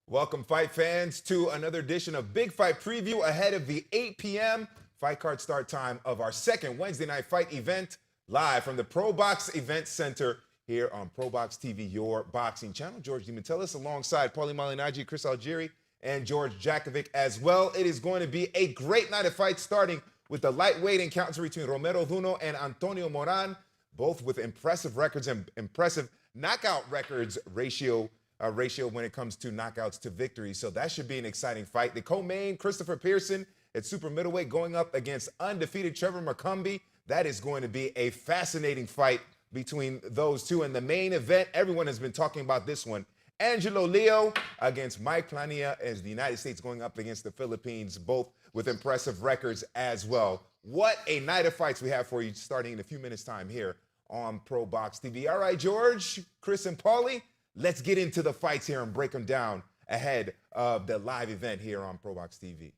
Welcome, fight fans, to another edition of Big Fight Preview ahead of the 8 p.m. fight card start time of our second Wednesday night fight event, live from the ProBox Event Center here on ProBox TV, your boxing channel. George de Tellis alongside Paulie Malignaggi, Chris Algieri, and George Jackovic as well. It is going to be a great night of fights, starting with the lightweight encounter between Romero Vuno and Antonio Moran, both with impressive records and impressive knockout records ratio when it comes to knockouts to victory. So that should be an exciting fight. The co-main, Christopher Pearson at super middleweight going up against undefeated Trevor McCumby. That is going to be a fascinating fight between those two. And the main event, everyone has been talking about this one. Angelo Leo against Plania as the United States going up against the Philippines, both with impressive records as well. What a night of fights we have for you starting in a few minutes' time here on ProBox TV. All right, George, Chris, and Paulie, let's get into the fights here and break them down ahead of the live event here on ProBox TV.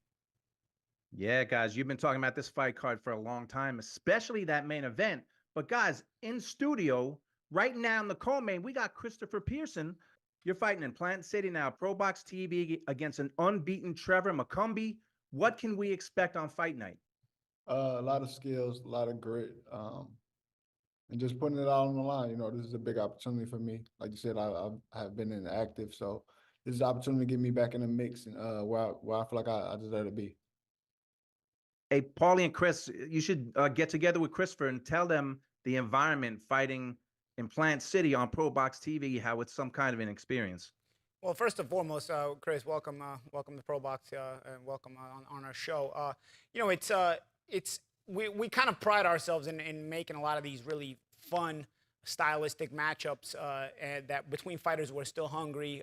Yeah, guys, you've been talking about this fight card for a long time, especially that main event. But guys, in studio right now in the co-main, we got Christopher Pearson. You're fighting in Plant City now, ProBox TV against an unbeaten Trevor McCumby. What can we expect on fight night? A lot of skills, a lot of grit, and just putting it all on the line. You know, this is a big opportunity for me. Like you said, I have been inactive, so this is an opportunity to get me back in the mix and where I feel like I deserve to be. Hey, Paulie and Chris, you should get together with Christopher and tell them the environment fighting in Plant City on ProBox TV, how it's some kind of an experience. Well, first and foremost, Chris, welcome to ProBox and welcome on our show. You know, we kind of pride ourselves in making a lot of these really fun, stylistic matchups and that between fighters who are still hungry,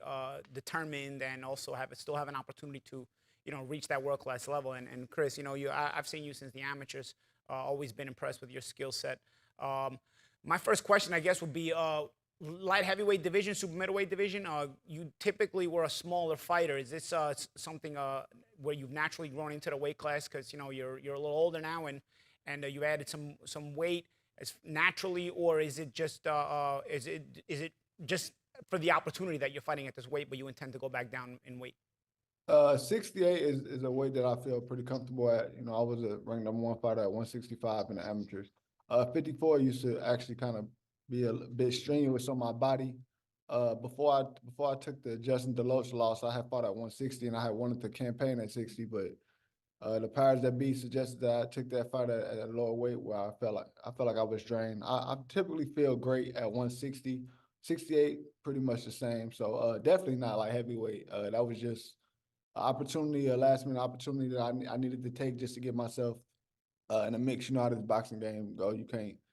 determined, and also still have an opportunity to, you know, reach that world-class level. And Chris, you know, I've seen you since the amateurs. Always been impressed with your skill set. My first question, I guess, would be light heavyweight division, super middleweight division. You typically were a smaller fighter. Is this something where you've naturally grown into the weight class because, you know, you're a little older now and you added some weight as naturally, or is it just just for the opportunity that you're fighting at this weight, but you intend to go back down in weight? 68 is a weight that I feel pretty comfortable at. You know, I was a ranked #1 fighter at 165 in the amateurs. 54 used to actually kind of be a bit strenuous on my body. Before I took the Justin Deloach loss, I had fought at 160 and I had wanted to campaign at 60, but the powers that be suggested that I took that fight at a lower weight where I felt like I was drained. I typically feel great at 160, 68, pretty much the same. So definitely not like heavyweight. That was just an opportunity, a last minute opportunity that I needed to take just to get myself in a mix. You know how this boxing game go.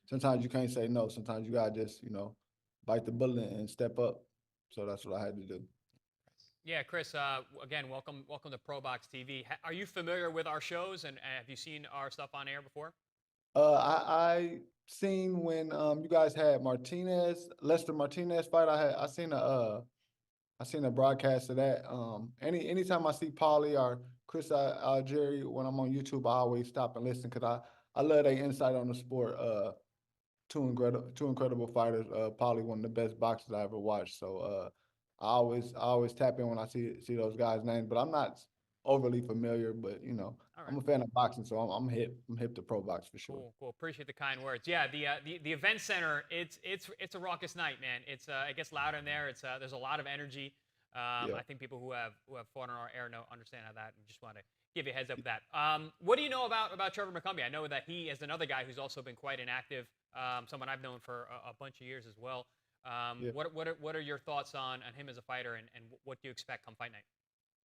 Sometimes you can't say no. Sometimes you gotta just, you know, bite the bullet and step up. So that's what I had to do. Yeah, Chris, again, welcome to ProBox TV. Are you familiar with our shows, and have you seen our stuff on air before? I seen when you guys had Lester Martinez fight. I seen a broadcast of that. Anytime I see Paulie or Chris Algieri when I'm on YouTube, I always stop and listen because I love their insight on the sport. Two incredible fighters. Paulie, one of the best boxers I ever watched. So I always tap in when I see those guys' names. But I'm not overly familiar. But you know, right. I'm a fan of boxing, so I'm hip to ProBox for sure. Cool. Appreciate the kind words. Yeah, the event center. It's a raucous night, man. It gets loud in there. There's a lot of energy. Yeah. I think people who have fought on our air understand how that. And just want to give you a heads up with that. What do you know about Trevor McCumby? I know that he is another guy who's also been quite inactive. Someone I've known for a bunch of years as well. Yeah. What are your thoughts on him as a fighter, and what do you expect come fight night?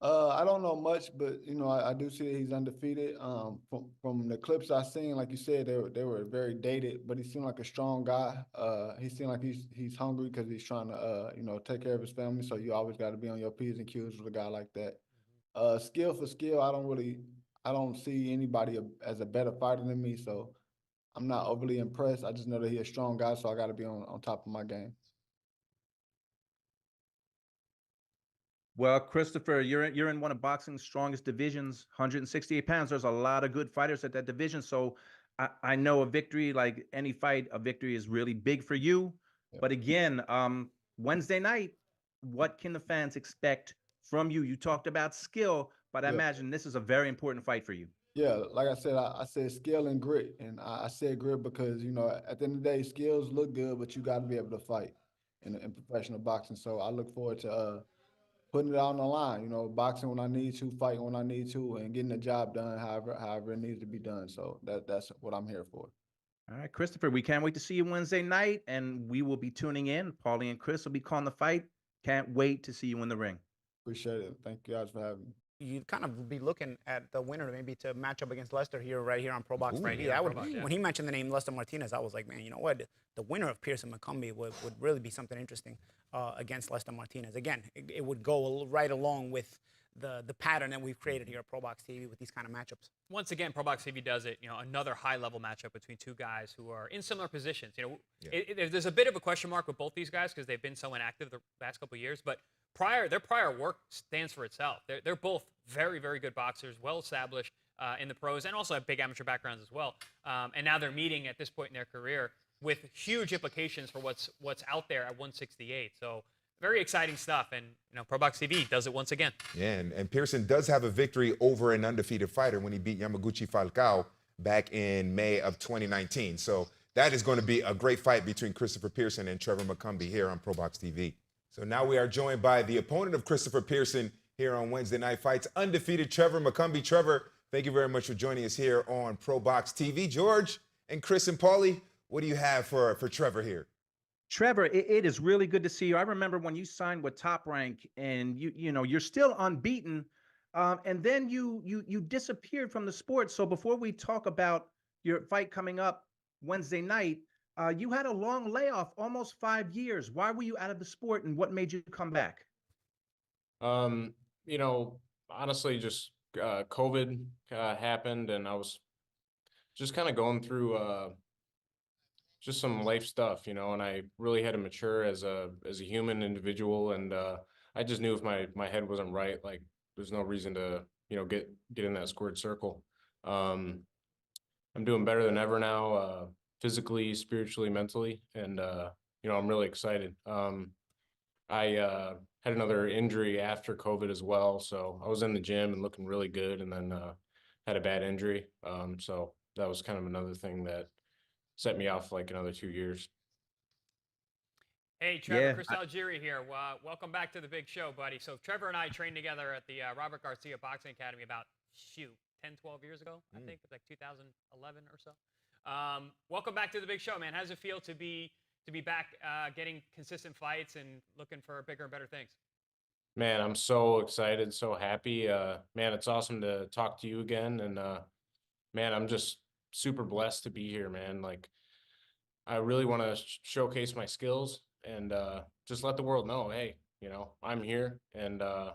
I don't know much, but you know, I do see that he's undefeated. From the clips I've seen, like you said, they were very dated, but he seemed like a strong guy. He seemed like he's hungry because he's trying to you know, take care of his family. So you always got to be on your P's and Q's with a guy like that. Skill for skill, I don't see anybody as a better fighter than me. So I'm not overly impressed. I just know that he's a strong guy, so I got to be on top of my game. Well, Christopher, you're in one of boxing's strongest divisions, 168 pounds. There's a lot of good fighters at that division. So I know a victory, like any fight, a victory is really big for you. Yep. But again, Wednesday night, what can the fans expect from you. You talked about skill, but I Yeah. imagine this is a very important fight for you. Yeah, like I said, I said skill and grit, and I said grit because at the end of the day, skills look good, but you got to be able to fight in professional boxing. So I look forward to putting it out on the line. Boxing when I need to, fighting when I need to, and getting the job done however it needs to be done. So that's what I'm here for. All right, Christopher, we can't wait to see you Wednesday night, and we will be tuning in. Paulie and Chris will be calling the fight. Can't wait to see you in the ring. Appreciate it. Thank you guys for having me. You'd kind of be looking at the winner maybe to match up against Lester right here on ProBox Right TV. here on Would, ProBox, yeah. When he mentioned the name Lester Martinez, I was like, man, you know what? The winner of Pearson McCumby would really be something interesting against Lester Martinez. Again, it would go right along with the pattern that we've created here at ProBox TV with these kind of matchups. Once again, ProBox TV does it. Another high-level matchup between two guys who are in similar positions. There's a bit of a question mark with both these guys because they've been so inactive the past couple of years. But their prior work stands for itself. They're both very, very good boxers, well-established in the pros, and also have big amateur backgrounds as well. And now they're meeting at this point in their career with huge implications for what's out there at 168. So very exciting stuff, and ProBox TV does it once again. Yeah, and Pearson does have a victory over an undefeated fighter when he beat Yamaguchi Falcao back in May of 2019. So that is going to be a great fight between Christopher Pearson and Trevor McCumby here on ProBox TV. So now we are joined by the opponent of Christopher Pearson here on Wednesday Night Fights, undefeated Trevor McCumby. Trevor, thank you very much for joining us here on ProBox TV. George and Chris and Paulie, what do you have for Trevor here? Trevor, it is really good to see you. I remember when you signed with Top Rank, and you're still unbeaten, and then you disappeared from the sport. So before we talk about your fight coming up Wednesday night, you had a long layoff, almost 5 years. Why were you out of the sport, and what made you come back? Honestly, just COVID happened, and I was just kind of going through just some life stuff, and I really had to mature as a human individual, and I just knew if my head wasn't right, like there's no reason to get in that squared circle. I'm doing better than ever now, physically, spiritually, mentally, and I'm really excited. I had another injury after COVID as well, so I was in the gym and looking really good, and then had a bad injury. So that was kind of another thing that set me off like another 2 years. Hey, Trevor, Yeah, Chris Algieri here. Welcome back to the big show, buddy. So Trevor and I trained together at the Robert Garcia Boxing Academy about, 10, 12 years ago, I think. It's like 2011 or so. Welcome back to the big show, man. How does it feel to be back getting consistent fights and looking for bigger and better things? Man, I'm so excited, so happy. Man, it's awesome to talk to you again. And man, I'm just super blessed to be here, man. Like, I really want to showcase my skills and just let the world know, hey, I'm here. And I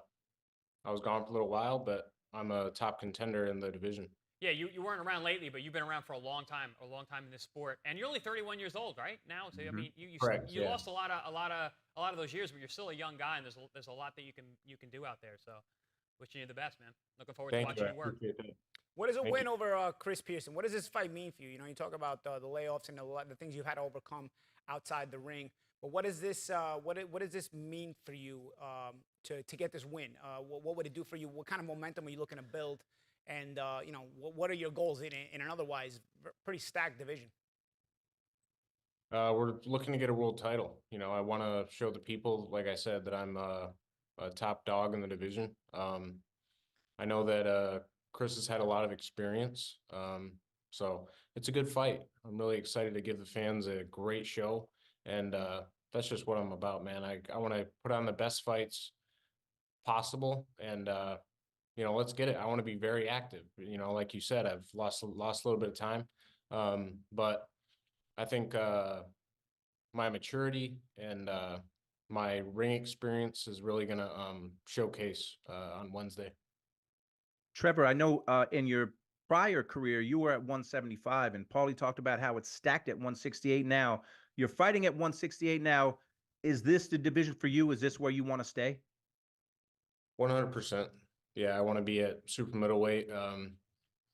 was gone for a little while, but I'm a top contender in the division. Yeah, you weren't around lately, but you've been around for a long time in this sport, and you're only 31 years old, right now. So I mean, you Correct, yeah. lost a lot of those years, but you're still a young guy, and there's a lot that you can do out there. So, wishing you the best, man. Looking forward to watching you work. Appreciate that. What does a Thank win you. over Chris Pearson? What does this fight mean for you? You talk about the layoffs and the things you've had to overcome outside the ring. But what does this mean for you to get this win? What would it do for you? What kind of momentum are you looking to build? And what are your goals in an otherwise pretty stacked division? We're looking to get a world title. I want to show the people, like I said, that I'm a top dog in the division. I know that Chris has had a lot of experience, so it's a good fight. I'm really excited to give the fans a great show, and that's just what I'm about, man. I want to put on the best fights possible, and let's get it. I want to be very active. Like you said, I've lost a little bit of time, but I think my maturity and my ring experience is really gonna showcase on Wednesday. Trevor, I know in your prior career, you were at 175, and Paulie talked about how it's stacked at 168 now. You're fighting at 168 now. Is this the division for you? Is this where you want to stay? 100%. Yeah, I want to be at super middleweight. A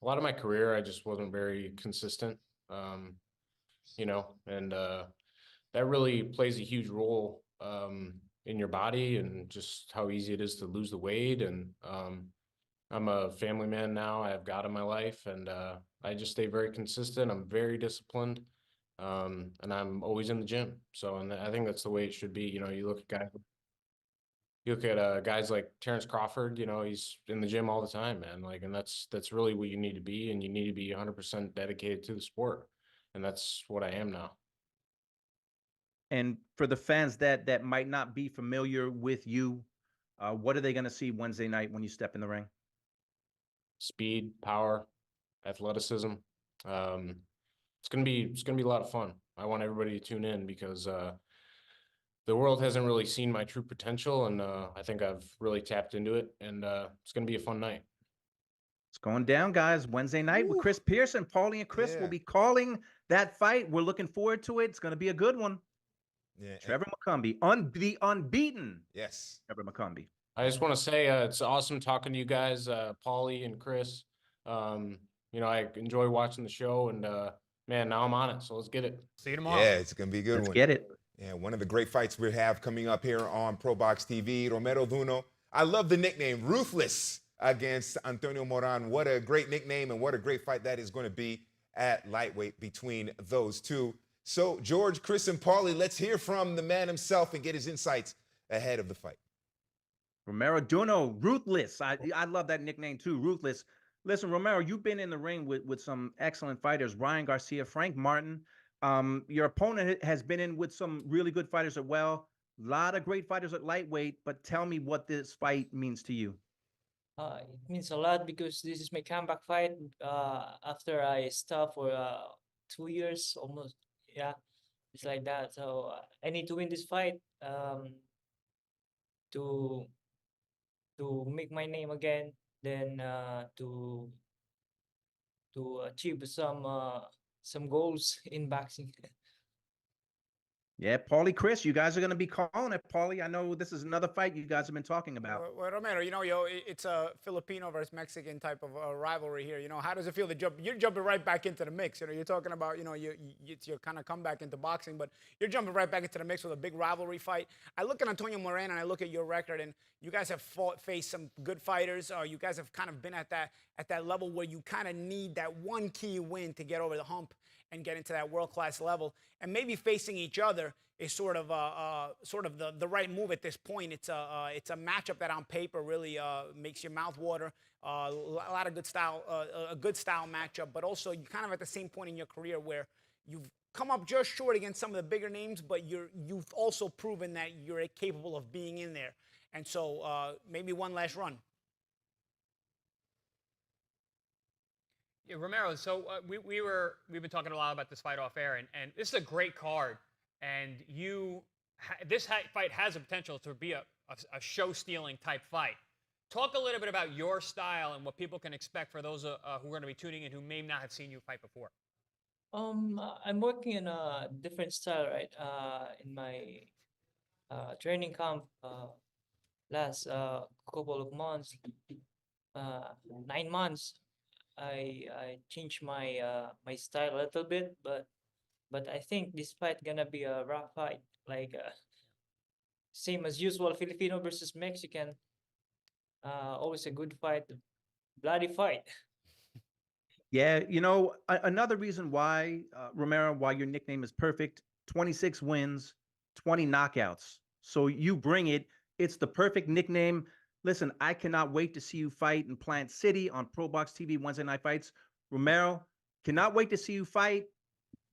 lot of my career, I just wasn't very consistent, and that really plays a huge role in your body and just how easy it is to lose the weight. And I'm a family man now. I have God in my life, and I just stay very consistent. I'm very disciplined, and I'm always in the gym. So, and I think that's the way it should be. You know, you look at guys like Terrence Crawford. You know, he's in the gym all the time, man. Like, and that's really what you need to be, and you need to be 100% dedicated to the sport, and that's what I am now. And for the fans that might not be familiar with you, what are they going to see Wednesday night when you step in the ring? Speed, power, athleticism. It's gonna be a lot of fun. I want everybody to tune in because the world hasn't really seen my true potential, and I think I've really tapped into it, and it's gonna be a fun night. It's going down, guys. Wednesday night with Chris Pearson. Paulie and Chris will be calling that fight. We're looking forward to it. It's going to be a good one. Yeah. Trevor McCumby, the unbeaten. Yes. Trevor McCumby. I just want to say it's awesome talking to you guys, Paulie and Chris. You know, I enjoy watching the show, and man, now I'm on it. So let's get it. See you tomorrow. Yeah, it's gonna be a good one. Let's get it. Yeah, one of the great fights we have coming up here on ProBox TV. Romero Vuno. I love the nickname, Ruthless, against Antonio Moran. What a great nickname, and what a great fight that is going to be at lightweight between those two. So, George, Chris, and Paulie, let's hear from the man himself and get his insights ahead of the fight. Romero Duno, Ruthless. I love that nickname too, Ruthless. Listen, Romero, you've been in the ring with some excellent fighters, Ryan Garcia, Frank Martin. Your opponent has been in with some really good fighters as well. A lot of great fighters at lightweight, but tell me what this fight means to you. It means a lot because this is my comeback fight after I stopped for 2 years almost. Yeah, it's like that. So I need to win this fight to make my name again, then to achieve some goals in boxing. Yeah, Paulie, Chris, you guys are going to be calling it, Paulie. I know this is another fight you guys have been talking about. Well, Romero, you know, it's a Filipino versus Mexican type of rivalry here. You know, how does it feel to jump? You're jumping right back into the mix. You know, you're talking about, you know, it's your kind of comeback into boxing, but you're jumping right back into the mix with a big rivalry fight. I look at Antonio Moran and I look at your record, and you guys have faced some good fighters. You guys have kind of been at that level where you kind of need that one key win to get over the hump and get into that world-class level. And maybe facing each other is sort of the right move at this point. It's a matchup that on paper really makes your mouth water. A lot of good style, a good style matchup, but also you're kind of at the same point in your career where you've come up just short against some of the bigger names, but you've also proven that you're capable of being in there. And so maybe one last run. Yeah, Romero, so we've been talking a lot about this fight off air, and this is a great card, and this fight has the potential to be a show-stealing type fight. Talk a little bit about your style and what people can expect for those who are going to be tuning in who may not have seen you fight before. I'm working in a different style, right? In my training camp last couple of months, 9 months. I changed my my style a little bit, but I think this fight gonna be a rough fight, like same as usual, Filipino versus Mexican. Always a good fight, bloody fight. Yeah, you know, another reason why, Romero, why your nickname is perfect, 26 wins, 20 knockouts. So you bring it. It's the perfect nickname. Listen, I cannot wait to see you fight in Plant City on ProBox TV Wednesday Night Fights. Romero, cannot wait to see you fight.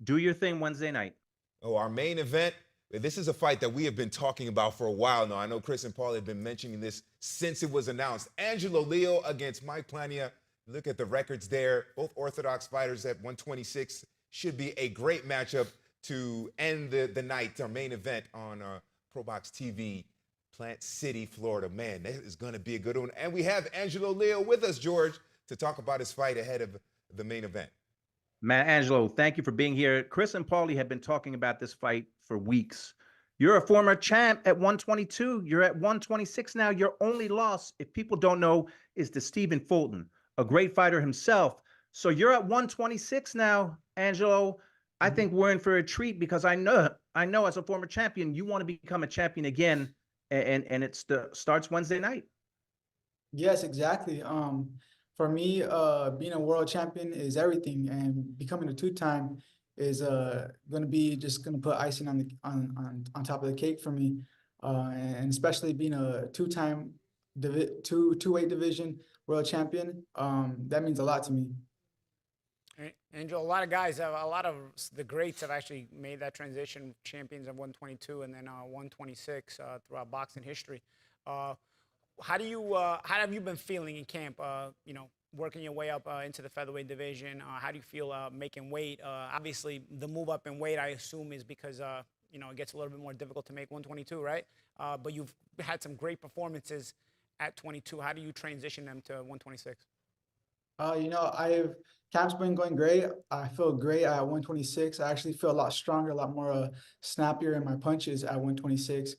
Do your thing Wednesday night. Oh, our main event. This is a fight that we have been talking about for a while now. I know Chris and Paul have been mentioning this since it was announced. Angelo Leo against Plania. Look at the records there. Both orthodox fighters at 126. Should be a great matchup to end the night, our main event on ProBox TV. Plant City, Florida. Man, that is going to be a good one. And we have Angelo Leo with us, George, to talk about his fight ahead of the main event. Matt Angelo, thank you for being here. Chris and Paulie have been talking about this fight for weeks. You're a former champ at 122. You're at 126 now. Your only loss, if people don't know, is to Stephen Fulton, a great fighter himself. So you're at 126 now, Angelo. I think we're in for a treat because I know as a former champion, you want to become a champion again. and starts Wednesday night. Yes, exactly. For me, being a world champion is everything, and becoming a two-time is going to be just going to put icing on the on top of the cake for me. And especially being a two-time two-weight division world champion, that means a lot to me. Angel, a lot of guys have, a lot of the greats have actually made that transition, champions of 122 and then 126 throughout boxing history. How have you been feeling in camp? You know, working your way up into the featherweight division. How do you feel making weight? Obviously, the move up in weight, I assume, is because you know, it gets a little bit more difficult to make 122, right? But you've had some great performances at 22. How do you transition them to 126? You know, camp's been going great. I feel great at 126. I actually feel a lot stronger, a lot more snappier in my punches at 126.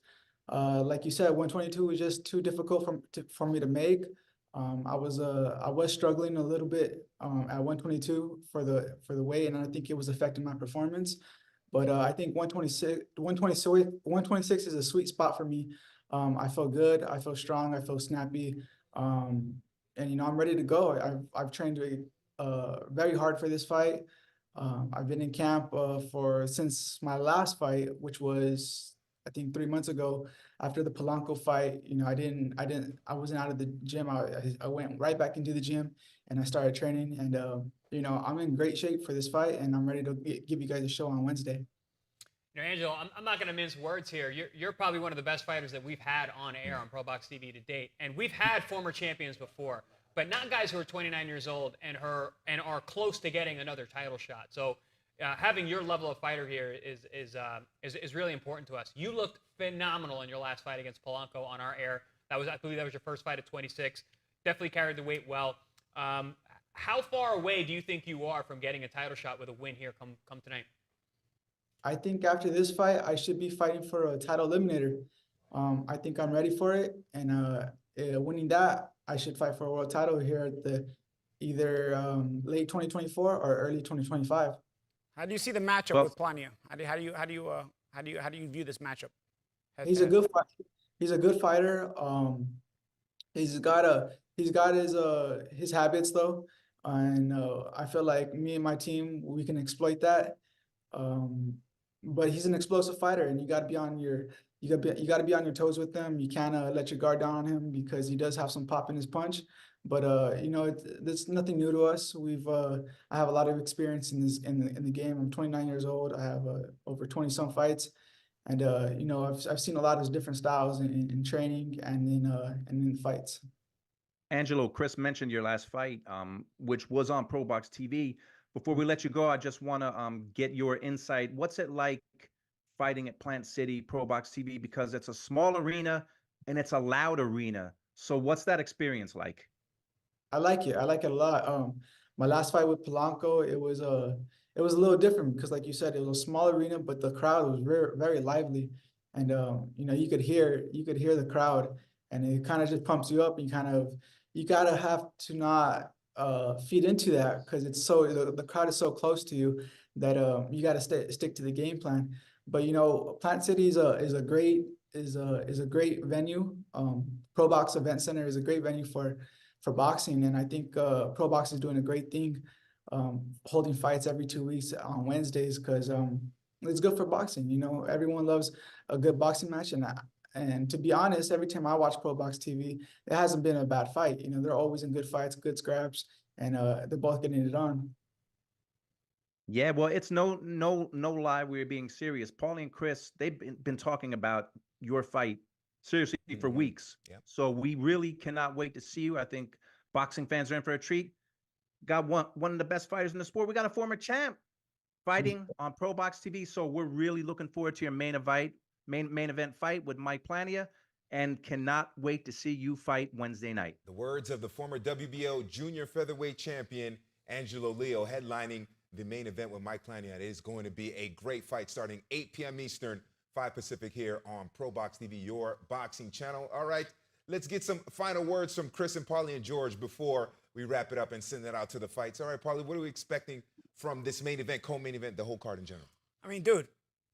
Like you said, 122 was just too difficult for me to make. I was struggling a little bit at 122 for the weight, and I think it was affecting my performance. But I think 126 is a sweet spot for me. I feel good. I feel strong. I feel snappy. And you know, I'm ready to go. I've trained very hard for this fight. I've been in camp since my last fight, which was I think 3 months ago. After the Polanco fight, you know, I wasn't out of the gym. I went right back into the gym and I started training. And you know, I'm in great shape for this fight, and I'm ready to give you guys a show on Wednesday. You know, Angelo, I'm not going to mince words here. You're probably one of the best fighters that we've had on air on ProBox TV to date. And we've had former champions before, but not guys who are 29 years old and are close to getting another title shot. So having your level of fighter here is really important to us. You looked phenomenal in your last fight against Polanco on our air. I believe that was your first fight at 26. Definitely carried the weight well. How far away do you think you are from getting a title shot with a win here come tonight? I think after this fight, I should be fighting for a title eliminator. I think I'm ready for it, and winning that, I should fight for a world title here at the either late 2024 or early 2025. How do you see the matchup with Plania? How do you view this matchup? He's a good fighter. He's a good fighter. He's got his habits though, and I feel like me and my team, we can exploit that. But he's an explosive fighter, and you got to be on your toes with him. You can't let your guard down on him because he does have some pop in his punch. But you know, it's nothing new to us. I have a lot of experience in the game. I'm 29 years old. I have over 20 some fights, and you know, I've seen a lot of different styles in training and in fights. Angelo, Chris mentioned your last fight, which was on ProBox TV. Before we let you go, I just want to get your insight. What's it like fighting at Plant City, ProBox TV? Because it's a small arena and it's a loud arena. So what's that experience like? I like it. I like it a lot. My last fight with Polanco, it was a little different because, like you said, it was a small arena, but the crowd was very, very lively, and you know, you could hear the crowd, and it kind of just pumps you up. And you gotta have to not feed into that because it's the crowd is so close to you that you got to stick to the game plan. But you know, Plant City is a great venue. ProBox Event Center is a great venue for boxing, and I think ProBox is doing a great thing, holding fights every 2 weeks on Wednesdays because it's good for boxing. You know, everyone loves a good boxing match, and to be honest, every time I watch ProBox TV, it hasn't been a bad fight. You know, they're always in good fights, good scraps, and they're both getting it on. Yeah, well, it's no lie. We're being serious. Paulie and Chris, they've been talking about your fight seriously for weeks. Yep. So we really cannot wait to see you. I think boxing fans are in for a treat. Got one of the best fighters in the sport. We got a former champ fighting on ProBox TV. So we're really looking forward to your main event fight with Mike Plania, and cannot wait to see you fight Wednesday night. The words of the former WBO junior featherweight champion, Angelo Leo, headlining the main event with Mike Plania. It is going to be a great fight starting 8 p.m. Eastern, 5 Pacific here on ProBox TV, your boxing channel. All right, let's get some final words from Chris and Paulie and George before we wrap it up and send it out to the fights. All right, Paulie, what are we expecting from this main event, co-main event, the whole card in general? I mean, dude,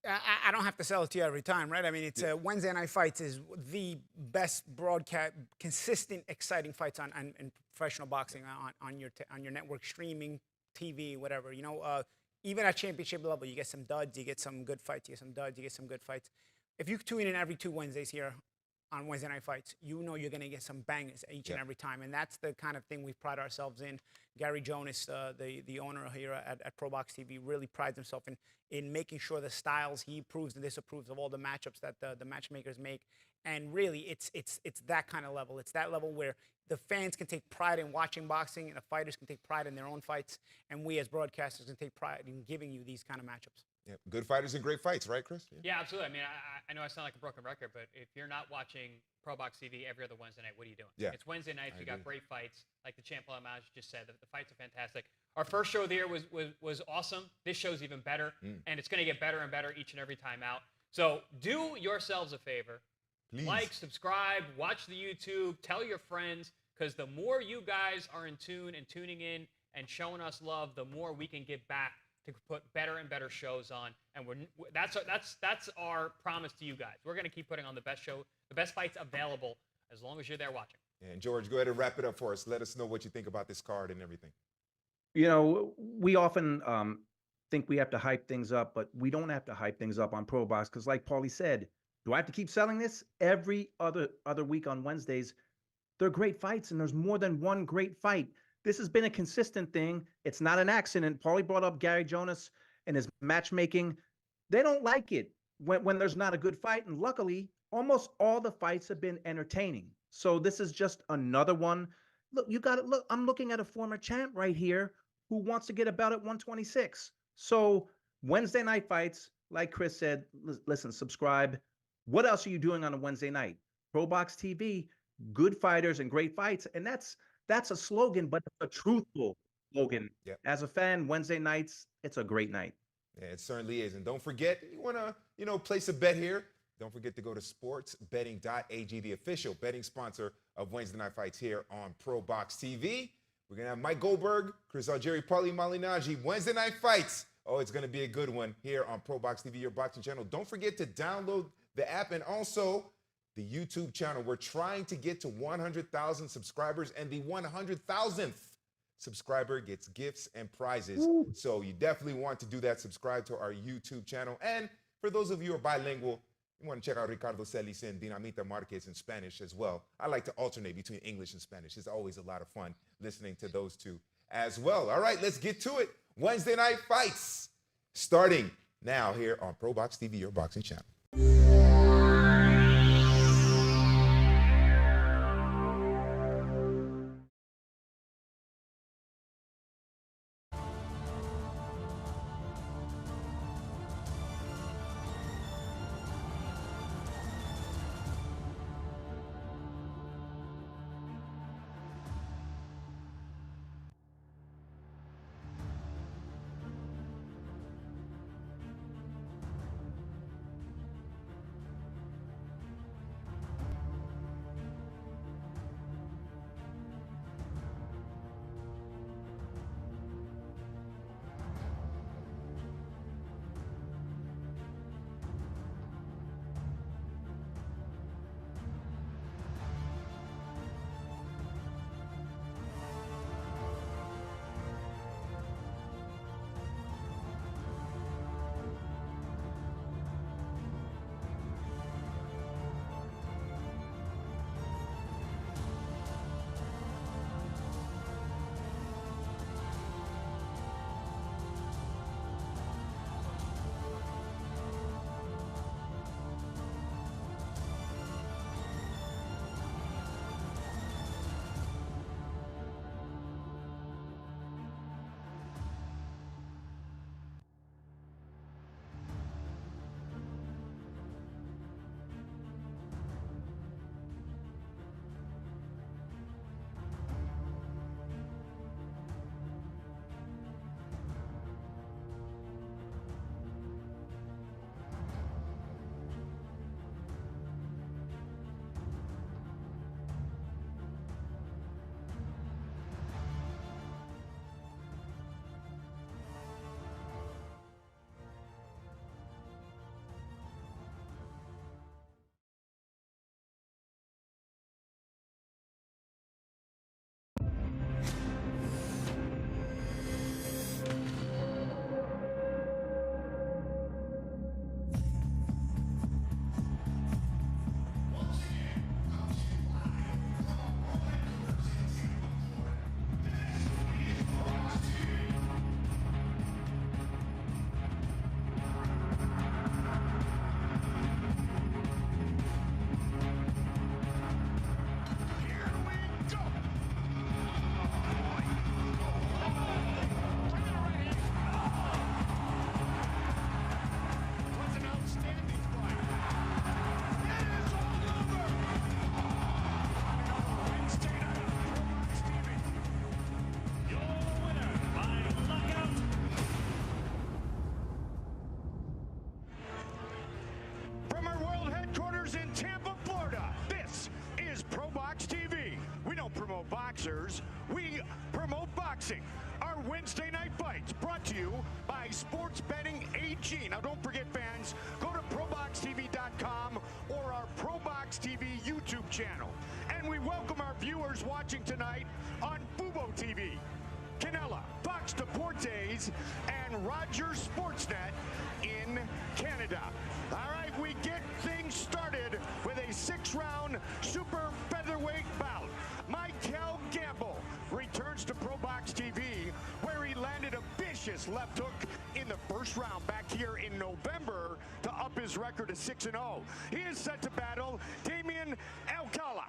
I don't have to sell it to you every time, right? I mean, it's Wednesday Night Fights is the best broadcast, consistent, exciting fights on in professional boxing on your network, streaming, TV, whatever. You know, even at championship level, you get some duds, you get some good fights, you get some duds, you get some good fights. If you tune in every 2 Wednesdays here on Wednesday Night Fights, you know you're going to get some bangers each and every time. And that's the kind of thing we pride ourselves in. Gary Jonas, the owner here at ProBox TV, really prides himself in making sure the styles he approves and disapproves of all the matchups that the matchmakers make. And really, it's that kind of level. It's that level where the fans can take pride in watching boxing, and the fighters can take pride in their own fights, and we as broadcasters can take pride in giving you these kind of matchups. Yeah, good fighters and great fights, right, Chris? Yeah, absolutely. I mean, I know I sound like a broken record, but if you're not watching ProBox TV every other Wednesday night, what are you doing? Yeah. It's Wednesday nights. You got great fights. Like the Champ Malignaggi just said, the fights are fantastic. Our first show of the year was awesome. This show's even better, and it's going to get better and better each and every time out. So do yourselves a favor. Please. Like, subscribe, watch the YouTube, tell your friends, because the more you guys are in tune and tuning in and showing us love, the more we can get back to put better and better shows on, and that's our promise to you guys. We're going to keep putting on the best show, the best fights available, as long as you're there watching. And George, go ahead and wrap it up for us. Let us know what you think about this card and everything. You know, we often think we have to hype things up, but we don't have to hype things up on ProBox because, like Paulie said, do I have to keep selling this every other week on Wednesdays? They're great fights, and there's more than one great fight. This has been a consistent thing. It's not an accident. Paulie brought up Gary Jonas and his matchmaking. They don't like it when there's not a good fight, and luckily, almost all the fights have been entertaining. So this is just another one. Look, you got to look. I'm looking at a former champ right here who wants to get a belt at 126. So Wednesday night fights, like Chris said, listen, subscribe. What else are you doing on a Wednesday night? ProBox TV, good fighters and great fights. And that's a slogan, but it's a truthful slogan. Yep. As a fan, Wednesday nights, it's a great night. Yeah, it certainly is. And don't forget, you want to, place a bet here. Don't forget to go to sportsbetting.ag, the official betting sponsor of Wednesday Night Fights here on ProBox TV. We're going to have Mike Goldberg, Chris Algieri, Paulie Malignaggi, Wednesday Night Fights. Oh, it's going to be a good one here on ProBox TV, your boxing channel. Don't forget to download the app and also the YouTube channel. We're trying to get to 100,000 subscribers, and the 100,000th subscriber gets gifts and prizes. Ooh. So you definitely want to do that. Subscribe to our YouTube channel. And for those of you who are bilingual, you want to check out Ricardo Celis and Dinamita Marquez in Spanish as well. I like to alternate between English and Spanish. It's always a lot of fun listening to those two as well. All right, let's get to it. Wednesday Night Fights starting now here on ProBox TV, your boxing channel. PG. Now, don't forget, fans, go to ProBoxTV.com or our ProBox TV YouTube channel. And we welcome our viewers watching tonight on Fubo TV, Canela, Fox Deportes, and Rogers Sportsnet in Canada. All right, we get things started with a 6-round super featherweight bout. Mykell returns to ProBox TV, where he landed a vicious left hook in the first round back here in November to up his record to 6-0. He is set to battle Damian Alcala.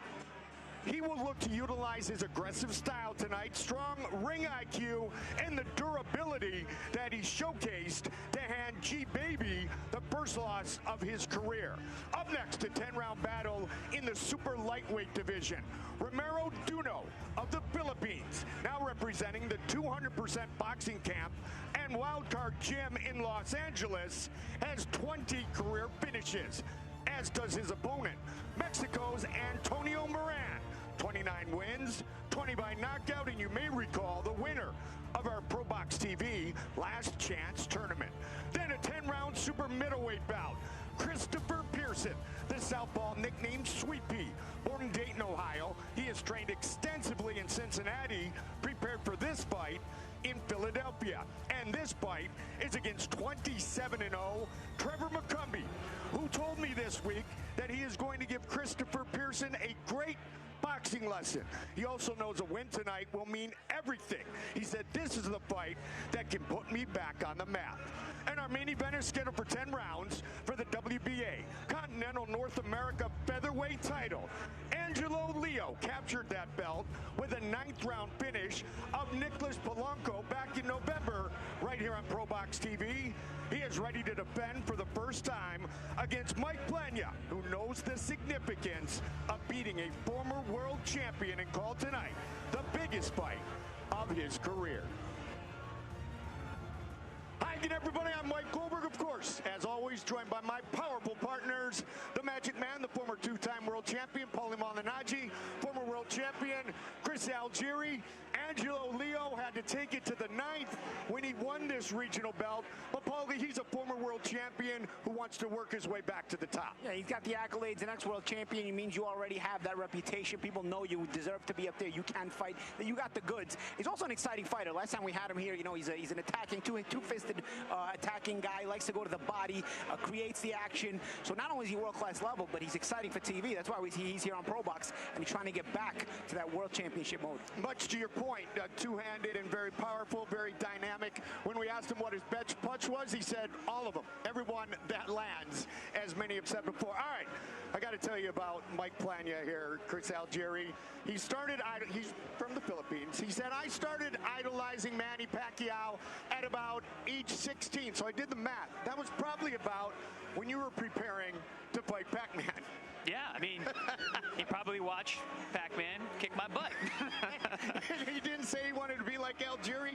He will look to utilize his aggressive style tonight, strong ring IQ, and the durability that he showcased to hand G-Baby the first loss of his career. Up next, a 10-round battle in the super lightweight division. Romero Vuno of the Philippines, now representing the 200% boxing camp and wildcard gym in Los Angeles, has 20 career finishes, as does his opponent, Mexico's Antonio Moran. 29 wins, 20 by knockout, and you may recall the winner of our ProBox TV Last Chance tournament. Then a 10-round super middleweight bout. Christopher Pearson, the southpaw nicknamed Sweet Pea, born in Dayton, Ohio. He has trained extensively in Cincinnati, prepared for this fight in Philadelphia. And this fight is against 27-0 Trevor McCumby, who told me this week that he is going to give Christopher Pearson a great boxing lesson. He also knows a win tonight will mean everything. He said, this is the fight that can put me back on the map. And our main event is scheduled for 10 rounds for the WBA Continental North America Featherweight title. Angelo Leo captured that belt with a 9th round finish of Nicholas Polanco back in November, right here on ProBox TV. He is ready to defend for the first time against Plania, who knows the significance of beating a former world champion and called tonight the biggest fight of his career. Hi again, everybody. I'm Mike Goldberg, of course, as always, joined by my powerful partners, the Magic Man, the former 2-time world champion, Paulie Malignaggi, former world champion, Chris Algieri. Angelo Leo had to take it to the 9th when he won this regional belt. But Paulie, he's a former world champion who wants to work his way back to the top. Yeah, he's got the accolades, an ex-world champion. It means you already have that reputation. People know you deserve to be up there. You can fight. You got the goods. He's also an exciting fighter. Last time we had him here, you know, he's an attacking, two-fisted attacking guy. Likes to go to the body, creates the action. So not only is he world-class level, but he's exciting for TV. That's why he's here on ProBox, and he's trying to get back to that world championship mode. Much to your point, two-handed and very powerful, very dynamic. When we asked him what his best punch was, he said all of them. Everyone that lands, as many have said before. All right, I got to tell you about Mike Plania here, Chris Algieri. He's from the Philippines. He said, I started idolizing Manny Pacquiao at about age 16. So I did the math. That was probably about when you were preparing to fight Pac-Man. Yeah, I mean, he probably watched Pac-Man kick my butt. He didn't say he wanted to be like Algieri?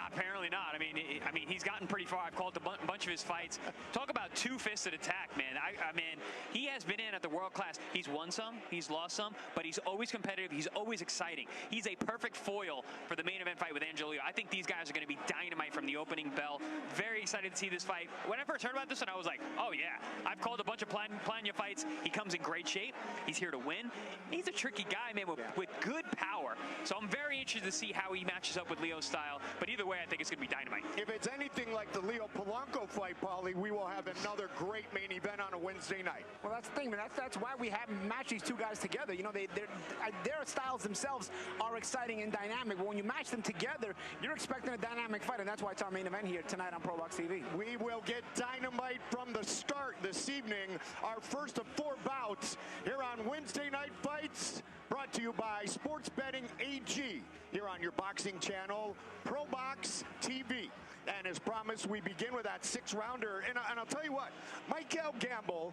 Apparently not. I mean, he's gotten pretty far. I've called a bunch of his fights. Talk about two-fisted attack, man. I mean, he has been in at the world class. He's won some, he's lost some, but he's always competitive. He's always exciting. He's a perfect foil for the main event fight with Angelo Leo. I think these guys are going to be dynamite from the opening bell. Very excited to see this fight. When I first heard about this one, I was like, oh yeah, I've called a bunch of Plania fights. He comes in great shape. He's here to win. He's a tricky guy, man, with good power. So I'm very interested to see how he matches up with Leo's style. But either way, I think it's going to be dynamite. If it's anything like the Leo Polanco fight, Paulie, we will have another great main event on a Wednesday night. Well, that's the thing, man. That's why we have matched these two guys together. You know, their styles themselves are exciting and dynamic. But when you match them together, you're expecting a dynamic fight, and that's why it's our main event here tonight on ProBox TV. We will get dynamite from the start this evening. Our first of 4 bouts here on Wednesday Night Fights, brought to you by Sports Betting AG here on your boxing channel, ProBox TV. And as promised, we begin with that 6-rounder. And I'll tell you what, Mykell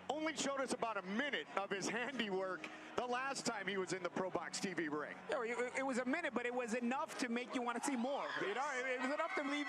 only showed us about a minute of his handiwork the the last time he was in the ProBox TV ring. It was a minute, but it was enough to make you want to see more. You know, it was enough to leave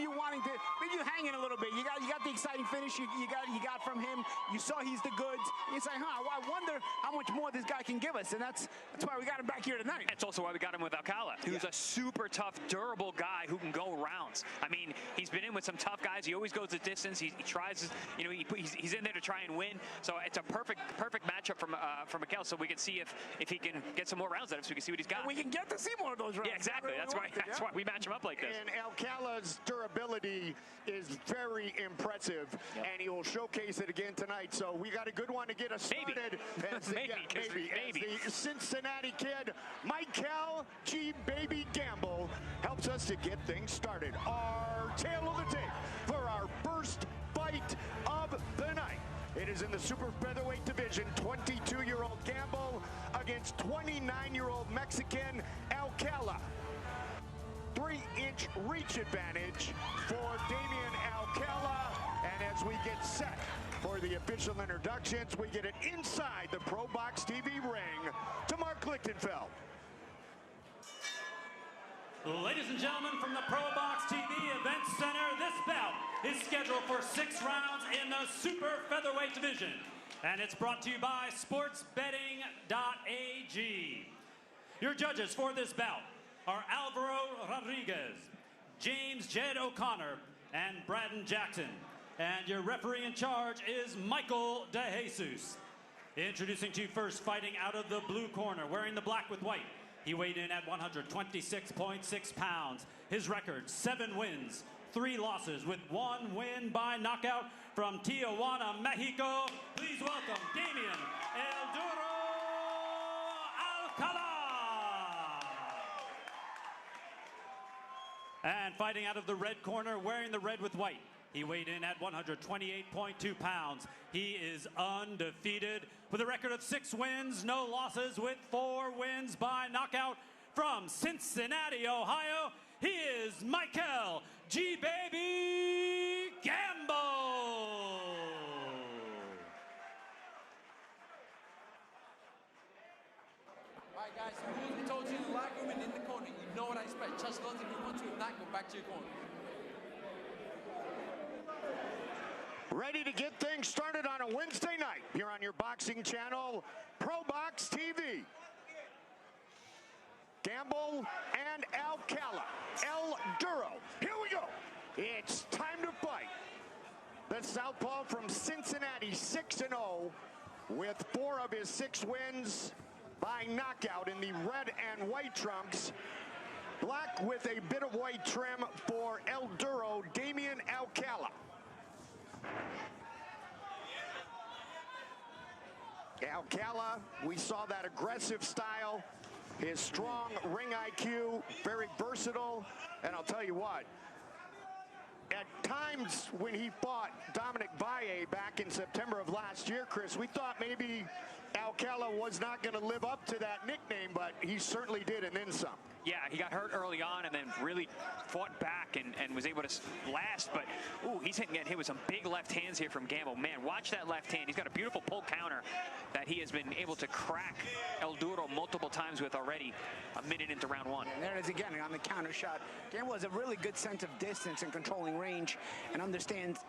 you wanting to leave you hanging a little bit. You got the exciting finish you got from him. You saw he's the goods. You say, I wonder how much more this guy can give us, and that's why we got him back here tonight. That's also why we got him with Alcala, who's a super tough, durable guy who can go rounds. I mean, he's been in with some tough guys. He always goes the distance. He tries, you know, he's in there to try and win. So it's a perfect matchup from Mykell. So we can see if he can get some more rounds out of him, so we can see what he's got. And we can get to see more of those rounds. Yeah, exactly. That's why we match him up like this. And Alcala's durability is very impressive, and he will showcase it again tonight. So we got a good one to get us started. Maybe. As the Cincinnati kid, Mykell G. Baby Gamble helps us to get things started. Our tail of the tape for our first fight of the night. It is in the super featherweight division. 22-year-old Gamble against 29-year-old Mexican Alcala. 3-inch reach advantage for Damian Alcala. And as we get set for the official introductions, we get it inside the ProBox TV ring to Mark Lichtenfeld. Ladies and gentlemen, from the ProBox TV Event Center, this bout is scheduled for 6 rounds in the super featherweight division. And it's brought to you by sportsbetting.ag. Your judges for this bout are Alvaro Rodriguez, James Jed O'Connor, and Braden Jackson. And your referee in charge is Michael De Jesus. Introducing to you first, fighting out of the blue corner, wearing the black with white. He weighed in at 126.6 pounds. His record, 7 wins, 3 losses, with 1 win by knockout from Tijuana, Mexico. Please welcome Damian El Duro Alcala. And fighting out of the red corner, wearing the red with white. He weighed in at 128.2 pounds. He is undefeated with a record of 6 wins, no losses, with 4 wins by knockout from Cincinnati, Ohio. He is Mykell G. Baby Gamble. All right, guys, the rules we told you in the locker room and in the corner. You know what I expect. Touch guns if you want to. If not, go back to your corner. Ready to get things started on a Wednesday night here on your boxing channel, ProBox TV. Gamble and Alcala, El Duro. Here we go. It's time to fight. The southpaw from Cincinnati, 6-0, with 4 of his 6 wins by knockout in the red and white trunks. Black with a bit of white trim for El Duro, Damian Alcala. Alcala, we saw that aggressive style, his strong ring IQ, very versatile, and I'll tell you what, at times when he fought Dominic Valle back in September of last year, Chris, we thought maybe Alcala was not going to live up to that nickname, but he certainly did, and then some. Yeah, he got hurt early on and then really fought back and was able to last. But, ooh, he's getting hit with some big left hands here from Gamble. Man, watch that left hand. He's got a beautiful pull counter that he has been able to crack El Duro multiple times with already a minute into round 1. And there it is again on the counter shot. Gamble has a really good sense of distance and controlling range and understands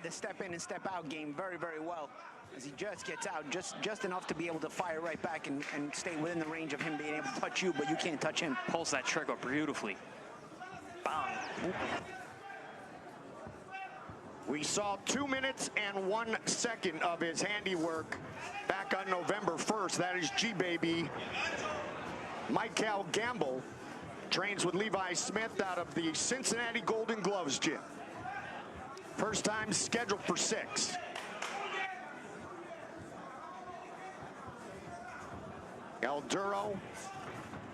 the step in and step out game very, very well. As he just gets out, just enough to be able to fire right back and stay within the range of him being able to touch you, but you can't touch him. Pulls that trigger beautifully. Bang. We saw 2 minutes and 1 second of his handiwork back on November 1st. That is G-Baby. Mykell Gamble trains with Levi Smith out of the Cincinnati Golden Gloves gym. First time scheduled for 6. El Duro,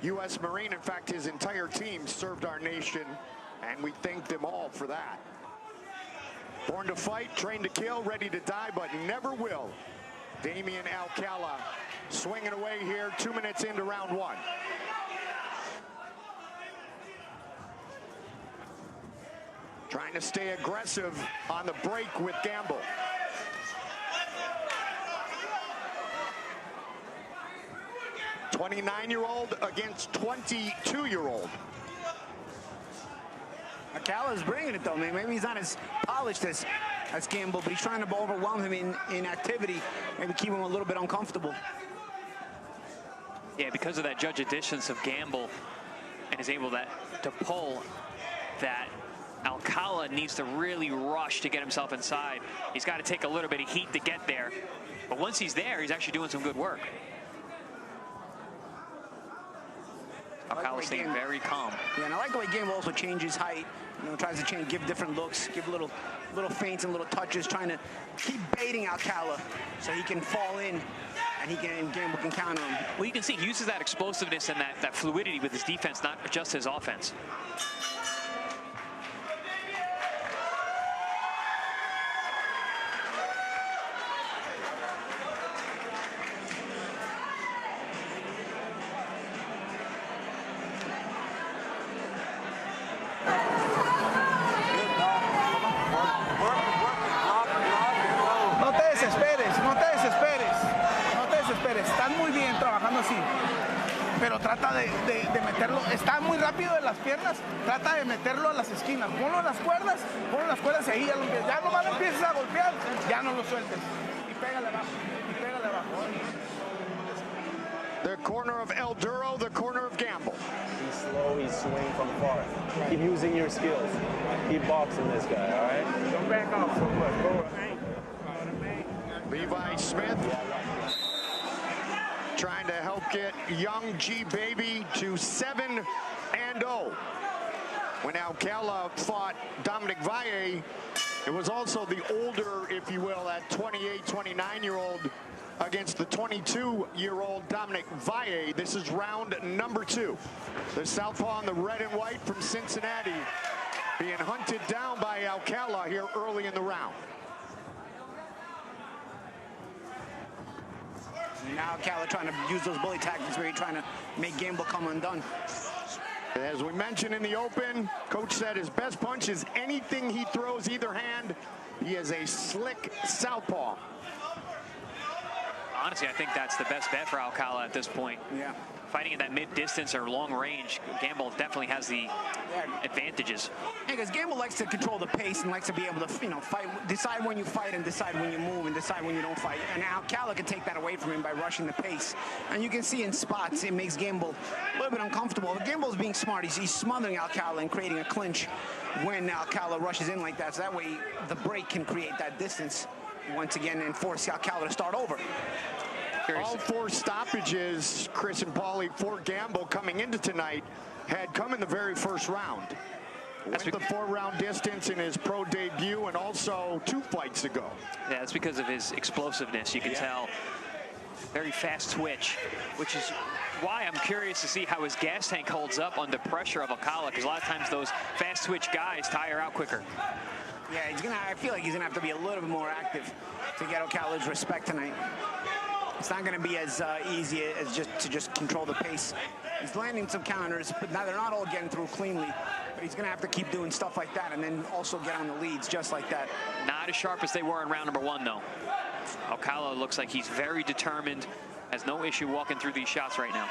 U.S. Marine. In fact, his entire team served our nation, and we thank them all for that. Born to fight, trained to kill, ready to die, but never will. Damian Alcala swinging away here, 2 minutes into round 1. Trying to stay aggressive on the break with Gamble. 29-year-old against 22-year-old. Alcala's bringing it though, man. Maybe he's not as polished as Gamble, but he's trying to overwhelm him in activity, maybe keep him a little bit uncomfortable. Yeah, because of that judge distance of Gamble, and is able to pull that. Alcala needs to really rush to get himself inside. He's got to take a little bit of heat to get there. But once he's there, he's actually doing some good work. Alcala staying very calm. Yeah, and I like the way Gamble also changes height. You know, tries to change, give different looks, give little feints and little touches, trying to keep baiting Alcala so he can fall in and Gamble can counter him. Well, you can see he uses that explosiveness and that fluidity with his defense, not just his offense. Pero trata de meterlo, está muy rápido de las piernas, trata de meterlo a las esquinas, ponlo en las cuerdas y ahí ya nomás lo empiezas a golpear, ya no lo sueltes, y pégale abajo. The corner of El Duro, the corner of Gamble. He's slow, he's swinging from far. Keep using your skills. Keep boxing this guy, all right? Don't back off so much, go Levi Smith trying to help get young G Baby to 7-0. When Alcala fought Dominic Valle, it was also the older, if you will, at 28, 29-year-old against the 22-year-old Dominic Valle. This is round number 2. The southpaw in the red and white from Cincinnati being hunted down by Alcala here early in the round. Now Alcala trying to use those bully tactics where he's trying to make Gamble come undone. As we mentioned in the open, coach said his best punch is anything he throws either hand. He is a slick southpaw. Honestly, I think that's the best bet for Alcala at this point. Yeah. Fighting at that mid-distance or long range, Gamble definitely has the advantages. Yeah, because Gamble likes to control the pace and likes to be able to, you know, decide when you fight and decide when you move and decide when you don't fight. And Alcala can take that away from him by rushing the pace. And you can see in spots it makes Gamble a little bit uncomfortable. But Gamble's being smart. He's smothering Alcala and creating a clinch when Alcala rushes in like that. So that way the break can create that distance once again and force Alcala to start over. All 4 stoppages, Chris and Paulie, for Gamble coming into tonight had come in the very first round. That's the 4-round distance in his pro debut and also 2 fights ago. Yeah, that's because of his explosiveness. You can tell. Very fast twitch, which is why I'm curious to see how his gas tank holds up under pressure of Alcala, because a lot of times those fast twitch guys tire out quicker. Yeah, I feel like he's gonna have to be a little bit more active to get Alcala's respect tonight. It's not going to be as easy as just control the pace. He's landing some counters, but now they're not all getting through cleanly. But he's going to have to keep doing stuff like that and then also get on the leads just like that. Not as sharp as they were in round number 1, though. Alcala looks like he's very determined, has no issue walking through these shots right now.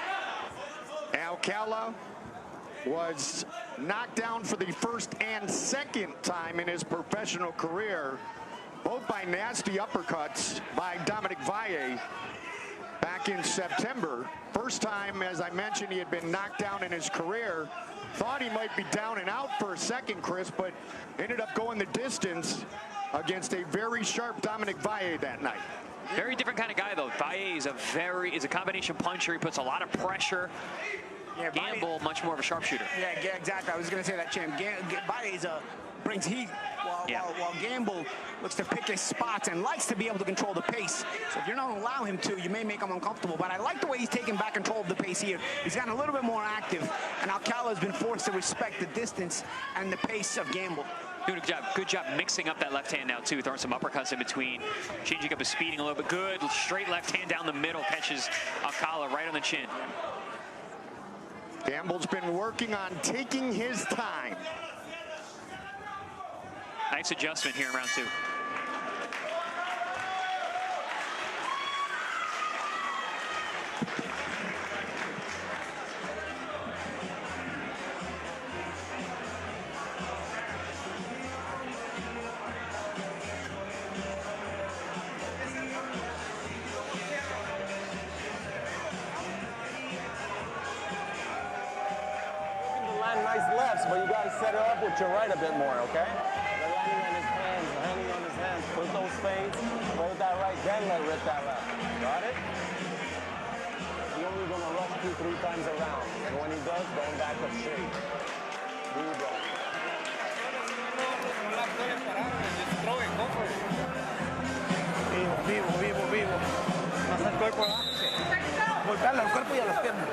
Alcala was knocked down for the first and second time in his professional career, both by nasty uppercuts by Dominic Valle back in September. First time, as I mentioned, he had been knocked down in his career. Thought he might be down and out for a second, Chris, but ended up going the distance against a very sharp Dominic Valle that night. Very different kind of guy, though. Valle is a combination puncher. He puts a lot of pressure. Yeah, Gamble, much more of a sharpshooter. Yeah, exactly. I was going to say that, champ. Valle brings heat, while Gamble looks to pick his spots and likes to be able to control the pace. So if you don't allow him to, you may make him uncomfortable. But I like the way he's taking back control of the pace here. He's gotten a little bit more active, and Alcala has been forced to respect the distance and the pace of Gamble. Doing a good job mixing up that left hand now, too, throwing some uppercuts in between, changing up his speeding a little bit. Good, straight left hand down the middle, catches Alcala right on the chin. Gamble's been working on taking his time. Nice adjustment here in round 2. set it up with your right a bit more, okay? Landing on his hands, put those fades, play with that right, then let rip that left. Got it? You're only gonna rush 2-3 times around. And when he does, going back up straight. Here you go. Vivo. Más al cuerpo. Golpearle al cuerpo y a las piernas.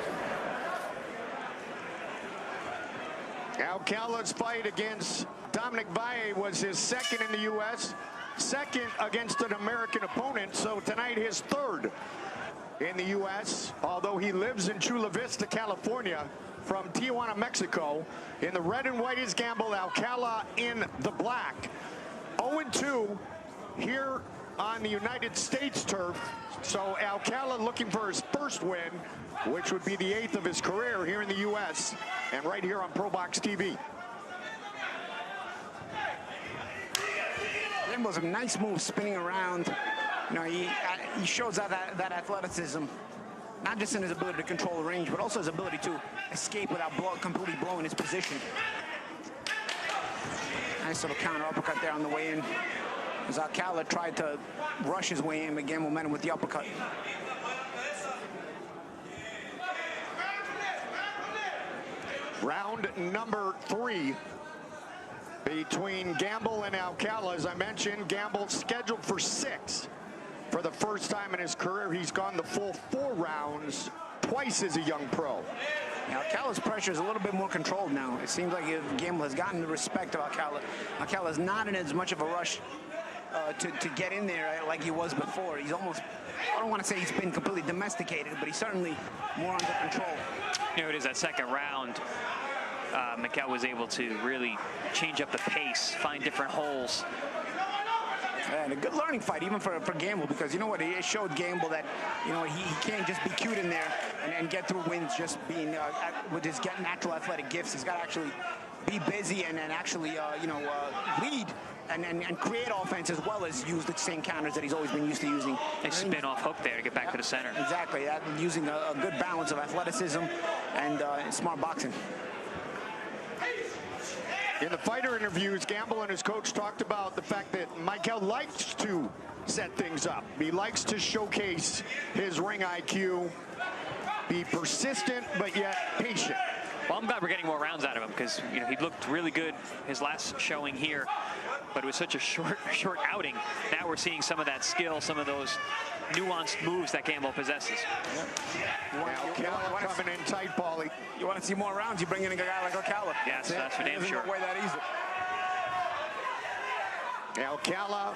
Alcala's fight against Dominic Valle was his second in the U.S., second against an American opponent, so tonight his third in the U.S., although he lives in Chula Vista, California, from Tijuana, Mexico. In the red and white is Gamble, Alcala in the black. 0-2 here on the United States turf. So Alcala looking for his first win, which would be the 8th of his career here in the U.S. and right here on ProBox TV. Limbo's some nice moves spinning around. You know, he shows that athleticism, not just in his ability to control the range, but also his ability to escape without completely blowing his position. Nice little counter uppercut there on the way in, as Alcala tried to rush his way in, but gain momentum with the uppercut. Round number 3 between Gamble and Alcala. As I mentioned, Gamble scheduled for 6. For the first time in his career, he's gone the full 4 rounds, twice as a young pro. Now, Alcala's pressure is a little bit more controlled now. It seems like Gamble has gotten the respect of Alcala. Alcala's not in as much of a rush to get in there like he was before. He's almost, I don't want to say he's been completely domesticated, but he's certainly more under control. You know, it is that second round. Mykell was able to really change up the pace, find different holes. And a good learning fight, even for Gamble, because you know what, it showed Gamble that, you know, he can't just be cute in there and get through wins just being with his natural athletic gifts. He's got to actually be busy and actually, lead and create offense as well as use the same counters that he's always been used to using. A spin-off hook there to get back to the center. Exactly, using a good balance of athleticism and smart boxing. In the fighter interviews, Gamble and his coach talked about the fact that Mykell likes to set things up. He likes to showcase his ring IQ, be persistent, but yet patient. Well, I'm glad we're getting more rounds out of him because, you know, he looked really good his last showing here, but it was such a short outing. Now we're seeing some of that skill, some of those nuanced moves that Gamble possesses. Alcala coming in tight, Paulie. You want to see more rounds, you bring in a guy like Alcala. Yes, that's for damn sure. Way that easy. Alcala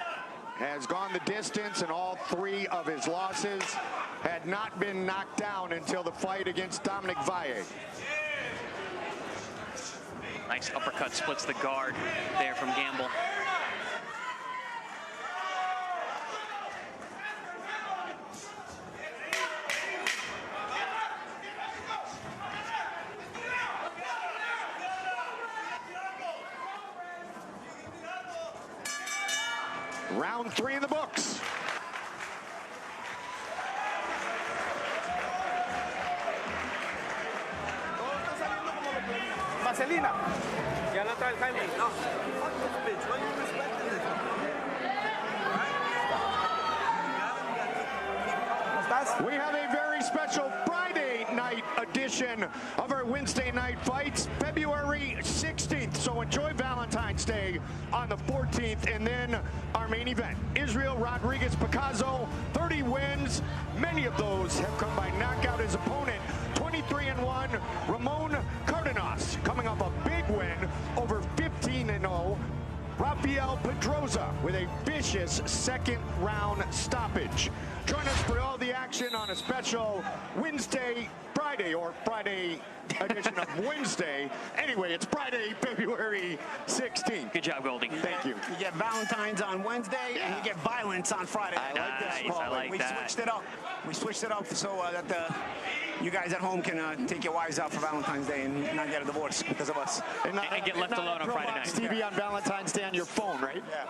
has gone the distance in all 3 of his losses, had not been knocked down until the fight against Dominic Valle. Nice uppercut splits the guard there from Gamble. Round 3 in the books. Vaselina. Ya la trae el Jaime. No. We have a very special Friday night edition of our Wednesday night fights, February 16th. So enjoy Valentine's Day on the 14th, and then our main event, Israel Rodriguez Picasso, 30 wins. Many of those have come by knockout. His opponent, 23-1, Ramon Cardenas, coming off a big win over 15-0. Rafael Pedroza with a vicious second round stoppage. Join us for all the action on a special Friday edition of Wednesday. Anyway, it's Friday, February 16th. Good job, Goldie. Thank you. You get Valentine's on Wednesday and you get violence on Friday. I like this, Paul. I like that. Switched it up. We switched it up so that you guys at home can take your wives out for Valentine's Day and not get a divorce because of us. And get left alone on Friday night. TV on Valentine's Day on your phone, right? Yeah.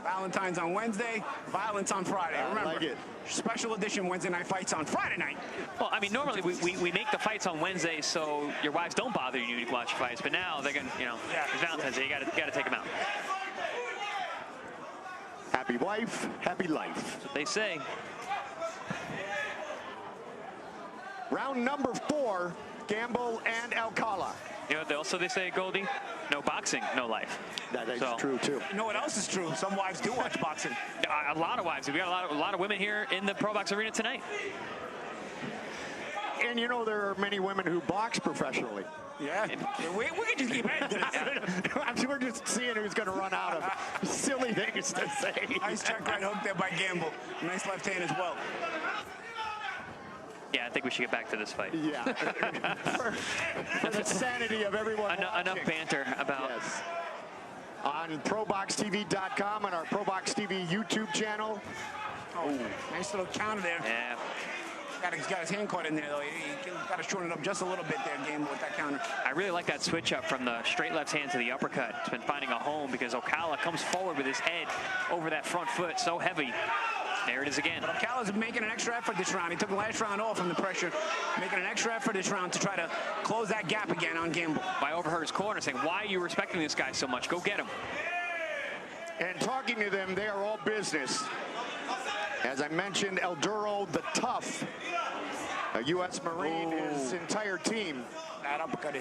Valentine's on Wednesday, violence on Friday. Remember, like it. Special edition Wednesday night fights on Friday night. Well, I mean, normally we make the fights on Wednesday so your wives don't bother you to watch fights, but now they're going to, you know, it's Valentine's Day, you got to take them out. Happy wife, happy life. That's what they say. Round number 4, Gamble and Alcala. You know what also they say, Goldie? No boxing, no life. That is So- true, too. You know what else is true? Some wives do watch boxing. A lot of wives. We got a lot of women here in the Pro Box Arena tonight. And you know, there are many women who box professionally. Yeah, we can just keep adding to this. We're just seeing who's going to run out of silly things to say. Nice check right hook there by Gamble. Nice left hand as well. Yeah, I think we should get back to this fight. Yeah. for the sanity of everyone Enough watching. banter about... Yes. On ProBoxTV.com and our ProBox TV YouTube channel. Oh, nice little counter there. Yeah. He's got his hand caught in there, though. He got to shorten it up just a little bit there, Gamble, with that counter. I really like that switch up from the straight left hand to the uppercut. It's been finding a home because Alcala comes forward with his head over that front foot, so heavy. There it is again. But Alcala's making an extra effort this round. He took the last round off from the pressure, making an extra effort this round to try to close that gap again on Gamble. I overheard his corner saying, why are you respecting this guy so much? Go get him. And talking to them, they are all business. As I mentioned, El Duro, the tough, a U.S. Marine, his entire team. That uppercut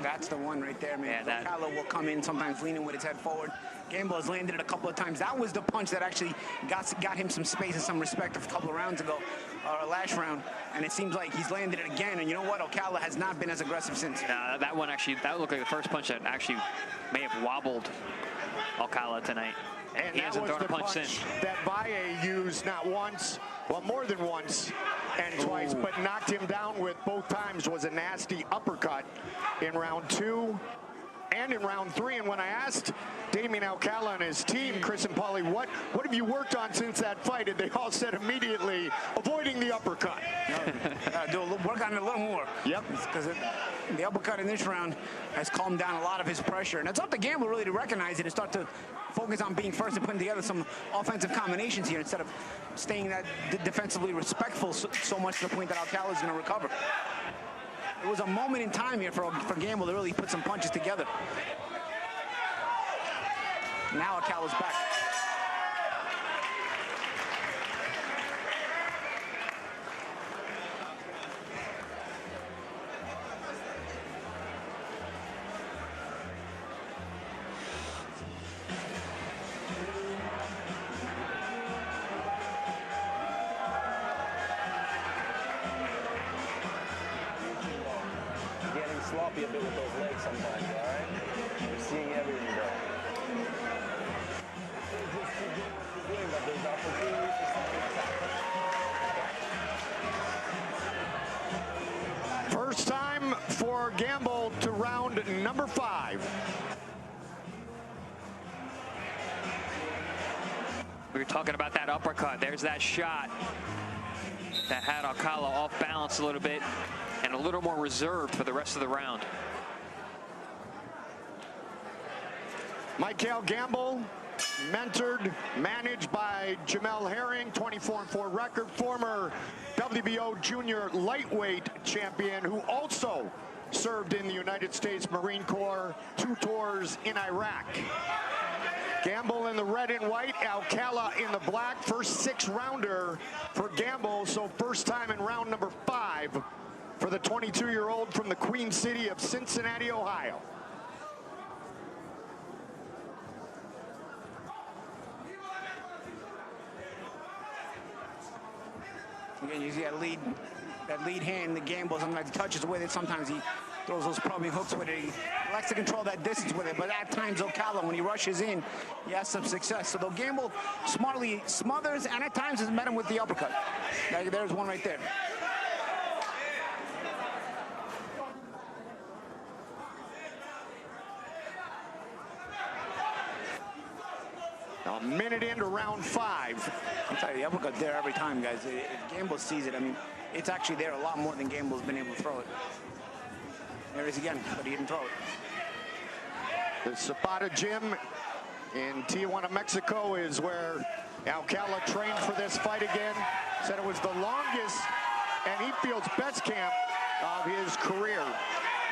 that's the one right there, man. Yeah, Alcala will come in, sometimes leaning with his head forward. Gamble has landed it a couple of times. That was the punch that actually got him some space and some respect a couple of rounds ago, last round. And it seems like he's landed it again. And you know what? Alcala has not been as aggressive since. That one actually, that looked like the first punch that actually may have wobbled Alcala tonight. And he that hasn't was thrown the a punch since. that Valle used not once, well, more than once and twice, but knocked him down with both times was a nasty uppercut in round 2 and in round 3. And when I asked Damian Alcala and his team, Chris and Paulie, what have you worked on since that fight? And they all said immediately, avoiding the uppercut. Work on it a little more. Yep. Because the uppercut in this round has calmed down a lot of his pressure. And it's up to Gamble really to recognize it and start to focus on being first and putting together some offensive combinations here instead of staying that defensively respectful so much to the point that Alcala is going to recover. It was a moment in time here for Gamble to really put some punches together. Now Alcala's back. Getting sloppy a bit with those legs sometimes, all right? You're seeing everything, bro. Just keep doing what you're doing, but there's opportunities for something to happen. First time for Gamble to round number 5. We were talking about that uppercut. There's that shot that had Alcala off balance a little bit and a little more reserved for the rest of the round. Mykell Gamble, mentored, managed by Jamel Herring, 24-4 record, former WBO junior lightweight champion who also served in the United States Marine Corps, 2 tours in Iraq. Gamble in the red and white, Alcala in the black. First 6-rounder for Gamble, so first time in round number 5 for the 22-year-old from the Queen City of Cincinnati, Ohio. Again, you see that lead hand, the Gamble, sometimes he touches with it, sometimes he throws those probing hooks with it. He likes to control that distance with it, but at times Alcala, when he rushes in, he has some success. So though Gamble smartly smothers and at times has met him with the uppercut. There's one right there. A minute into round 5. I'm telling you, the uppercut there every time, guys. If Gamble sees it, I mean, it's actually there a lot more than Gamble's been able to throw it. There it is again, but he didn't throw it. The Zapata gym in Tijuana, Mexico, is where Alcala trained for this fight again. Said it was the longest, and he feels best camp of his career.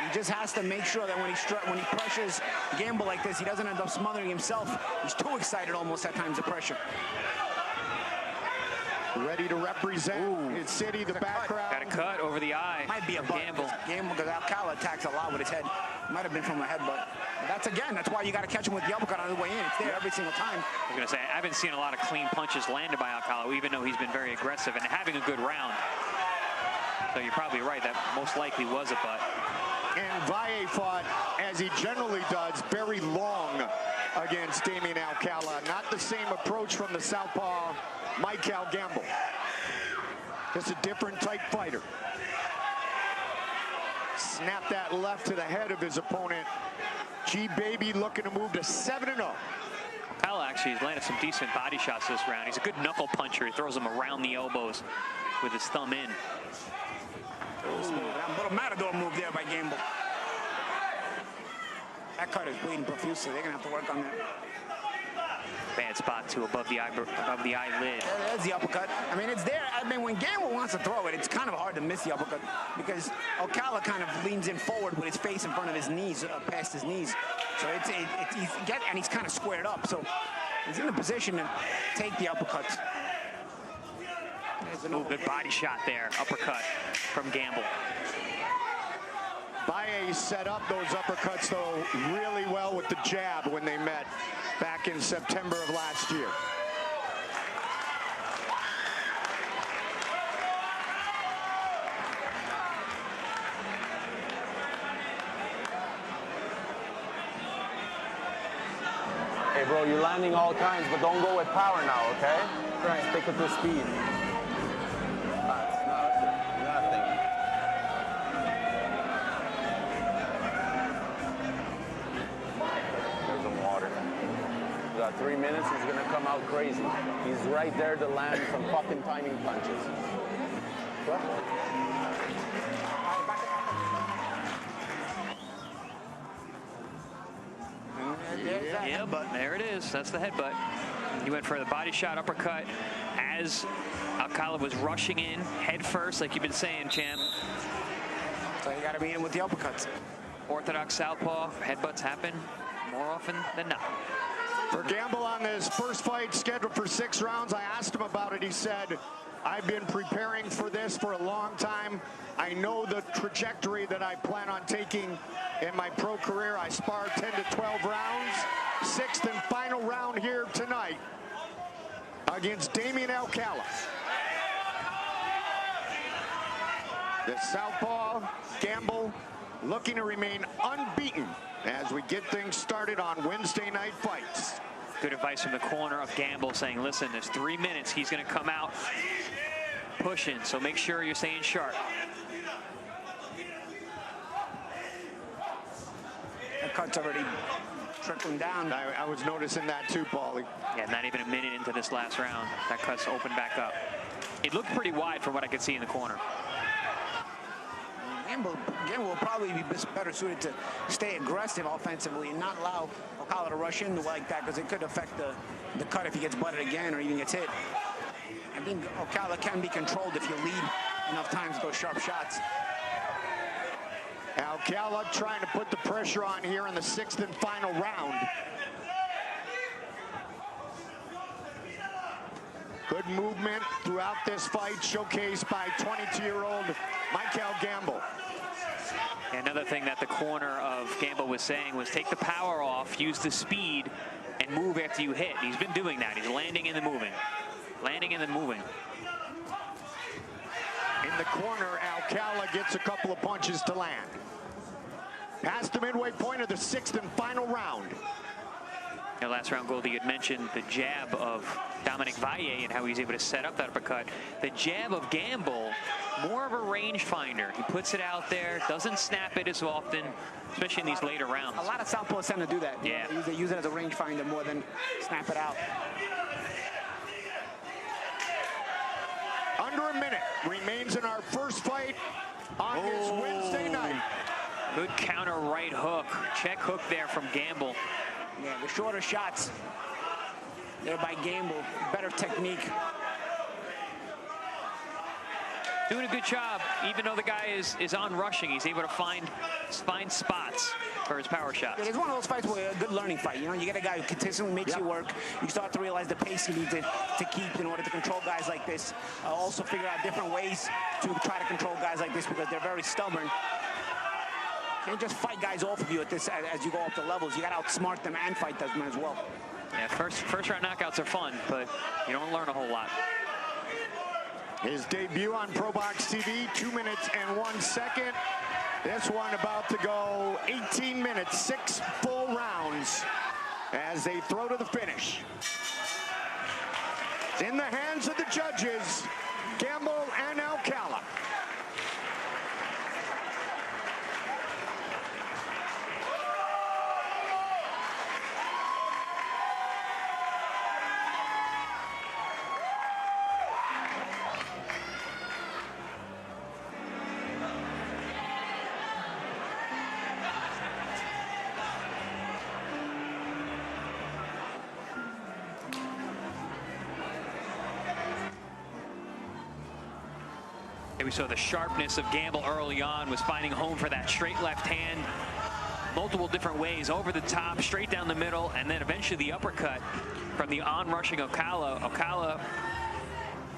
He just has to make sure that when he pressures Gamble like this, he doesn't end up smothering himself. He's too excited almost at times to pressure. Ready to represent his city, the background. Got a cut over the eye. Might be a Gamble. Gamble, because Alcala attacks a lot with his head. Might have been from a headbutt. That's why you got to catch him with the uppercut on the way in. It's there every single time. I was going to say, I haven't seen a lot of clean punches landed by Alcala, even though he's been very aggressive and having a good round. So you're probably right, that most likely was a butt. And Valle fought, as he generally does, very long against Damian Alcala. Not the same approach from the southpaw Mykell Gamble. Just a different type fighter. Snap that left to the head of his opponent. G-Baby looking to move to 7-0. Alcala actually has landed some decent body shots this round. He's a good knuckle puncher. He throws them around the elbows with his thumb in. A little matador move there by Gamble. That cut is bleeding profusely. They're gonna have to work on that. Bad spot too, above the eyelid. There's the uppercut. I mean, it's there. I mean, when Gamble wants to throw it, it's kind of hard to miss the uppercut because Alcala kind of leans in forward with his face in front of his knees, past his knees. So and he's kind of squared up. So he's in the position to take the uppercuts. Ooh, good body shot there. Uppercut from Gamble. Valle set up those uppercuts, though, really well with the jab when they met back in September of last year. Hey, bro, you're landing all kinds, but don't go with power now, okay? Right. Stick with the speed. That's nothing. There's some water. We got 3 minutes, he's gonna come out crazy. He's right there to land some fucking timing punches. What? Yeah, but there it is. That's the headbutt. He went for the body shot uppercut as Alcala was rushing in head first, like you've been saying, champ. So you got to be in with the uppercuts. Orthodox southpaw headbutts happen more often than not. For Gamble on this first fight scheduled for 6 rounds, I asked him about it. He said, I've been preparing for this for a long time. I know the trajectory that I plan on taking in my pro career. I sparred 10 to 12 rounds. 6th and final round here tonight against Damian Alcala. The southpaw Gamble looking to remain unbeaten as we get things started on Wednesday night fights. Good advice from the corner of Gamble saying, listen, there's 3 minutes. He's going to come out pushing, so make sure you're staying sharp. That cut's already trickling down. I was noticing that too, Paulie. Yeah, not even a minute into this last round. That cut's opened back up. It looked pretty wide from what I could see in the corner. Gamble will probably be better suited to stay aggressive offensively and not allow Alcala to rush in like that, because it could affect the cut if he gets butted again or even gets hit. I think Alcala can be controlled if you lead enough times with those sharp shots. Alcala trying to put the pressure on here in the 6th and final round. Good movement throughout this fight, showcased by 22-year-old Mykell Gamble. Another thing that the corner of Gamble was saying was take the power off, use the speed, and move after you hit. He's been doing that. He's landing and then moving. Landing and then moving. In the corner, Alcala gets a couple of punches to land. Past the midway point of the 6th and final round. Now, last round, Goldie had mentioned the jab of Dominic Valle and how he's able to set up that uppercut. The jab of Gamble, more of a range finder. He puts it out there, doesn't snap it as often, especially in these later rounds. A lot of southpaws tend to do that. Yeah. They use it as a range finder more than snap it out. Under a minute remains in our first fight on this Wednesday night. Good counter right hook. Check hook there from Gamble. Yeah, the shorter shots there by Gamble. Better technique. Doing a good job, even though the guy is on rushing. He's able to find spots for his power shots. It's one of those fights where a good learning fight. You know, you get a guy who consistently makes you work. You start to realize the pace you need to keep in order to control guys like this. Also figure out different ways to try to control guys like this because they're very stubborn. Can't just fight guys off of you at this as you go up the levels. You got to outsmart them and fight them as well. Yeah, first round knockouts are fun, but you don't learn a whole lot. His debut on ProBox TV, 2 minutes and 1 second. This one about to go 18 minutes, 6 full rounds as they throw to the finish. It's in the hands of the judges, Gamble and Alcala. We saw the sharpness of Gamble early on, was finding home for that straight left hand, multiple different ways, over the top, straight down the middle, and then eventually the uppercut from the on-rushing Alcala. Alcala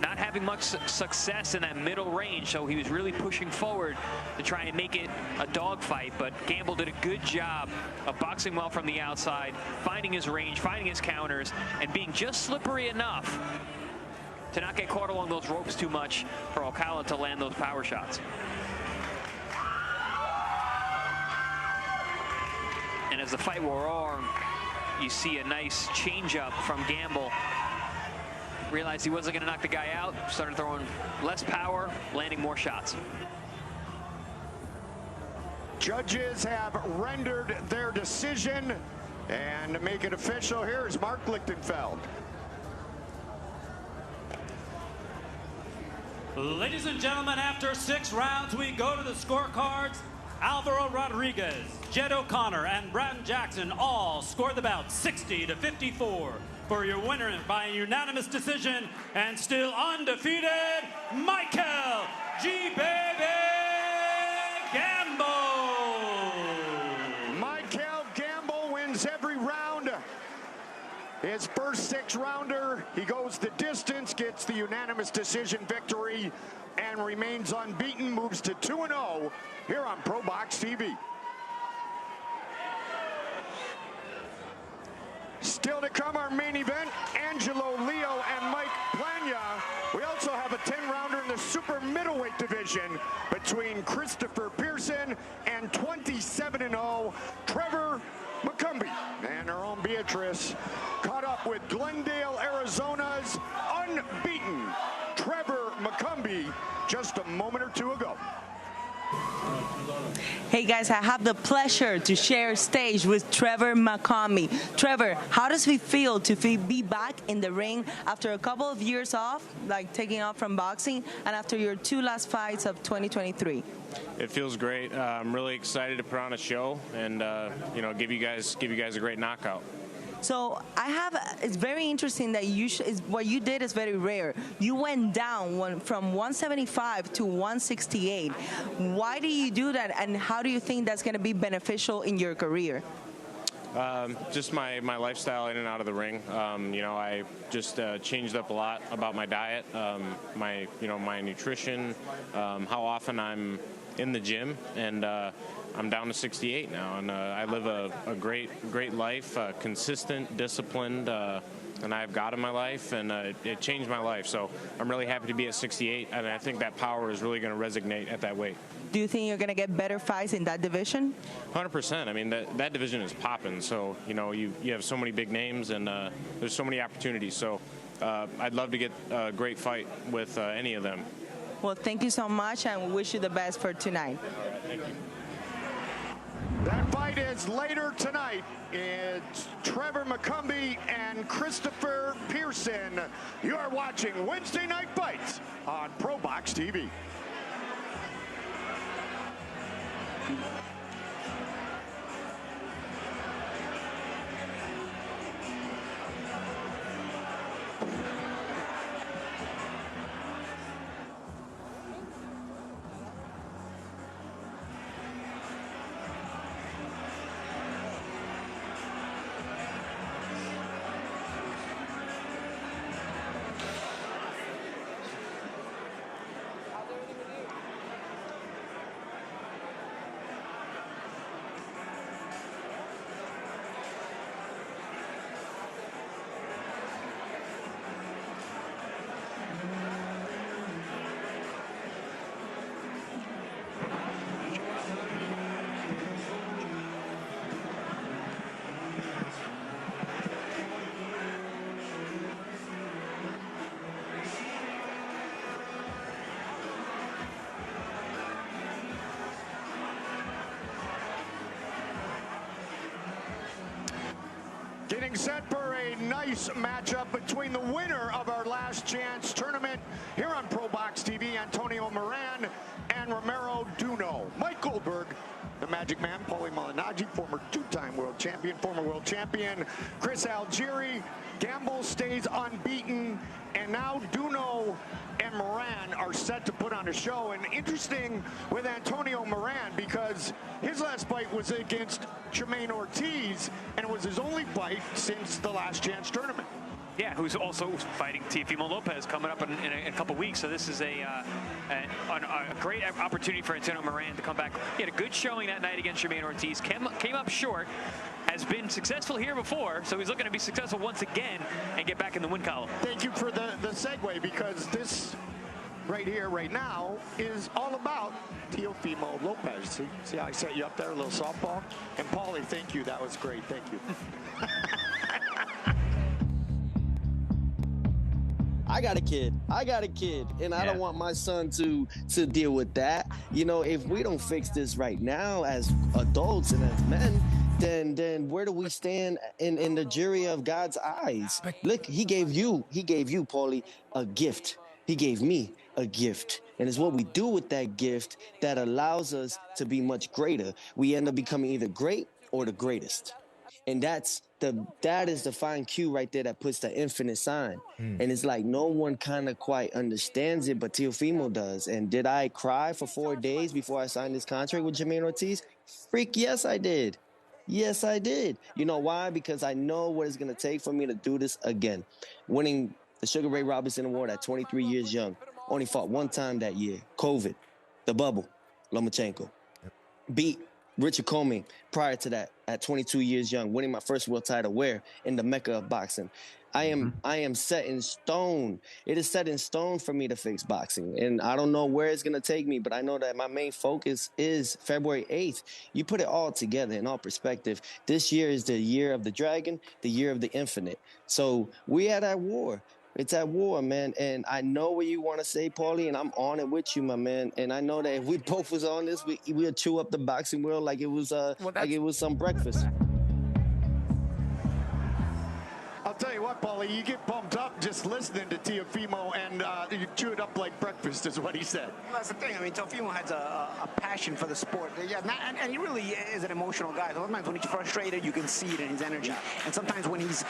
not having much success in that middle range, so he was really pushing forward to try and make it a dogfight, but Gamble did a good job of boxing well from the outside, finding his range, finding his counters, and being just slippery enough to not get caught along those ropes too much for Alcala to land those power shots. And as the fight wore on, you see a nice changeup from Gamble. Realized he wasn't going to knock the guy out, started throwing less power, landing more shots. Judges have rendered their decision, and to make it official, here is Mark Lichtenfeld. Ladies and gentlemen, after 6 rounds, we go to the scorecards. Alvaro Rodriguez, Jed O'Connor, and Braden Jackson all scored the bout 60-54 for your winner by unanimous decision and still undefeated, Mykell G-Baby Gamble. Mykell Gamble wins every round. His first 6-rounder, he goes the distance, gets the unanimous decision victory, and remains unbeaten, moves to 2-0 here on ProBox TV. Still to come, our main event, Angelo Leo and Plania. We also have a 10-rounder in the super middleweight division between Christopher Pearson and 27-0 Trevor McCumby. And our own Beatriz caught up with Glendale, Arizona's unbeaten Trevor McCumby just a moment or two ago. Hey guys, I have the pleasure to share stage with Trevor McCumby. Trevor, how does it feel to be back in the ring after a couple of years off, like taking off from boxing, and after your 2 last fights of 2023? It feels great. I'm really excited to put on a show and you know, give you guys a great knockout. So it's very interesting that what you did is very rare. You went down from 175 to 168. Why do you do that, and how do you think that's going to be beneficial in your career? Just my lifestyle in and out of the ring. You know, I just changed up a lot about my diet, my nutrition, how often I'm in the gym, and I'm down to 68 now, and I live a great life, consistent, disciplined, and I have God in my life, and it changed my life. So I'm really happy to be at 68, and I think that power is really going to resonate at that weight. Do you think you're going to get better fights in that division? 100%. I mean, that division is popping. So, you know, you have so many big names, and there's so many opportunities. So I'd love to get a great fight with any of them. Well, thank you so much, and we wish you the best for tonight. All right, thank you. That fight is later tonight. It's Trevor McCumby and Christopher Pearson. You are watching Wednesday Night Fights on ProBox TV. set for a nice matchup between the winner of our last chance tournament here on ProBox TV, Antonio Moran, and Romero Vuno. Mike Goldberg, the Magic Man, Paulie Malignaggi, former two-time world champion, former world champion, Chris Algieri. Gamble stays unbeaten, and now Duno and Moran are set to put on a show. And interesting with Antonio Moran, because his last fight was against Jermaine Ortiz, and it was his only fight since the last chance tournament. Yeah, who's also fighting Teofimo Lopez coming up in a couple weeks. So this is a great opportunity for Antonio Moran to come back. He had a good showing that night against Jermaine Ortiz. Came up short. Has been successful here before, so he's looking to be successful once again and get back in the win column. Thank you for the segue, because this right here, right now, is all about Teofimo Lopez. See how I set you up there, a little softball? And Paulie, thank you. That was great. Thank you. I got a kid, and I don't want my son to deal with that. You know, if we don't fix this right now as adults and as men, then where do we stand in the jury of God's eyes? Look, he gave you, Paulie, a gift. He gave me a gift. And it's what we do with that gift that allows us to be much greater. We end up becoming either great or the greatest. And that is the fine cue right there that puts the infinite sign. And it's like no one kind of quite understands it, but Teofimo does. And did I cry for 4 days before I signed this contract with Jermaine Ortiz? Freak, yes, I did. Yes, I did. You know why? Because I know what it's going to take for me to do this again. Winning the Sugar Ray Robinson Award at 23 years young. Only fought one time that year. COVID, the bubble, Lomachenko. Beat Richard Comey prior to that at 22 years young, winning my first world title where? In the Mecca of boxing. I am set in stone. It is set in stone for me to fix boxing. And I don't know where it's going to take me, but I know that my main focus is February 8th. You put it all together in all perspective. This year is the year of the dragon, the year of the infinite. So we are at war. It's at war, man. And I know what you want to say, Paulie, and I'm on it with you, my man. And I know that if we both was on this, we'll chew up the boxing world like it was some breakfast. I'll tell you what, Paulie, you get pumped up just listening to Teofimo, and you chew it up like breakfast, is what he said. Well, that's the thing. I mean, Teofimo has a passion for the sport. Yeah, and he really is an emotional guy. Sometimes when he's frustrated, you can see it in his energy. And sometimes when he's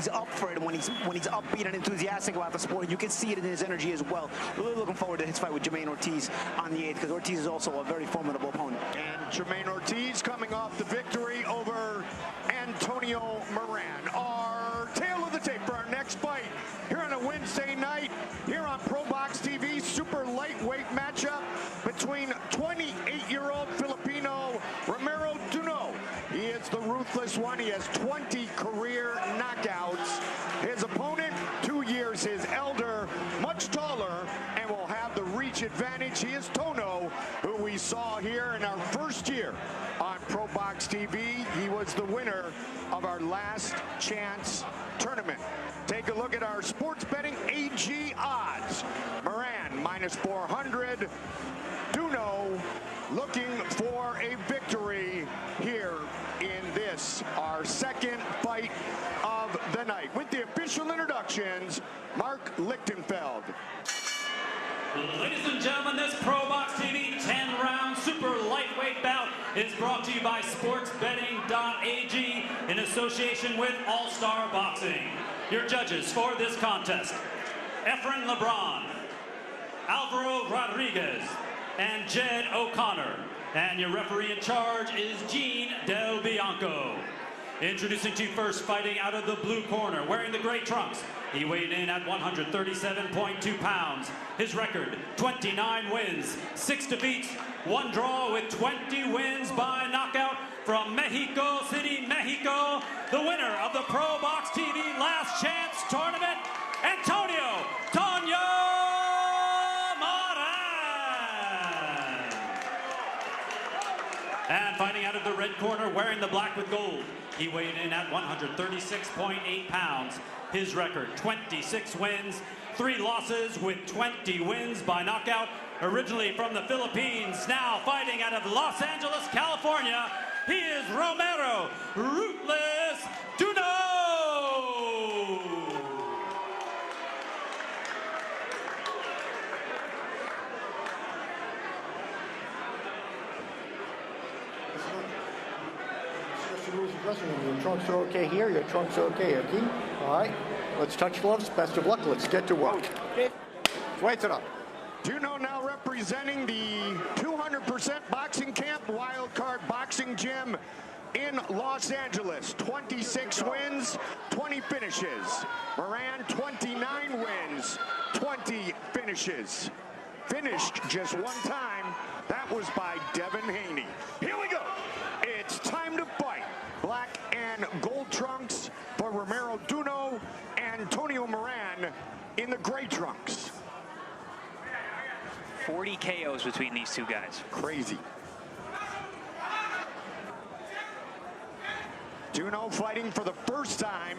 up for it, and when he's upbeat and enthusiastic about the sport, you can see it in his energy as well. We're really looking forward to his fight with Jermaine Ortiz on the 8th, because Ortiz is also a very formidable opponent. And Jermaine Ortiz coming off the victory over Antonio Moran. Our tail of the tape for our next fight here on a Wednesday night here on ProBox TV. Super lightweight matchup between 28-year-old Filipino Romero Vuno. He is the ruthless one. He has 20 career knockouts. His opponent, 2 years his elder, much taller, and will have the reach advantage. He is Tono, who we saw here in our first year on ProBox TV. He was the winner of our last chance tournament. Take a look at our sports betting AG odds. Moran -400. Duno looking for a victory here in this, our second fight of the night. With the official introductions, Mark Lichtenfeld. Ladies and gentlemen, this ProBox TV 10-round super lightweight bout is brought to you by sportsbetting.ag in association with All-Star Boxing. Your judges for this contest, Efren LeBron, Alvaro Rodriguez, and Jed O'Connor. And your referee in charge is Gene Del Bianco. Introducing to you first, fighting out of the blue corner, wearing the gray trunks. He weighed in at 137.2 pounds. His record, 29 wins, 6 defeats, 1 draw with 20 wins by knockout from Mexico City, Mexico. The winner of the ProBox TV Last Chance Tournament, Antonio Toño Moran. And fighting out of the red corner, wearing the black with gold. He weighed in at 136.8 pounds. His record, 26 wins, 3 losses with 20 wins by knockout. Originally from the Philippines, now fighting out of Los Angeles, California, he is Romero Ruthless Duno. the dressing room. Your trunks are okay here. Your trunks are okay here. Key? All right. Let's touch gloves. Best of luck. Let's get to work. Wait it up. Duno now representing the 200% boxing camp, Wild Card Boxing Gym in Los Angeles. 26 wins, 20 finishes. Moran, 29 wins, 20 finishes. Finished just one time. That was by Devin Haney. Here we go. It's time to fight. Black and gold trunks for Romero Vuno and Antonio Moran in the gray trunks. 40 KOs between these two guys. Crazy. Duno fighting for the first time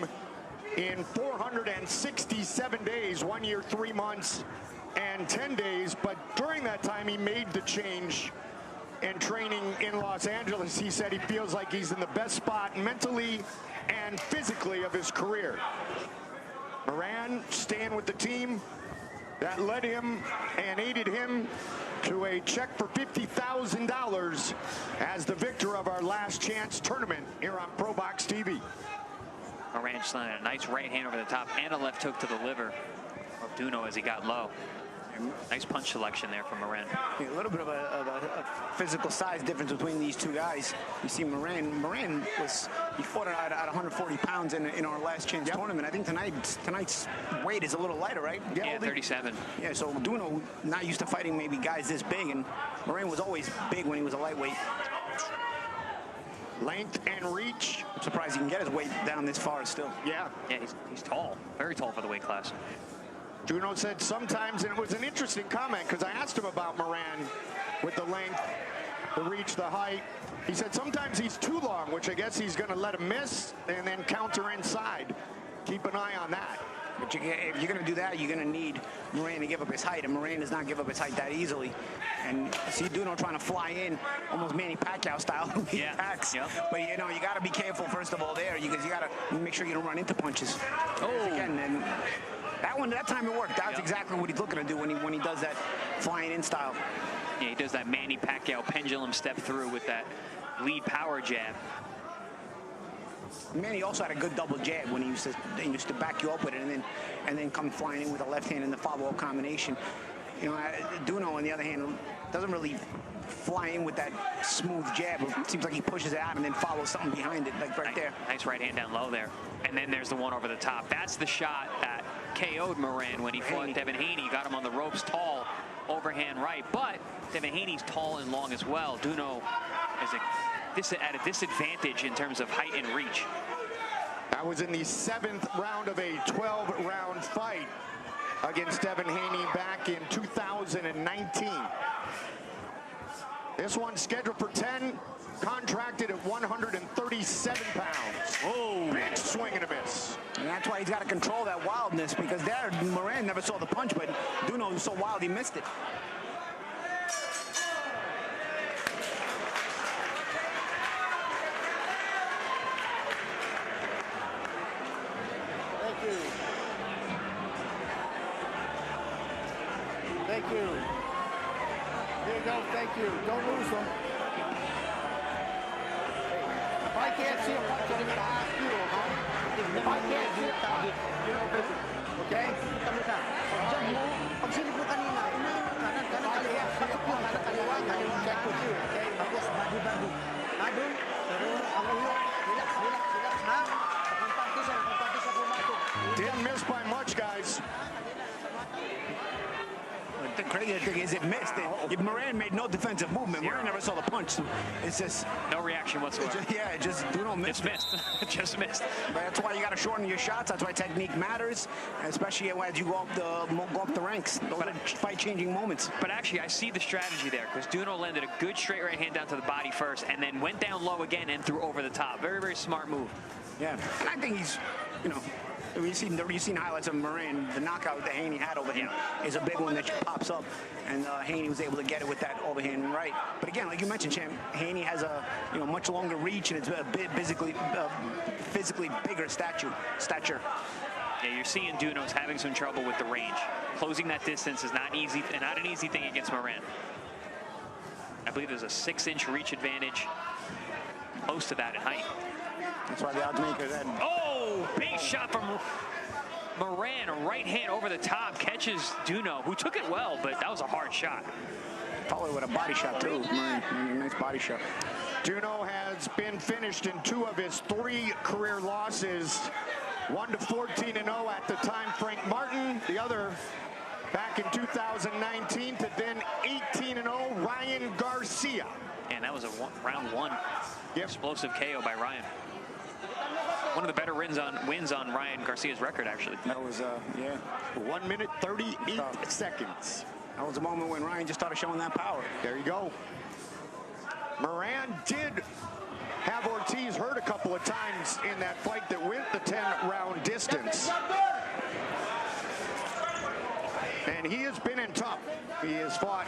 in 467 days, 1 year, 3 months, and 10 days. But during that time, he made the change and training in Los Angeles. He said he feels like he's in the best spot mentally and physically of his career. Moran staying with the team that led him and aided him to a check for $50,000 as the victor of our last chance tournament here on ProBox TV. Moran just landed a nice right hand over the top and a left hook to the liver of Duno as he got low. Nice punch selection there from Moran. A little bit of a physical size difference between these two guys. You see Moran he fought at 140 pounds in our last chance tournament. I think tonight's weight is a little lighter, right? Yeah, 37. Yeah, so Duno not used to fighting maybe guys this big, and Moran was always big when he was a lightweight. Length and reach. I'm surprised he can get his weight down this far still. Yeah. Yeah, he's tall, very tall for the weight class. Duno said sometimes, and it was an interesting comment because I asked him about Moran with the length, the reach, the height. He said sometimes he's too long, which I guess he's going to let him miss and then counter inside. Keep an eye on that. But if you're going to do that, you're going to need Moran to give up his height, and Moran does not give up his height that easily. And see Duno trying to fly in, almost Manny Pacquiao style. He packs. Yep. But you know, you got to be careful first of all there, because you got to make sure you don't run into punches. Oh, again, and that time it worked. That's exactly what he's looking to do when he does that flying in style. Yeah, he does that Manny Pacquiao pendulum step through with that lead power jab. Manny also had a good double jab when he used to back you up with it and then come flying in with a left hand in the follow-up combination. You know, Duno on the other hand doesn't really fly in with that smooth jab. It seems like he pushes it out and then follows something behind it, like right there. Nice right hand down low there. And then there's the one over the top. That's the shot that KO'd Moran when he fought Devin Haney. Got him on the ropes, tall, overhand right. But Devin Haney's tall and long as well. Duno is at a disadvantage in terms of height and reach. That was in the 7th round of a 12-round fight against Devin Haney back in 2019. This one's scheduled for 10, contracted at 137 pounds. Oh, big swing and a miss. And that's why he's got to control that wildness, because there, Moran never saw the punch, but Duno was so wild he missed it. Thank you. Thank you. Here you go. Thank you. Don't lose them. If I can't see a punch, I'm going to ask you, okay? If I can't see a punch, you know, okay? Check with you, okay? Didn't miss by much, guys. The crazy thing is it missed it. Moran made no defensive movement. Moran never saw the punch. It's just no reaction whatsoever. Duno missed. Just missed. But that's why you got to shorten your shots. That's why technique matters, especially as you go up the ranks. Those are fight-changing moments. But actually, I see the strategy there, because Duno landed a good straight right hand down to the body first, and then went down low again and threw over the top. Very, very smart move. Yeah, and I think he's, you know, you've seen highlights of Moran. The knockout that Haney had over him is a big one that pops up, and Haney was able to get it with that overhand right. But again, like you mentioned, champ, Haney has a much longer reach, and it's a bit physically bigger stature. Yeah, you're seeing Duno's having some trouble with the range. Closing that distance is not an easy thing against Moran. I believe there's a 6-inch reach advantage, close to that in height. That's why the odds makers had. Oh, big shot from Moran, a right hand over the top, catches Duno, who took it well, but that was a hard shot. Followed with a body shot, too. Nice body shot. Duno has been finished in 2 of his 3 career losses. 1 to 14-0 at the time, Frank Martin. The other back in 2019 to then 18-0, Ryan Garcia. And that was a round 1 explosive KO by Ryan. One of the better wins on Ryan Garcia's record, actually. That was, yeah. 1 minute, 38 seconds. That was the moment when Ryan just started showing that power. There you go. Moran did have Ortiz hurt a couple of times in that fight that went the 10-round distance. And he has been in tough. He has fought,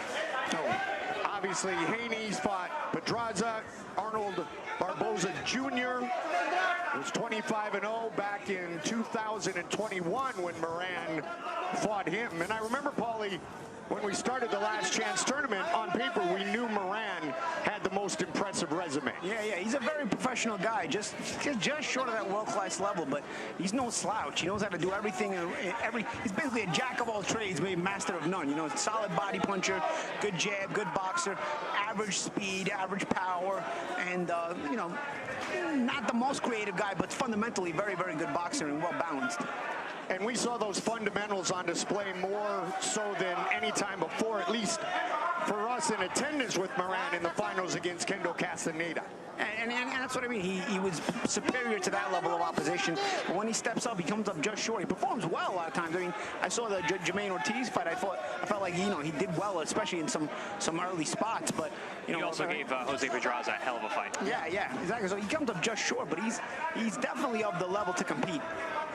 obviously, Haney's fought Pedraza, Arnold Barboza Jr. was 25-0 back in 2021 when Moran fought him. And I remember, Paulie, when we started the Last Chance tournament, on paper, we knew Moran had the most impressive resume. Yeah, he's a very professional guy, just short of that world-class level, but he's no slouch. He knows how to do everything. He's basically a jack of all trades, maybe master of none. You know, solid body puncher, good jab, good boxer, average speed, average power, and you know, not the most creative guy, but fundamentally very, very good boxer and well-balanced. And we saw those fundamentals on display more so than any time before, at least for us in attendance with Moran in the finals against Kendo Castaneda. And that's what I mean. He was superior to that level of opposition. But when he steps up, he comes up just short. He performs well a lot of times. I mean, I saw the Jermaine Ortiz fight. I felt like, you know, he did well, especially in some early spots. But you know, he also gave Jose Pedraza a hell of a fight. Yeah, exactly. So he comes up just short, but he's definitely of the level to compete,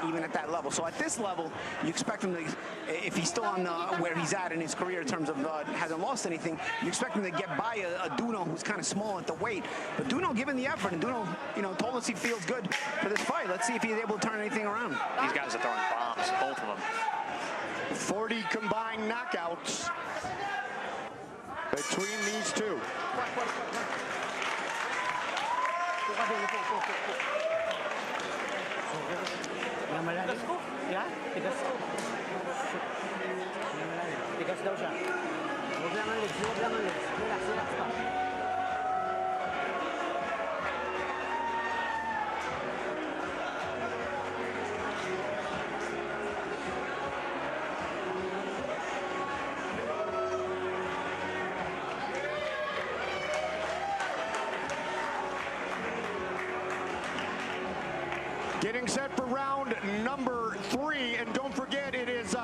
even at that level. So at this level, you expect him to, if he's still on where he's at in his career in terms of hasn't lost anything, you expect him to get by a Duno who's kind of small at the weight. But Duno, given the effort, and Duno, you know, told us he feels good for this fight. Let's see if he's able to turn anything around. These guys are throwing bombs, both of them. 40 combined knockouts between these two. Getting set for round number 3, and don't forget it is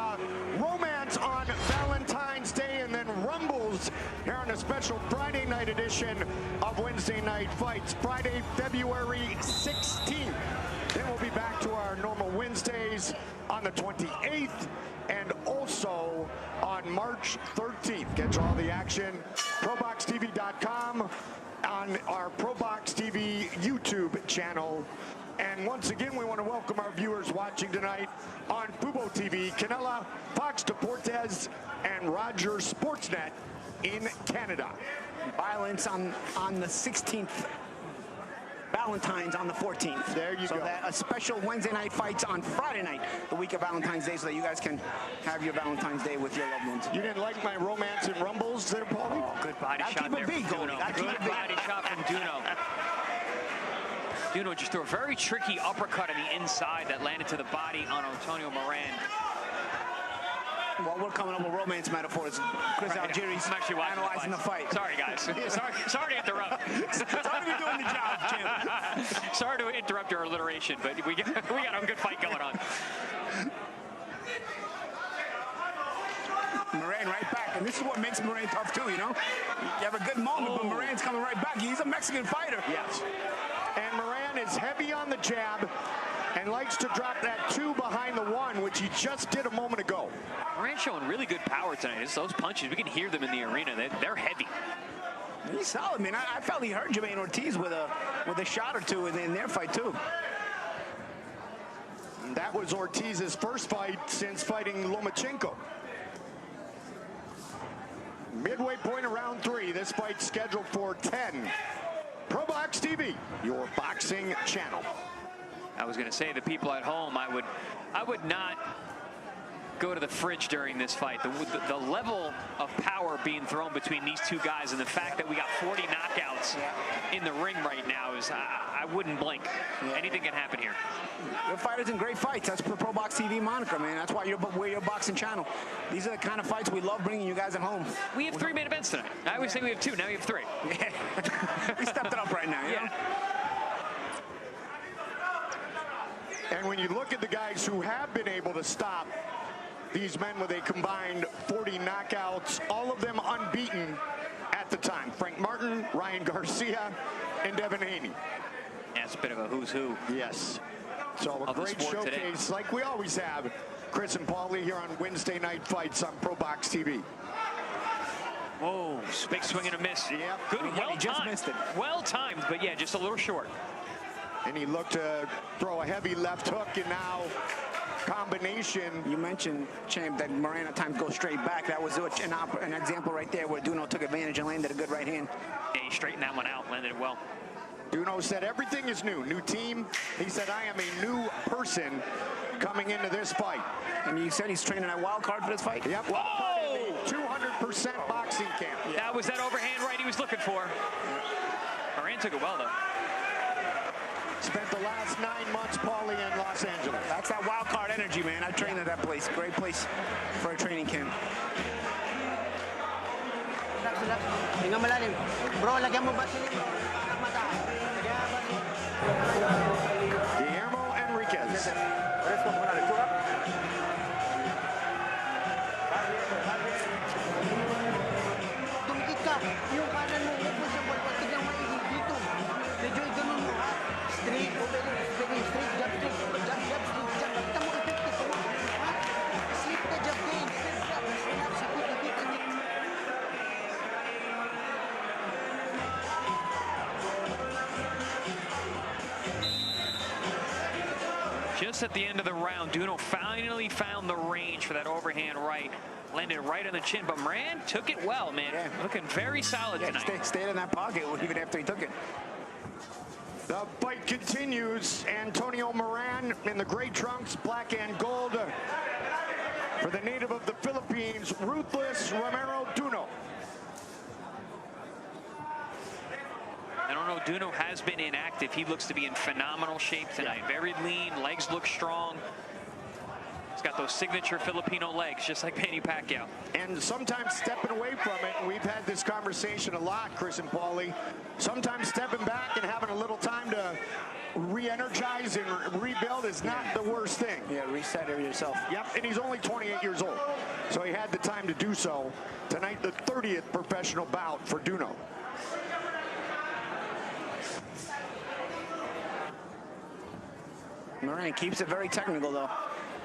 Romance on Valentine's Day, and then Rumbles here on a special Friday night edition of Wednesday Night Fights, Friday, February 16th. Then we'll be back to our normal Wednesdays on the 28th, and also on March 13th. Get all the action, ProBoxTV.com, on our ProBox TV YouTube channel. And once again, we want to welcome our viewers watching tonight on Fubo TV, Canela, Fox Deportes, and Rogers Sportsnet in Canada. Violence on the 16th. Valentine's on the 14th. There you so go. That a special Wednesday night fights on Friday night, the week of Valentine's Day, so that you guys can have your Valentine's Day with your loved ones. You didn't like my Romance and Rumbles there, Paulie? Oh, good body Gotta shot keep it there big, from Goldie. Duno. Gotta keep Good it big. body shot from Duno. Duno just threw a very tricky uppercut on the inside that landed to the body on Antonio Moran. Well, we're coming up with romance metaphors. Chris Algieri's analyzing the fight. Sorry, guys. sorry to interrupt. Sorry to be doing the job, Jim. Sorry to interrupt your alliteration, but we got a good fight going on. Moran right back, and this is what makes Moran tough too, you know? You have a good moment, but Moran's coming right back. He's a Mexican fighter. Yes. And Moran is heavy on the jab and likes to drop that 2 behind the 1, which he just did a moment ago. Moran's showing really good power tonight. It's those punches, we can hear them in the arena. They're heavy. He's solid, man. I felt he hurt Jermaine Ortiz with a shot or two in their fight too. That was Ortiz's first fight since fighting Lomachenko. Midway point of round 3. This fight's scheduled for 10. ProBox TV, your boxing channel. I was going to say, the people at home, I would not go to the fridge during this fight. The level of power being thrown between these two guys, and the fact that we got 40 knockouts in the ring right now is, I wouldn't blink. Anything can happen here. Good fighters and great fights. That's the ProBox TV moniker, man. That's why we're your boxing channel. These are the kind of fights we love bringing you guys at home. We have 3 main events tonight. I always say we have 2. Now we have 3. Yeah. We stepped it up right now, you know? And when you look at the guys who have been able to stop these men with a combined 40 knockouts, all of them unbeaten at the time. Frank Martin, Ryan Garcia, and Devin Haney. Yeah, it's a bit of a who's who. Yes. So a great showcase, today, like we always have. Chris and Paulie here on Wednesday Night Fights on ProBox TV. Whoa, big swing and a miss. Yeah, good, well just missed it. Well timed, but yeah, just a little short. And he looked to throw a heavy left hook, and now combination. You mentioned, Champ, that Moran at times goes straight back. That was an example right there where Duno took advantage and landed a good right hand. Yeah, he straightened that one out, landed it well. Duno said everything is new team. He said, I am a new person coming into this fight. And you said he's training at wild card for this fight? Yep. Whoa! 200% boxing camp. Yeah. That was that overhand right he was looking for. Moran took it well, though. Spent the last 9 months, Paulie, in Los Angeles. That's that wild card energy, man. I trained at that place. Great place for a training camp. Tingnan malalim. Bro, lagyan mo ba sila? Guillermo Enriquez. Tumikit ka. Yung kanan mo, huwag mo siya balbal. Tignan mo dito. Medyo ganun mo, ha? Straight, very straight, jab, straight, jab, jab, straight, jab. Kita mo effective mo, ha? Slip ka jab game. Relax, ikot. Just at the end of the round, Duno finally found the range for that overhand right. Landed right on the chin, but Moran took it well, man. Yeah. Looking very solid tonight. Stayed in that pocket even after he took it. The fight continues. Antonio Moran in the gray trunks, black and gold. For the native of the Philippines, ruthless Romero Vuno. I don't know, Duno has been inactive. He looks to be in phenomenal shape tonight. Very lean, legs look strong. He's got those signature Filipino legs, just like Manny Pacquiao. And sometimes stepping away from it, and we've had this conversation a lot, Chris and Paulie. Sometimes stepping back and having a little time to re-energize and rebuild is not the worst thing. Yeah, reset yourself. Yep, and he's only 28 years old, so he had the time to do so. Tonight, the 30th professional bout for Duno. Moran keeps it very technical, though.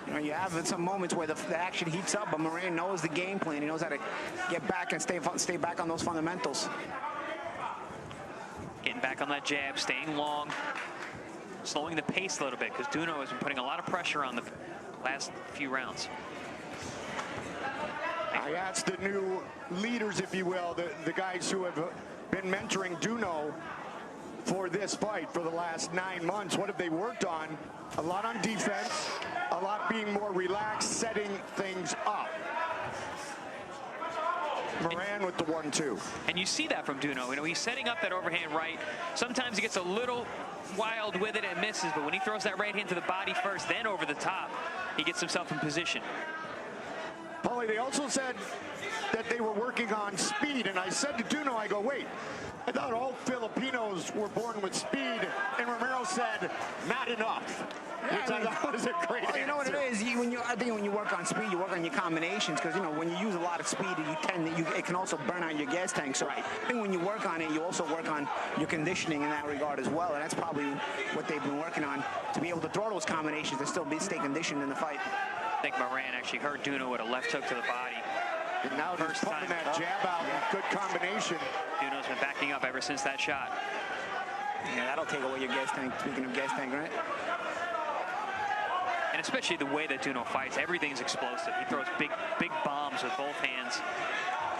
You know, you have some moments where the action heats up, but Moran knows the game plan. He knows how to get back and stay back on those fundamentals. Getting back on that jab, staying long, slowing the pace a little bit, because Duno has been putting a lot of pressure on the last few rounds. That's the new leaders, if you will, the guys who have been mentoring Duno for this fight for the last 9 months. What have they worked on? A lot on defense, a lot being more relaxed, setting things up. Moran with the 1-2. And you see that from Duno. You know, he's setting up that overhand right. Sometimes he gets a little wild with it and misses, but when he throws that right hand to the body first, then over the top, he gets himself in position. Paulie, they also said that they were working on speed, and I said to Duno, I go, wait, I thought all Filipinos were born with speed, and Romero said, not enough. Which I thought was a great answer. You know what it is? I think when you work on speed, you work on your combinations, because, you know, when you use a lot of speed, it can also burn out your gas tank. So I think when you work on it, you also work on your conditioning in that regard as well, and that's probably what they've been working on, to be able to throw those combinations and still stay conditioned in the fight. I think Moran actually hurt Duno with a left hook to the body. And now he's pumping that jab out. Good combination. Duno's been backing up ever since that shot. Yeah, that'll take away your gas tank. Speaking of gas tank, right? And especially the way that Duno fights, everything's explosive. He throws big bombs with both hands.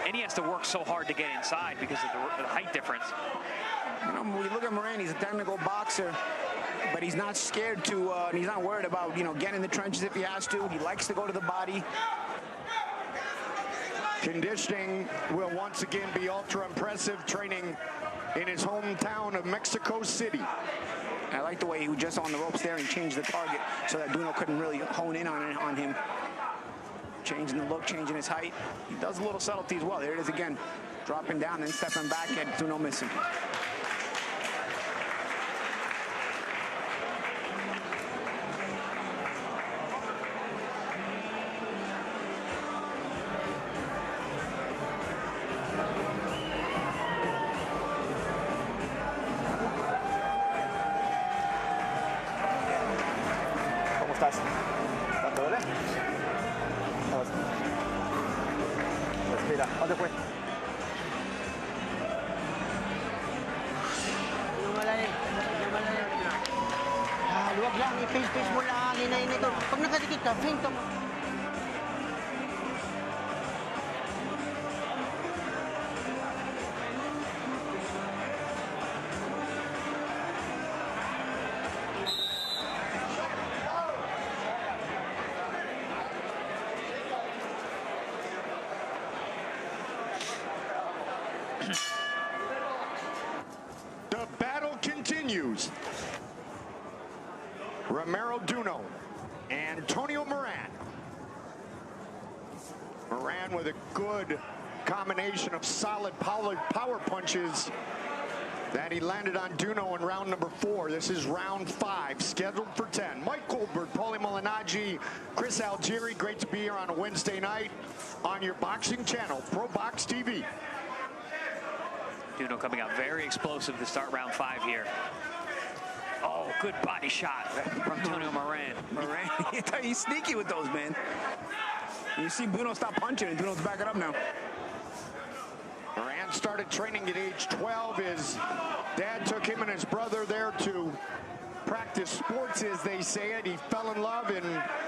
And he has to work so hard to get inside because of the height difference. You know, when you look at Moran, he's a technical boxer. but he's not scared to, he's not worried about, you know, getting in the trenches if he has to. He likes to go to the body. Conditioning will once again be ultra impressive, training in his hometown of Mexico City. I like the way he was just on the ropes there and changed the target so that Duno couldn't really hone in on him. Changing the look, changing his height. He does a little subtlety as well. There it is again. Dropping down and stepping back and Duno missing. ¿Cómo estás? ¿Te duele? Respira. ¿Dónde fue? Luwag lang, i-face mo lang, hinay-hinay ko. Pag nakadikit ka, feint mo. The battle continues. Romero Vuno, Antonio Moran. Moran with a good combination of solid power punches that he landed on Duno in round number 4. This is round 5, scheduled for 10. Mike Goldberg, Paulie Malignaggi, Chris Algieri, great to be here on a Wednesday night on your boxing channel, ProBox TV. Duno coming out very explosive to start round 5 here. Oh, good body shot from Antonio Moran. Moran, he's sneaky with those, man. You see Duno stop punching and Duno's backing up now. Moran started training at age 12. His dad took him and his brother there to practice sports, as they say it. He fell in love, and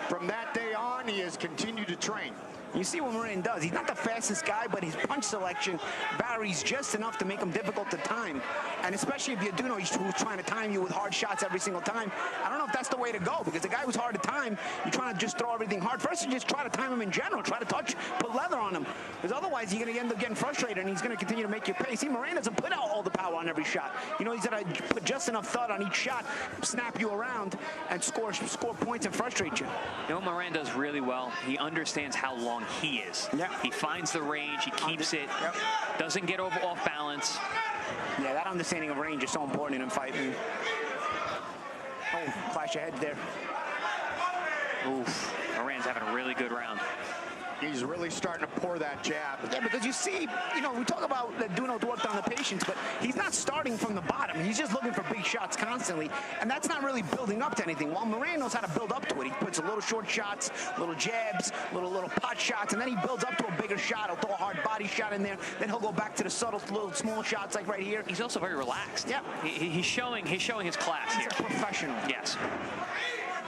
from that day on, he has continued to train. You see what Moran does. He's not the fastest guy, but his punch selection varies just enough to make him difficult to time. And especially if you're Duno, who's trying to time you with hard shots every single time. I don't know if that's the way to go, because the guy who's hard to time, you're trying to just throw everything hard. First, you just try to time him in general. Try to touch, put leather on him. Because otherwise, you're going to end up getting frustrated, and he's going to continue to make you pay. See, Moran doesn't put out all the power on every shot. You know, he's going to put just enough thud on each shot, snap you around, and score points and frustrate you. You know what Moran does really well? He understands how long he is. Yeah. He finds the range, he keeps it, doesn't get off balance. Yeah, that understanding of range is so important in fighting. Oh, clash your head there. Oof, Moran's having a really good round. He's really starting to pour that jab. Yeah, because you see, you know, we talk about that Duno's worked on the patience, but he's not starting from the bottom. He's just looking for big shots constantly, and that's not really building up to anything. While Moran knows how to build up to it. He puts a little short shots, little jabs, little pot shots, and then he builds up to a bigger shot. He'll throw a hard body shot in there, then he'll go back to the subtle little small shots like right here. He's also very relaxed. Yeah. He's showing his class He's here. a professional. Yes.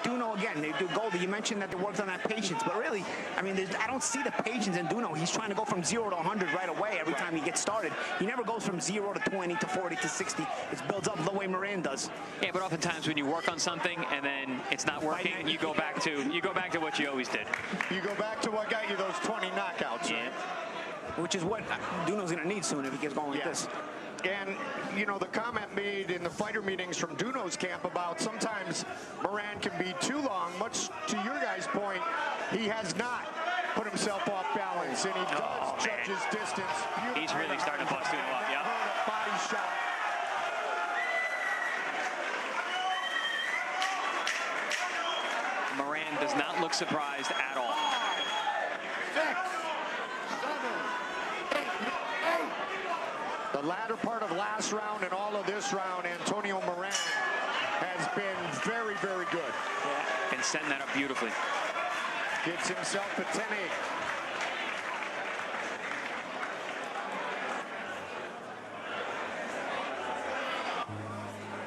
Duno, again, they do Goldie. You mentioned that they worked on that patience, but really, I mean, I don't see the patience in Duno. He's trying to go from 0 to 100 right away every time he gets started. He never goes from 0 to 20 to 40 to 60. It builds up the way Moran does. Yeah, but oftentimes when you work on something and then it's not working, you go back to what you always did. You go back to what got you those 20 knockouts, right? Which is what Duno's going to need soon if he gets going with this. And, you know, the comment made in the fighter meetings from Duno's camp about sometimes Moran can be too long, much to your guys' point, he has not put himself off balance, and he does judge his distance. He's really starting to bust Duno up, yeah. Body shot. Moran does not look surprised at all. 6, 7, 8. The latter part of last round and all of this round, Antonio Moran has been very, very good. Yeah, been setting that up beautifully. Gets himself a 10-8.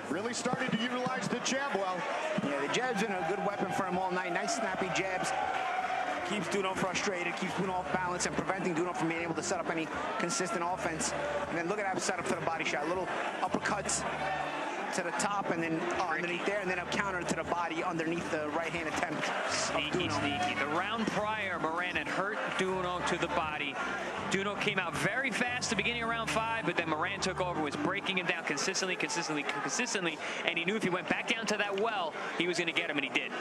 Really starting to utilize the jab well. Yeah, the jab's been a good weapon for him all night. Nice snappy jabs. Keeps Duno frustrated, keeps Duno off balance, and preventing Duno from being able to set up any consistent offense. And then look at that setup to the body shot. Little uppercuts, to the top and then underneath there, and then a counter to the body underneath the right-hand attempt. Sneaky. The round prior, Moran had hurt Duno to the body. Duno came out very fast at the beginning of round 5, but then Moran took over, was breaking him down consistently, and he knew if he went back down to that well, he was going to get him, and he did.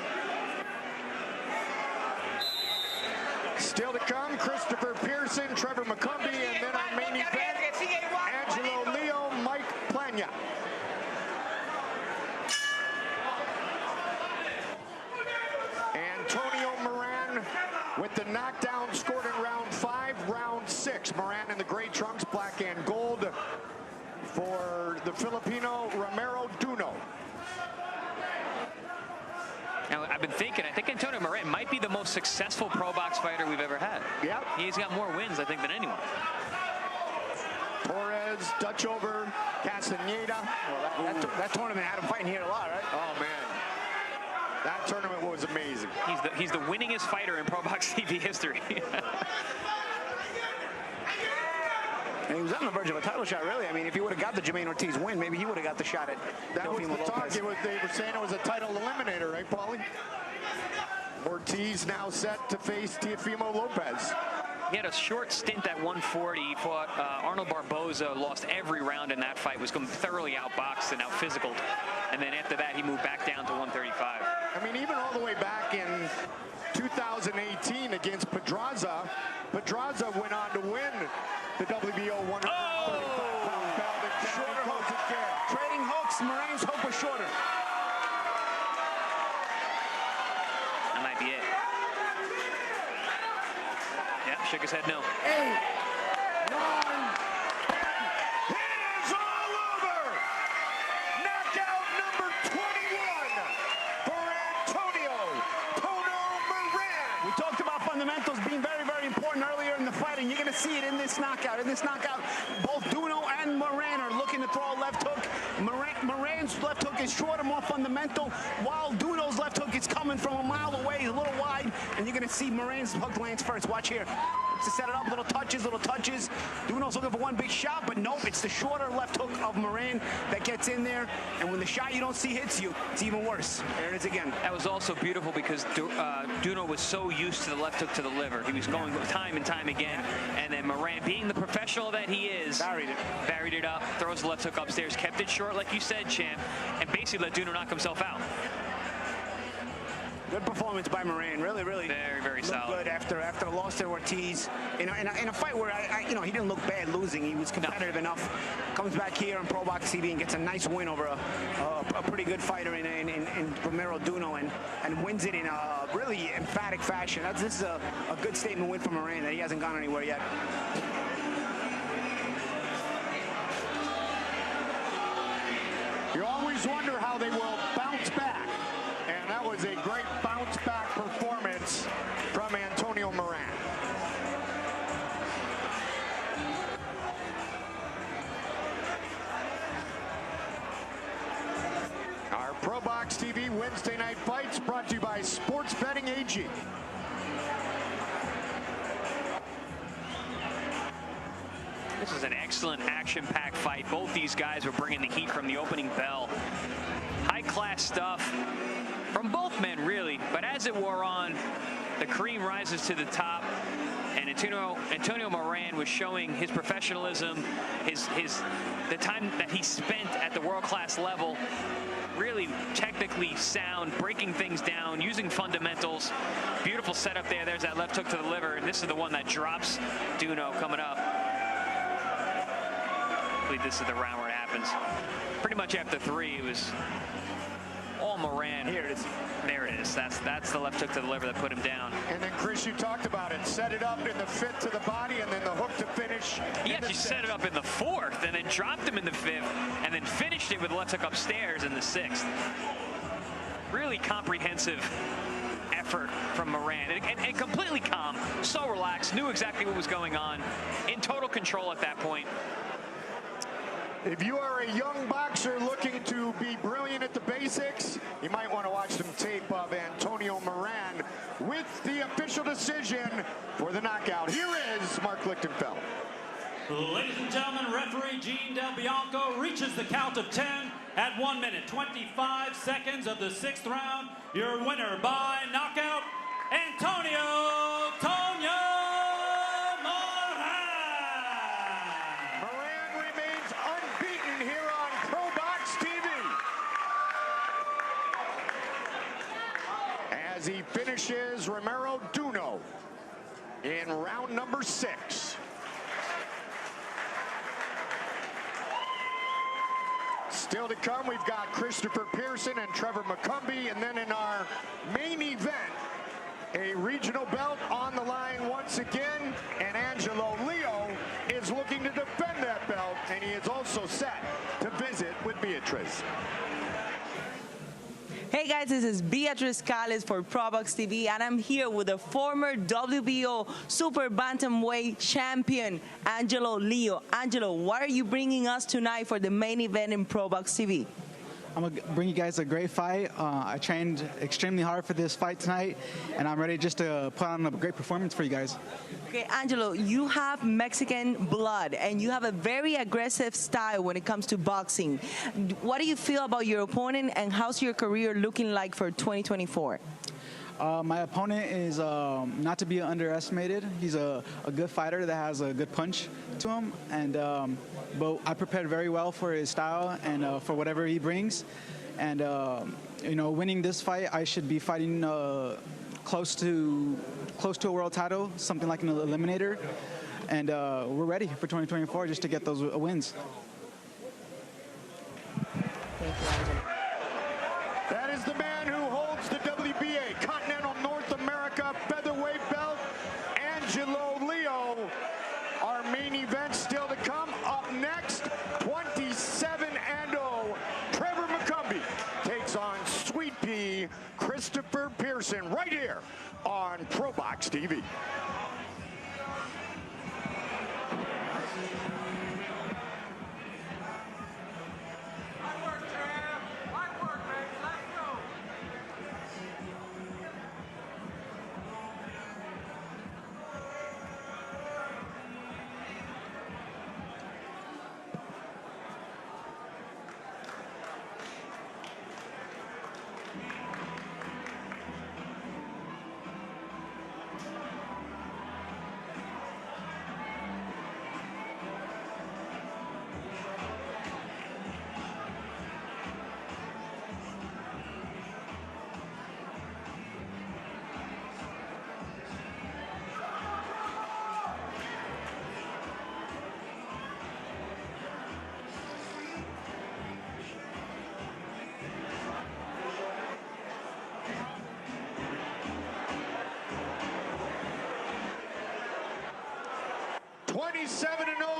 Still to come, Christopher Pearson, Trevor McCumby, and then our main event, Angelo Leo, Plania. Antonio Moran with the knockdown scored in round 5, round 6. Moran in the gray trunks, black and gold for the Filipino Romero Vuno. Now, I've been thinking, I think Antonio Moran might be the most successful pro box fighter we've ever had. Yep. He's got more wins, I think, than anyone. Torres, Dutch over, Castaneda. Well, that tournament had him fighting here a lot, right? Oh, man. That tournament was amazing. He's the winningest fighter in ProBox TV history. And he was on the verge of a title shot, really. I mean, if he would have got the Jermaine Ortiz win, maybe he would have got the shot at Teofimo Lopez. Lopez. They were saying it was a title eliminator, right, Paulie? Ortiz now set to face Teofimo Lopez. He had a short stint at 140. He fought Arnold Barboza, lost every round in that fight, was thoroughly outboxed and out-physicaled. And then after that, he moved back down to 135. I mean, even all the way back in 2018 against Pedraza, Pedraza went on to win the WBO 135-pound belt. Shorter hooks. Trading hooks. Moran's hook was shorter. That might be it. Yep, shook his head no. 8, 9, it is all over! Knockout number 21 for Antonio Moran. We talked about fundamentals being very, very important earlier in the fight, and you're going to see it in this knockout. Both Duno and Moran are looking to throw a left hook. Moran's left hook is shorter, more fundamental, while Duno's left hook is coming from a mile away, a little wide, and you're going to see Moran's hook lands first. Watch here. To set it up, little touches. Duno's looking for one big shot, but nope, it's the shorter left hook of Moran that gets in there, and when the shot you don't see hits you, it's even worse. There it is again. That was also beautiful because Duno was so used to the left hook to the liver. He was going time and time again, and then Moran, being the professional that he is, varied it up, throws the left hook upstairs, kept it short like you said, champ, and basically let Duno knock himself out. Good performance by Moran, really very, very solid. Good after the loss to Ortiz in a fight where he didn't look bad losing. He was competitive enough. Comes back here on ProBox TV and gets a nice win over a pretty good fighter in Romero Vuno and wins it in a really emphatic fashion. This is a good statement win for Moran that he hasn't gone anywhere yet. You always wonder how they will bounce back. And that was a great bounce-back performance from Antonio Moran. Our ProBox TV Wednesday night fights brought to you by Sports Betting AG. This is an excellent action-packed fight. Both these guys were bringing the heat from the opening bell. High-class stuff from both men, really. But as it wore on, the cream rises to the top. And Antonio Moran was showing his professionalism, the time that he spent at the world-class level, really technically sound, breaking things down, using fundamentals. Beautiful setup there. There's that left hook to the liver, and this is the one that drops Duno coming up. I believe this is the round where it happens. Pretty much after 3, it was all Moran. Here it is. There it is. That's the left hook to the liver that put him down. And then, Chris, you talked about it. Set it up in the 5th to the body, and then the hook to finish. He actually set it up in the 4th, and then dropped him in the 5th, and then finished it with a left hook upstairs in the 6th. Really comprehensive effort from Moran, and completely calm, so relaxed, knew exactly what was going on, in total control at that point. If you are a young boxer looking to be brilliant at the basics, you might want to watch some tape of Antonio Moran with the official decision for the knockout. Here is Mark Lichtenfeld. Ladies and gentlemen, referee Gene Del Bianco reaches the count of 10 At 1 minute, 25 seconds of the 6th round, your winner by knockout, Antonio Tonio Moran. Moran remains unbeaten here on ProBox TV. As he finishes Romero Vuno in round number 6. Still to come, we've got Christopher Pearson and Trevor McCumby, and then in our main event, a regional belt on the line once again, and Angelo Leo is looking to defend that belt, and he is also set to visit with Beatriz. Hey guys, this is Beatriz Calis for ProBox TV, and I'm here with the former WBO Super Bantamweight champion, Angelo Leo. Angelo, what are you bringing us tonight for the main event in ProBox TV? I'm going to bring you guys a great fight. I trained extremely hard for this fight tonight, and I'm ready just to put on a great performance for you guys. Okay, Angelo, you have Mexican blood, and you have a very aggressive style when it comes to boxing. What do you feel about your opponent, and how's your career looking like for 2024? My opponent is not to be underestimated. He's a good fighter that has a good punch to him, and but I prepared very well for his style and for whatever he brings. And you know, winning this fight, I should be fighting close to a world title, something like an eliminator. And we're ready for 2024 just to get those wins. Thank you, Angelo. That is the man who holds the WBA Continental North America Featherweight belt, Angelo Leo. Our main event still to come. Up next, 27-0. Trevor McCumby takes on Sweet Pea Christopher Pearson right here on ProBox TV.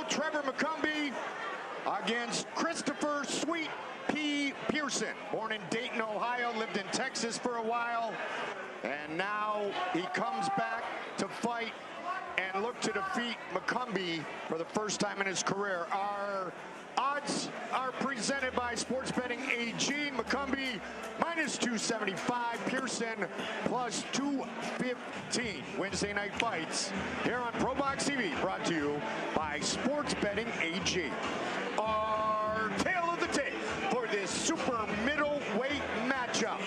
Trevor McCumby against Christopher Sweet Pea Pearson. Born in Dayton, Ohio, lived in Texas for a while, and now he comes back to fight and look to defeat McCumby for the first time in his career. Our odds are presented by Sports Betting AG. McCumby -275, Pearson +215. Wednesday night fights here on ProBox TV, brought to you by Sports Betting AG. Our tale of the tape for this super middleweight matchup.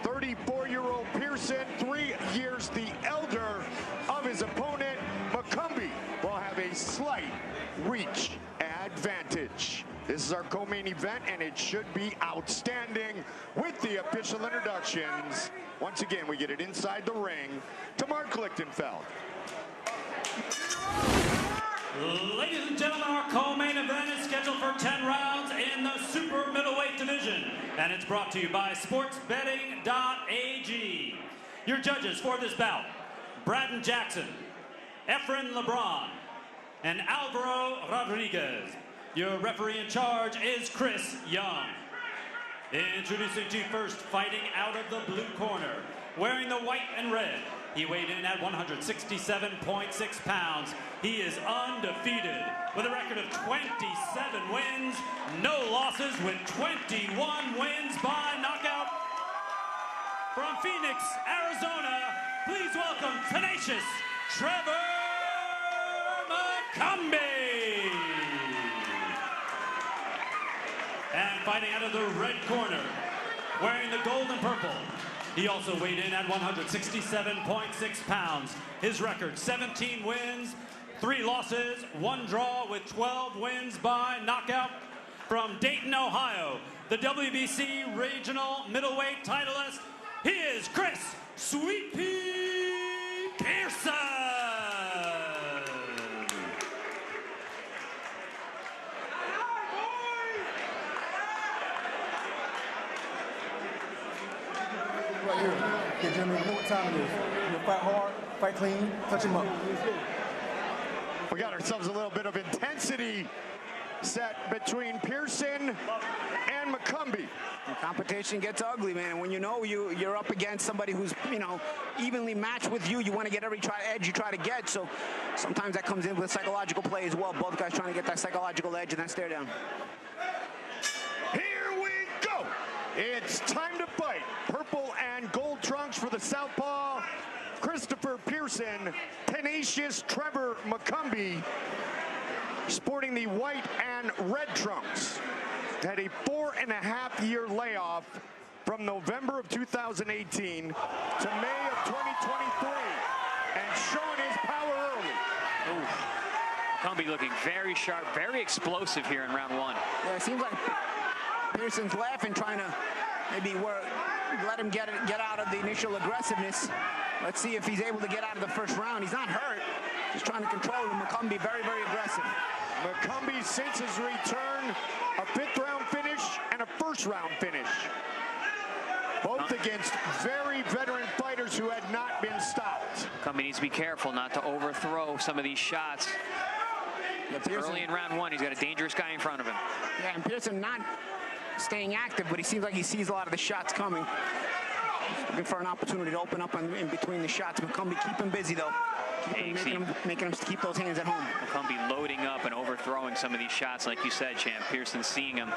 34-year-old Pearson, 3 years the elder of his opponent. McCumby will have a slight reach advantage. This is our co-main event, and it should be outstanding. With the official introductions, once again, we get it inside the ring to Mark Lichtenfeld. Ladies and gentlemen, our co-main event is scheduled for 10 rounds in the super middleweight division, and it's brought to you by sportsbetting.ag. Your judges for this bout, Braden Jackson, Efren LeBron, and Alvaro Rodriguez. Your referee in charge is Chris Young. Introducing to you first, fighting out of the blue corner, wearing the white and red. He weighed in at 167.6 pounds. He is undefeated with a record of 27 wins, no losses, with 21 wins by knockout. From Phoenix, Arizona, please welcome tenacious Trevor McCumby. And fighting out of the red corner, wearing the gold and purple, he also weighed in at 167.6 pounds. His record, 17 wins, 3 losses, 1 draw with 12 wins by knockout. From Dayton, Ohio, the WBC Regional Middleweight titleist, he is Chris Sweet Pea Pearson. Right here. Okay, gentlemen, you know what time it is. You fight hard, fight clean, touch him up. We got ourselves a little bit of intensity set between Pearson and McCumby. The competition gets ugly, man. And when you know you're up against somebody who's, you know, evenly matched with you, you want to get every edge you try to get. So sometimes that comes in with psychological play as well. Both guys trying to get that psychological edge and that stare down. Here we go. It's time to fight. Purple and gold trunks for the southpaw, Christopher Pearson. Tenacious Trevor McCumby sporting the white and red trunks. Had a 4.5-year layoff from November of 2018 to May of 2023 and showing his power early. Ooh. McCumby looking very sharp, very explosive here in round 1. Yeah, it seems like Pearson's laughing, trying to maybe let him get out of the initial aggressiveness. Let's see if he's able to get out of the first round. He's not hurt, just trying to control him. McCumby very, very aggressive. McCumby, since his return, a 5th-round finish and a 1st-round finish. Both against very veteran fighters who had not been stopped. McCumby needs to be careful not to overthrow some of these shots. Early in round 1, he's got a dangerous guy in front of him. Yeah, and Pearson not staying active, but he seems like he sees a lot of the shots coming. Looking for an opportunity to open up in between the shots. McCumby keep him busy, though. Making him keep those hands at home. McCumby loading up and overthrowing some of these shots, like you said, Champ. Pearson seeing him.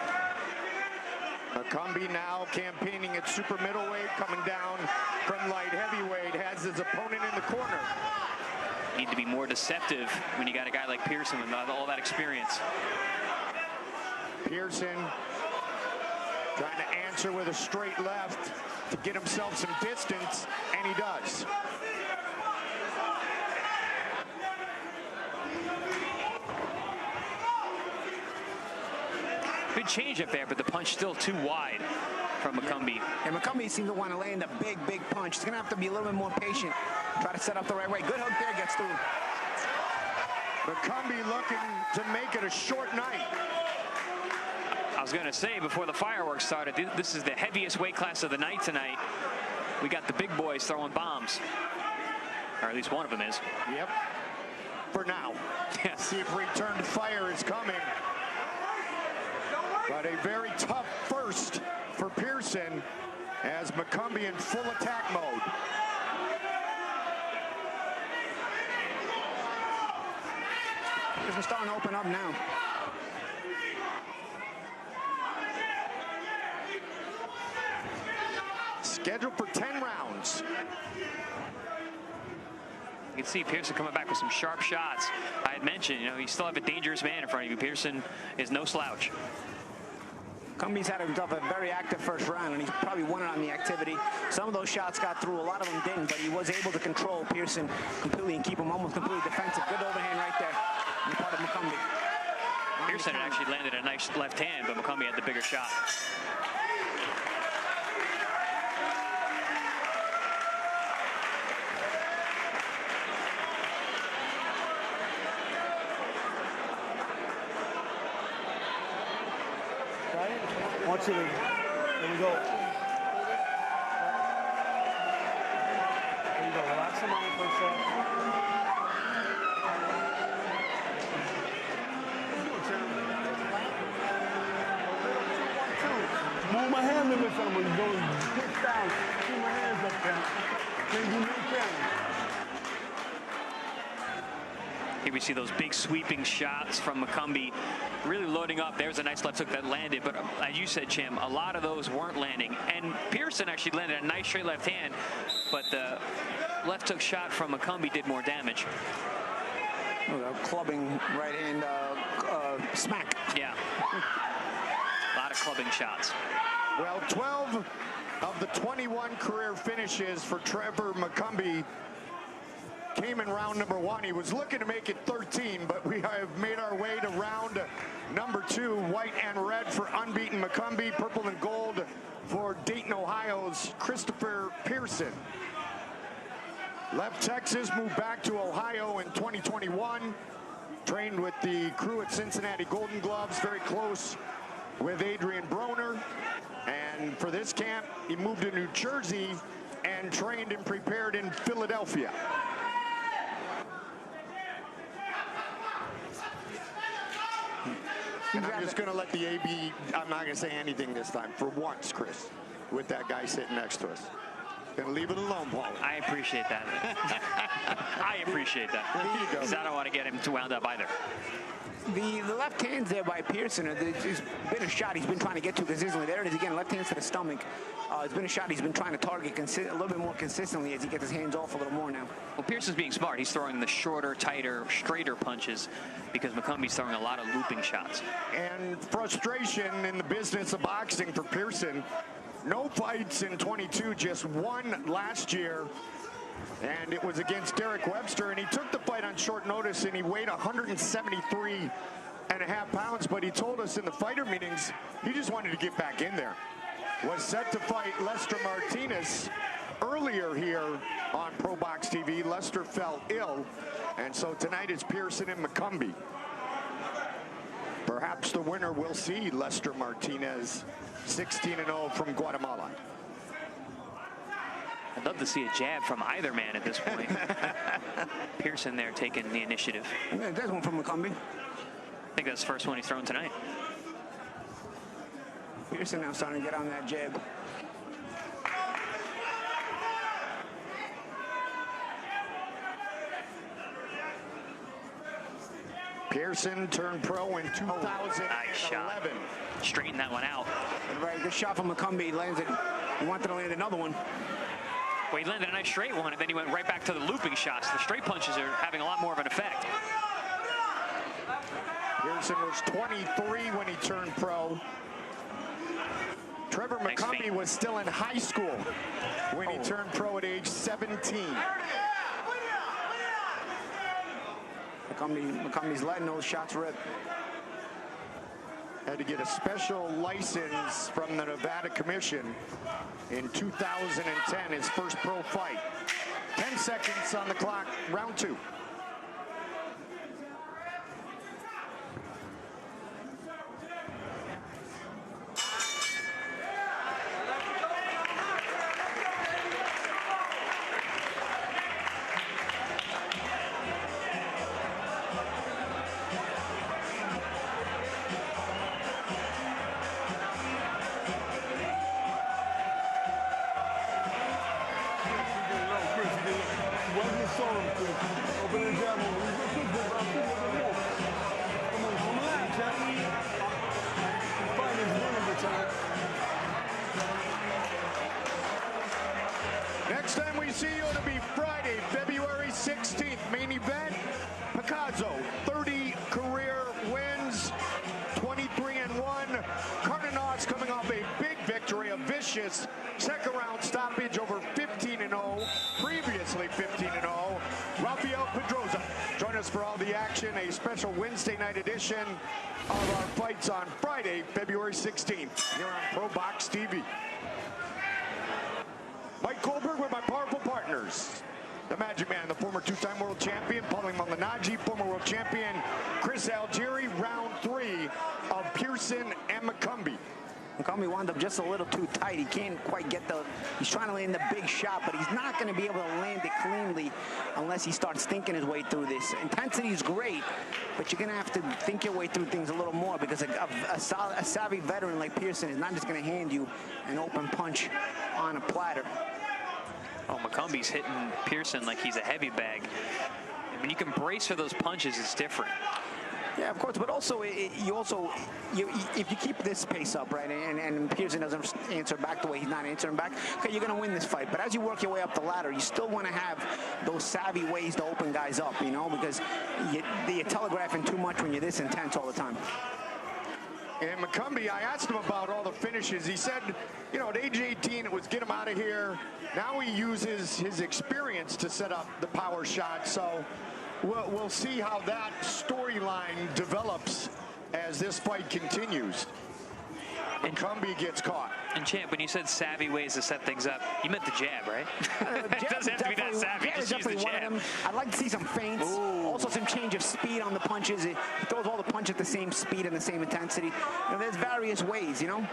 McCumby now campaigning at super middleweight, coming down from light heavyweight, has his opponent in the corner. Need to be more deceptive when you got a guy like Pearson with all that experience. Pearson trying to answer with a straight left to get himself some distance, and he does. Good change up there, but the punch still too wide from McCumby. And McCumby seems to want to land a big, big punch. He's going to have to be a little bit more patient. Try to set up the right way. Good hook there, gets through. McCumby looking to make it a short night. I was going to say, before the fireworks started, this is the heaviest weight class of the night tonight. We got the big boys throwing bombs. Or at least one of them is. Yep. For now. Yeah. See if return to fire is coming. But a very tough first for Pearson as McCumby in full attack mode. We're starting to open up now. Scheduled for 10 rounds. You can see Pearson coming back with some sharp shots. I had mentioned, you still have a dangerous man in front of you. Pearson is no slouch. McCumby's had himself a very active first round, and he's probably won it on the activity. Some of those shots got through, a lot of them didn't, but he was able to control Pearson completely and keep him almost completely defensive. Good overhand right there on the part of McCumby. Pearson actually landed a nice left hand, but McCumby had the bigger shot. Here we go. There you go. Relax the mind for a second. Move my hands a little bit when you go pitch down. Keep my hands up there. Then you make them. Here we see those big sweeping shots from McCumby, really loading up. There's a nice left hook that landed, but as you said, Chim, a lot of those weren't landing. And Pearson actually landed a nice straight left hand, but the left hook shot from McCumby did more damage. Clubbing right hand smack. Yeah. A lot of clubbing shots. Well, 12 of the 21 career finishes for Trevor McCumby came in round number 1. He was looking to make it 13, but we have made our way to round number 2. White and red for unbeaten McCumby, purple and gold for Dayton, Ohio's Christopher Pearson. Left Texas, moved back to Ohio in 2021. Trained with the crew at Cincinnati Golden Gloves, very close with Adrian Broner. And for this camp, he moved to New Jersey and trained and prepared in Philadelphia. And I'm just going to let the AB, I'm not going to say anything this time, for once, Chris, with that guy sitting next to us. Gonna leave it alone, Paulie. I appreciate that. I appreciate that. There you go. Because I don't want to get him too wound up either. The left hands there by Pearson, there's been a shot he's been trying to get to consistently. There it is again, left hands to the stomach. It's been a shot he's been trying to target a little bit more consistently as he gets his hands off a little more now. Well, Pearson's being smart. He's throwing the shorter, tighter, straighter punches because McCumby's throwing a lot of looping shots. And frustration in the business of boxing for Pearson. No fights in 22, just one last year. And it was against Derek Webster, and he took the fight on short notice, and he weighed 173.5 pounds, but he told us in the fighter meetings he just wanted to get back in there. Was set to fight Lester Martinez earlier here on ProBox TV. Lester fell ill, and so tonight is Pearson and McCumby. Perhaps the winner will see Lester Martinez, 16-0 from Guatemala. I'd love to see a jab from either man at this point. Pearson there taking the initiative. Yeah, there's one from McCumby. I think that's the first one he's thrown tonight. Pearson now starting to get on that jab. Pearson turned pro in 2011. Nice shot. Straighten that one out. Very good shot from McCumby. He landed. He wanted to land another one. Well, he landed a nice straight one, and then he went right back to the looping shots. The straight punches are having a lot more of an effect. Pearson was 23 when he turned pro. Trevor McCumby was still in high school when he turned pro at age 17. McCumby's letting those shots rip. Had to get a special license from the Nevada Commission in 2010, his first pro fight. 10 seconds on the clock, round 2. Next time we see you, it'll be Friday, February 16th. Main event, Picasso, 30 career wins, 23-1. Cardenas coming off a big victory, a vicious second round stoppage over 15-0, previously 15-0. Rafael Pedroza, join us for all the action, a special Wednesday night edition of our fights on Friday, February 16th, here on ProBox TV. Mike Goldberg with my powerful partners. The Magic Man, the former two-time world champion, Paulie Malignaggi, former world champion, Chris Algieri, round 3 of Pearson and McCumby. McCumby wound up just a little too tight. He can't quite get he's trying to land the big shot, but he's not going to be able to land it cleanly unless he starts thinking his way through this. Intensity is great, but you're going to have to think your way through things a little more because a savvy veteran like Pearson is not just going to hand you an open punch on a platter. Oh, McCumby's hitting Pearson like he's a heavy bag. When you can brace for those punches, it's different. Yeah, of course, but also, if you keep this pace up, right, and Pearson doesn't answer back the way he's not answering back, okay, you're going to win this fight. But as you work your way up the ladder, you still want to have those savvy ways to open guys up, you know, because you're telegraphing too much when you're this intense all the time. And McCumby, I asked him about all the finishes. He said, you know, at age 18, it was get him out of here. Now he uses his experience to set up the power shot. So we'll see how that storyline develops as this fight continues. McCumby gets caught. And Champ, when you said savvy ways to set things up, you meant the jab, right? It doesn't have to be that savvy. Jab is Just use the definitely one of jab. them. I'd like to see some feints. Also some change of speed on the punches. He throws all the punch at the same speed and the same intensity. You know, there's various ways, you know?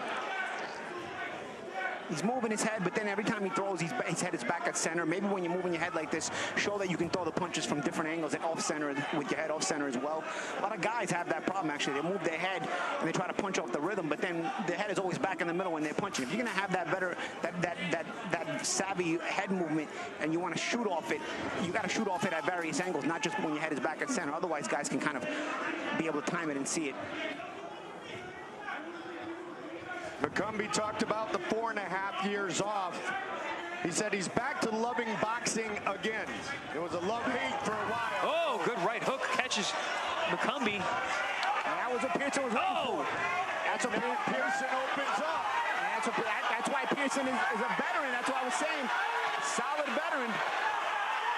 He's moving his head, but then every time he throws, his head is back at center. Maybe when you're moving your head like this, show that you can throw the punches from different angles and off center with your head off center as well. A lot of guys have that problem, actually. They move their head and they try to punch off the rhythm, but then their head is always back in the middle when they're punching. If you're gonna have that savvy head movement and you want to shoot off it, you got to shoot off it at various angles, not just when your head is back at center. Otherwise, guys can kind of be able to time it and see it. McCumby talked about the 4.5 years off. He said he's back to loving boxing again. It was a love-hate for a while. Oh, good right hook catches McCumby. That was what Pearson was waiting for. That's what Pearson opens up. That's why Pearson is a veteran. That's what I was saying. Solid veteran.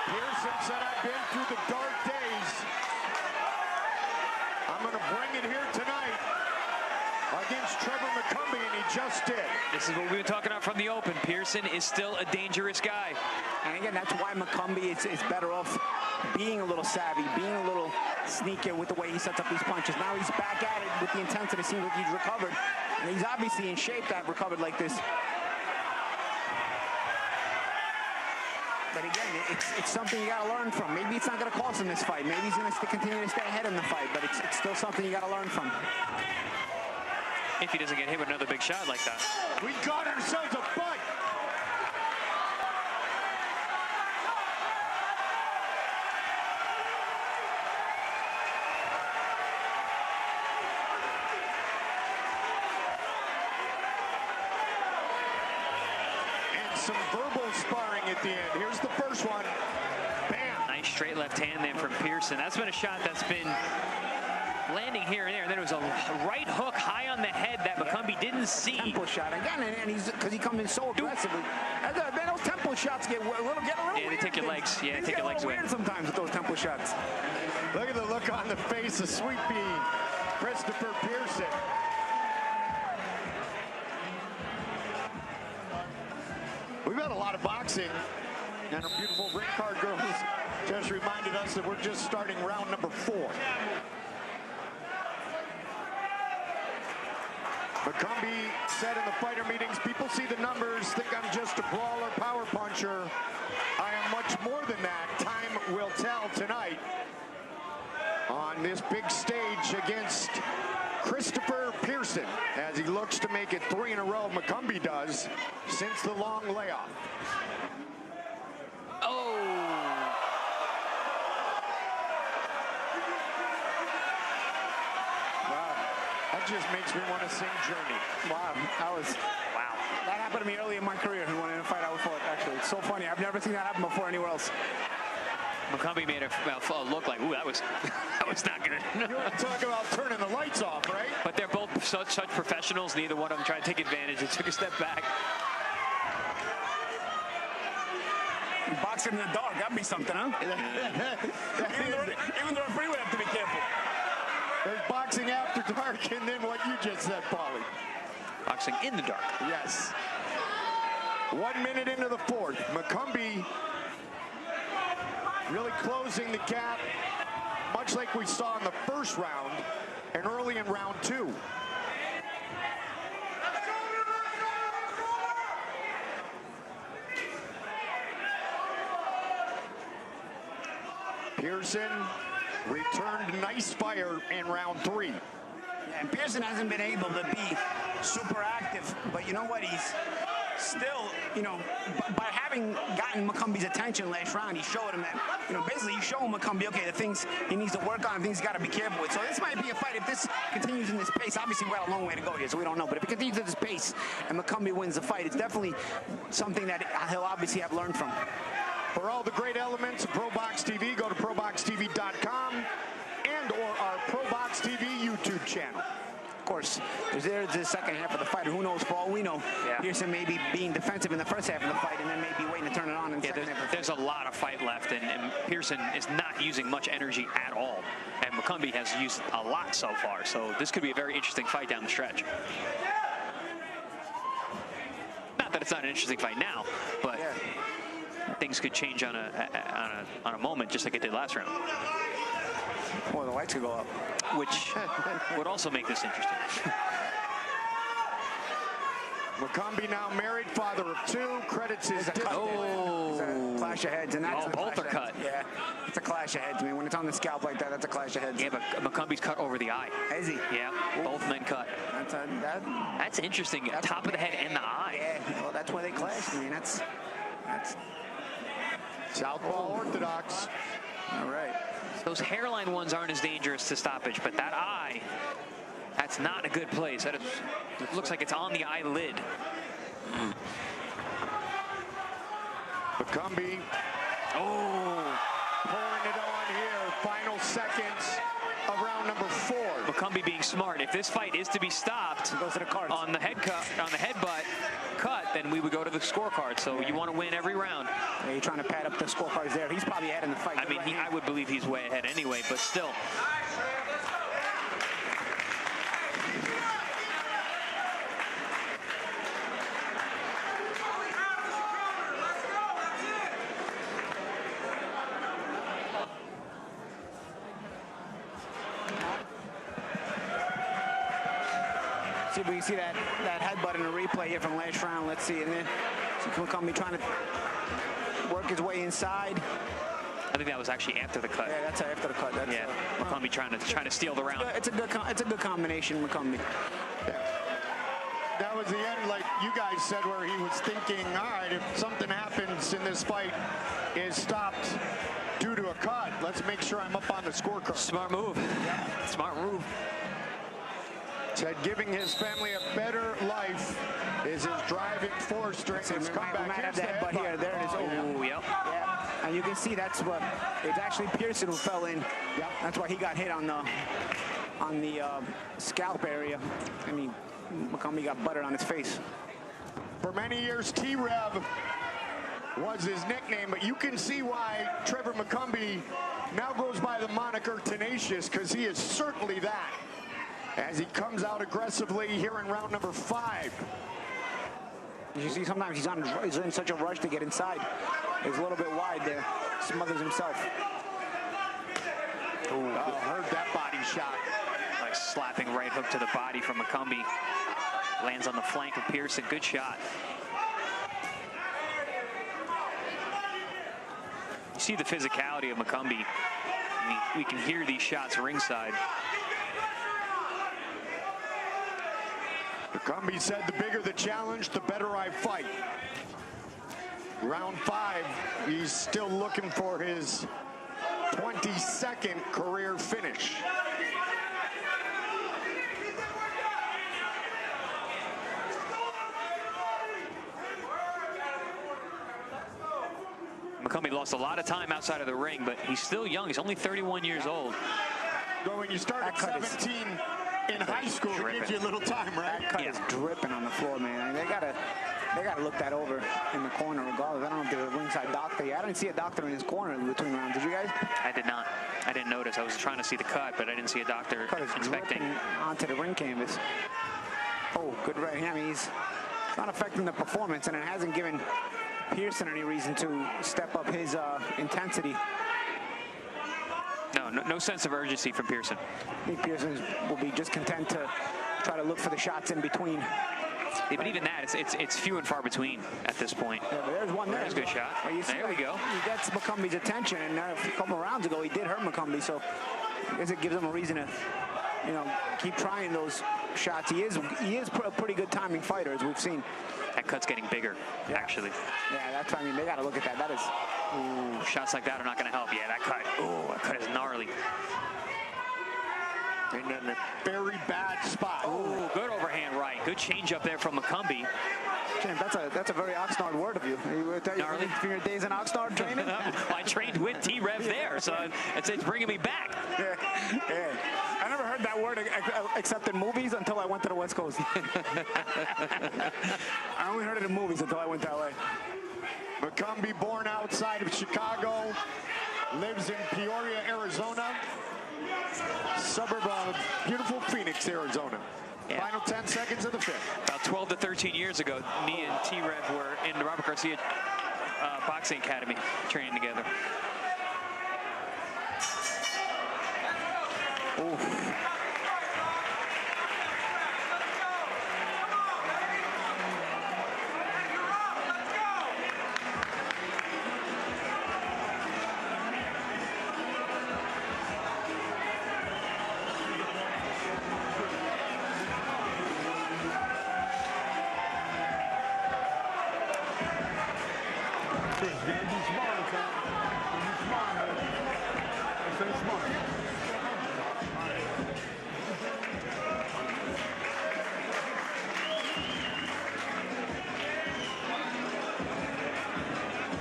Pearson said, I've been through the dark days. I'm going to bring it here tonight against Trevor McCumby, and he just did. This is what we've been talking about from the open. Pearson is still a dangerous guy. And again, that's why McCumby is better off being a little savvy, being a little sneaky with the way he sets up these punches. Now he's back at it with the intensity. It seems like he's recovered. And he's obviously in shape to have recovered like this. But again, it's something you got to learn from. Maybe it's not going to cost him this fight. Maybe he's going to continue to stay ahead in the fight, but it's still something you got to learn from. If he doesn't get hit with another big shot like that. We got ourselves a fight. And some verbal sparring at the end. Here's the first one. Bam. Nice straight left hand there from Pearson. That's been a shot that's been landing here and there, and then it was a right hook high on the head that McCumby didn't see. Tempo shot again, and he's because he comes in so aggressively. Man, those tempo shots get a little Yeah, they weird. take your legs. Yeah, they take your legs away. Weird sometimes with those tempo shots. Look at the look on the face of Sweet Pea Christopher Pearson. We've had a lot of boxing, and our beautiful ring card girls just reminded us that we're just starting round number 4. McCumby said in the fighter meetings, people see the numbers, think I'm just a brawler, power puncher. I am much more than that. Time will tell tonight on this big stage against Christopher Pearson as he looks to make it 3 in a row. McCumby does since the long layoff. Oh! That just makes me want to sing Journey. Wow, that happened to me early in my career in a fight I fought, actually. It's so funny. I've never seen that happen before anywhere else. McCumby made it look like, ooh, that was not good. You want to talk about turning the lights off, right? But they're both such professionals. Neither one of them tried to take advantage. They took a step back. Boxing in the dark, that'd be something, huh? even the referee would have to be careful. There's boxing after dark, and then what you just said, Paulie. Boxing in the dark. Yes. 1 minute into the 4th. McCumby really closing the gap, much like we saw in the first round and early in round 2. Pearson returned nice fire in round 3. Yeah, and Pearson hasn't been able to be super active, but you know what? He's still, by having gotten McCumby's attention last round, he showed him that, basically you show him McCumby, okay, the things he needs to work on, things he's got to be careful with. So this might be a fight. If this continues in this pace, obviously we're got a long way to go here, so we don't know. But if it continues at this pace and McCumby wins the fight, it's definitely something that he'll obviously have learned from. For all the great elements of ProBox TV, go to ProBoxTV.com and or our ProBox TV YouTube channel. course, there's the second half of the fight. Who knows? For all we know, Pearson may be being defensive in the first half of the fight and then maybe waiting to turn it on in the second half. There's a lot of fight left, and Pearson is not using much energy at all. And McCumby has used a lot so far, so this could be a very interesting fight down the stretch. Not that it's not an interesting fight now, but things could change on a moment, just like it did last round. Well, the lights could go up, which would also make this interesting. McCumby now married, father of 2, credits his It's a clash of heads, and that's both are cut. Yeah, it's a clash of heads. I mean, when it's on the scalp like that, that's a clash of heads. Yeah, but McCumby's cut over the eye. Is he? Yeah, both men cut. That's interesting. Top of the head and the eye. Yeah, well, that's why they clash. I mean, that's Southpaw orthodox. All right. Those hairline ones aren't as dangerous to stoppage, but that eye, that's not a good place. That is, it looks like it's on the eyelid. McCumby. Oh. Pouring it on here. Final seconds of round number 4. McCumby being smart. If this fight is to be stopped on the headbutt cut, then we would go to the scorecard. So you want to win every round. Yeah, you're trying to pad up the scorecards there. He's probably ahead in the fight. I mean, I would believe he's way ahead anyway, but still. See if we can see that headbutt in the replay here from last round. Let's see. And then McCumby trying to work his way inside. I think that was actually after the cut. Yeah, that's after the cut. That's, McCumby trying to steal the round. It's a good combination, McCumby. That was the end, like you guys said, where he was thinking, all right, if something happens in this fight is stopped due to a cut, let's make sure I'm up on the scorecard. Smart move. Yeah. Smart move. Said giving his family a better life is his driving force during his comeback. Here's the headbutt here. There it is. Oh, yep. Yeah. And you can see that's what it's actually Pearson who fell in. Yep. That's why he got hit on the scalp area. I mean, McCumby got buttered on his face. For many years, T-Rev was his nickname, but you can see why Trevor McCumby now goes by the moniker Tenacious, because he is certainly that. As he comes out aggressively here in round number 5. You see sometimes he's in such a rush to get inside. He's a little bit wide there. Smothers himself. Ooh, heard that body shot. Nice slapping right hook to the body from McCumby. Lands on the flank of Pearson. Good shot. You see the physicality of McCumby. I mean, we can hear these shots ringside. McCumby said, the bigger the challenge, the better I fight. Round 5, he's still looking for his 22nd career finish. McCumby lost a lot of time outside of the ring, but he's still young. He's only 31 years old. But when you start at 17 in high school, it gives you a little time, right? That cut is dripping on the floor, man. They gotta look that over in the corner regardless. I don't know if there's a ringside doctor. I didn't see a doctor in his corner in between rounds. Did you guys? I did not. I didn't notice. I was trying to see the cut, but I didn't see a doctor inspecting. Onto the ring canvas. Oh, good right hand. I mean, he's not affecting the performance, and it hasn't given Pearson any reason to step up his intensity. No sense of urgency from Pearson. I think Pearson will be just content to try to look for the shots in between. Yeah, but even that, it's few and far between at this point. Yeah, but there's one there. There's a good shot. Well, you see, there we go. He gets McCumby's attention, and a couple of rounds ago he did hurt McCumby, so I guess it gives him a reason to, keep trying those shots. He is a pretty good timing fighter, as we've seen. That cut's getting bigger, actually. Yeah, that's what I mean. They got to look at that. That is. Ooh, shots like that are not going to help. Yeah, that cut. Ooh, that cut is gnarly. And in a very bad spot. Ooh, good overhand right. Good change up there from McCumby. Jim, that's a very Oxnard word of you. Gnarly. From your days in Oxnard training? I trained with T-Rev there, so it's bringing me back. Yeah. I never heard heard that word except in movies until I went to the West Coast. I only heard it in movies until I went to LA. McCumby, born outside of Chicago, lives in Peoria, Arizona, suburb of beautiful Phoenix, Arizona. Yeah. Final 10 seconds of the fifth. About 12 to 13 years ago, me and T-Rev were in the Robert Garcia Boxing Academy training together. Oof.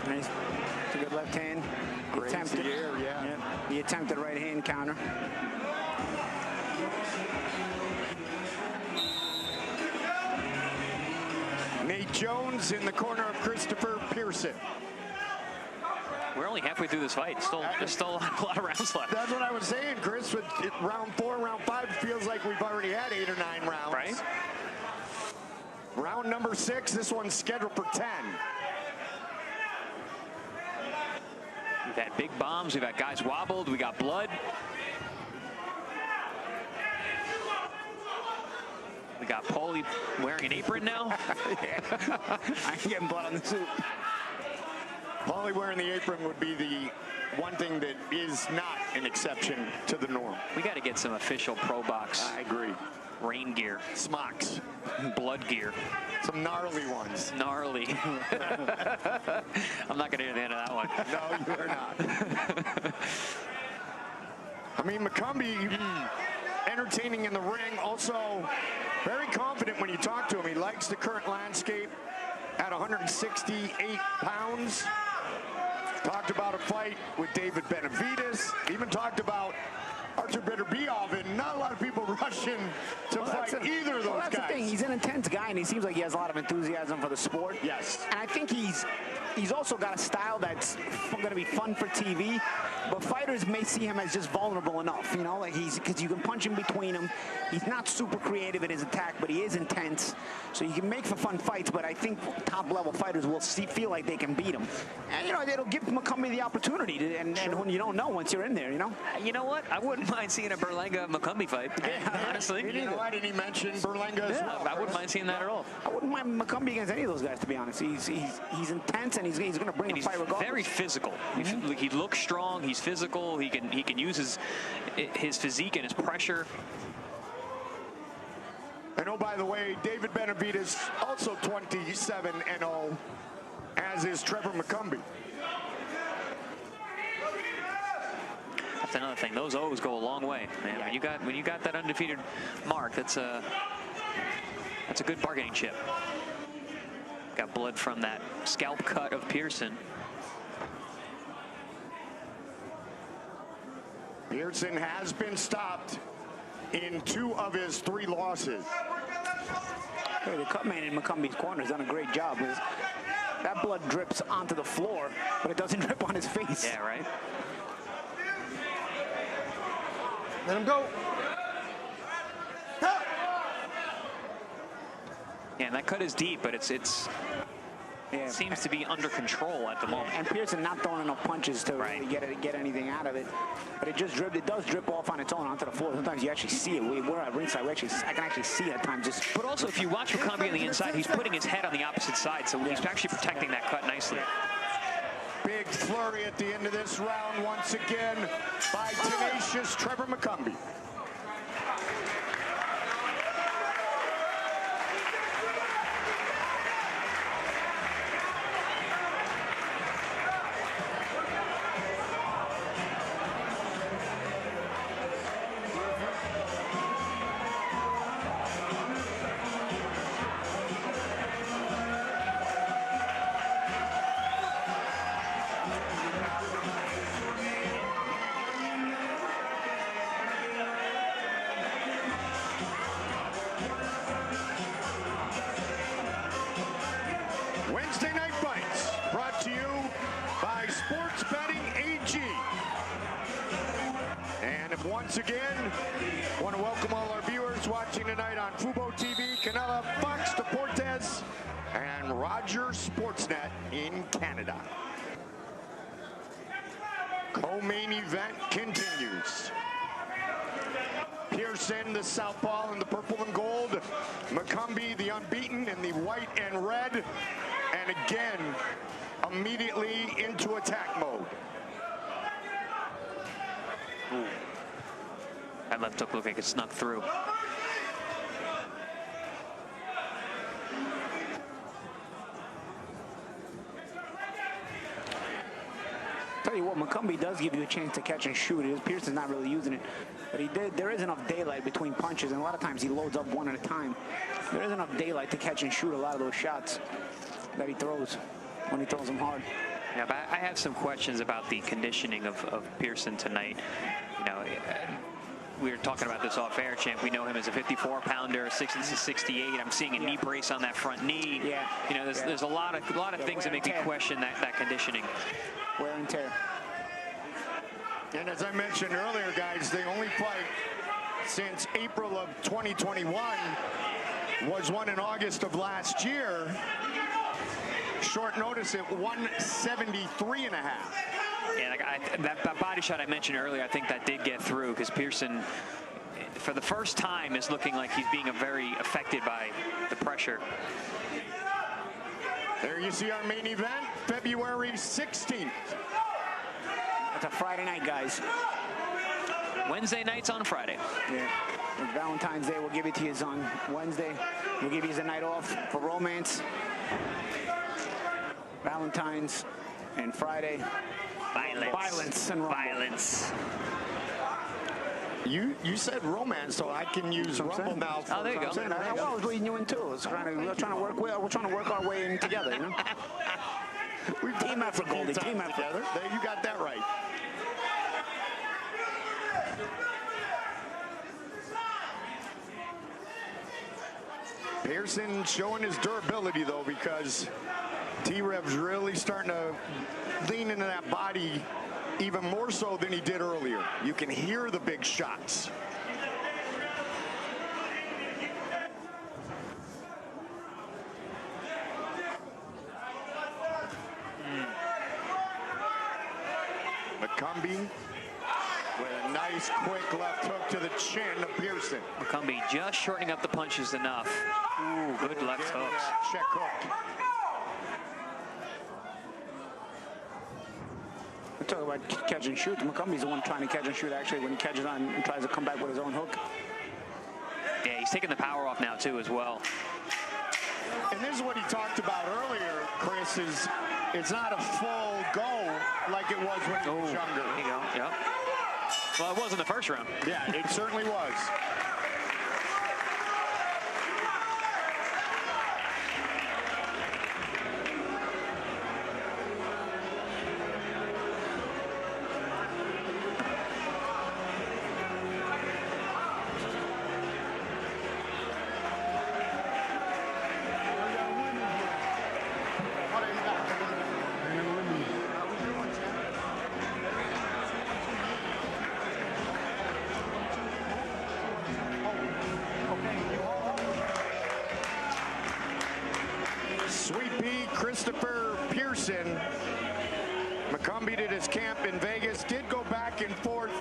Nice. It's a good left hand. Great Attempted. air, yeah. He attempted right hand counter. Nate Jones in the corner of Christopher Pearson. We're only halfway through this fight. There's still a lot of rounds left. That's what I was saying, Chris. With round 4, round 5, feels like we've already had 8 or 9 rounds. Right. Round number 6, this one's scheduled for 10. We've had big bombs. We've had guys wobbled. We got blood. We got Paulie wearing an apron now. I'm getting blood on the suit. Paulie wearing the apron would be the one thing that is not an exception to the norm. We got to get some official ProBox. I agree. Rain gear. Smocks. Blood gear. Some gnarly ones. Gnarly. I'm not going to hear the end of that one. No, you are not. I mean, McCumby, entertaining in the ring, also very confident when you talk to him. He likes the current landscape at 168 pounds. Talked about a fight with David Benavidez. Even talked about Artur Beterbiev, and not a lot of people rushing to fight either of those that's guys. the thing. He's an intense guy, and he seems like he has a lot of enthusiasm for the sport. Yes. And I think he's also got a style that's going to be fun for TV, but fighters may see him as just vulnerable enough, you know, like because you can punch in between him. He's not super creative in his attack, but he is intense, so you can make for fun fights, but I think top-level fighters will feel like they can beat him. And, you know, it'll give McCumby the opportunity to, and when you don't know once you're in there, you know? You know what? I wouldn't mind seeing a Berlanga-McCumby fight, honestly. You know, why didn't he mention Berlanga as well? I wouldn't mind seeing that at all. I wouldn't mind McCumby against any of those guys, to be honest. He's intense, and he's going to bring a fight regardless. Very physical. He looks strong. He's physical. He can use his physique and his pressure. And oh, by the way, David Benavidez also 27-0, as is Trevor McCumby. That's another thing. Those O's go a long way, man. When you got that undefeated mark, that's a good bargaining chip. Got blood from that scalp cut of Pearson. Pearson has been stopped in 2 of his 3 losses. Hey, the cut man in McCumby's corner has done a great job. That blood drips onto the floor, but it doesn't drip on his face. Yeah, right. Let him go. Yeah, and that cut is deep, but it seems to be under control at the moment. And Pearson not throwing enough punches to really get anything out of it. But it does drip off on its own onto the floor. Sometimes you actually see it. We're at ringside. I can actually see it at times. But also, if you watch McCumby on the inside, he's putting his head on the opposite side, so he's actually protecting that cut nicely. Big flurry at the end of this round once again by tenacious Trevor McCumby. viewers watching tonight on Fubo TV, Canela, Fox Deportes, and Rogers Sportsnet in Canada. Co-main event continues. Pearson, the southpaw in the purple and gold. McCumby, the unbeaten, in the white and red. And again, immediately into attack mode. Ooh. That left hook looked like it snuck through. Tell you what, McCumby does give you a chance to catch and shoot. Pearson's not really using it, but there is enough daylight between punches, and a lot of times he loads up one at a time. There is enough daylight to catch and shoot a lot of those shots that he throws when he throws them hard. Yeah, but I have some questions about the conditioning of Pearson tonight. You know, we were talking about this off air, champ. We know him as a 54-pounder, 60 to 68. I'm seeing a knee brace on that front knee. Yeah. You know, there's a lot of things that make me question that conditioning. Wear and tear. And as I mentioned earlier, guys, the only fight since April of 2021 was one in August of last year. Short notice at 173.5. Yeah, like that body shot I mentioned earlier, I think that did get through because Pearson, for the first time, is looking like he's being very affected by the pressure. There you see our main event, February 16th. It's a Friday night, guys. Wednesday nights on Friday. Yeah. And Valentine's Day, we'll give it to you on Wednesday. We'll give you a night off for romance. Valentine's and Friday. Violence. Violence and violence. You said romance, so I can use rumble now. Oh, there you go. I was leading you in too. We're trying to work our way in together, you know. Team effort, Goldie. Team effort. Together. There, you got that right. Pearson showing his durability though, because T-Rev's really starting to lean into that body even more so than he did earlier. You can hear the big shots. McCumby with a nice quick left hook to the chin of Pearson. McCumby just shortening up the punches enough. Ooh, good left hooks. Check hook. We're talking about catch and shoot. McCumby's the one trying to catch and shoot, actually, when he catches on and tries to come back with his own hook. Yeah, he's taking the power off now, too, as well. And this is what he talked about earlier, Chris, is it's not a full go like it was when he was younger. There you go. Yep. Well, it was in the first round. Yeah, it certainly was. Pearson, McCumby did his camp in Vegas, did go back and forth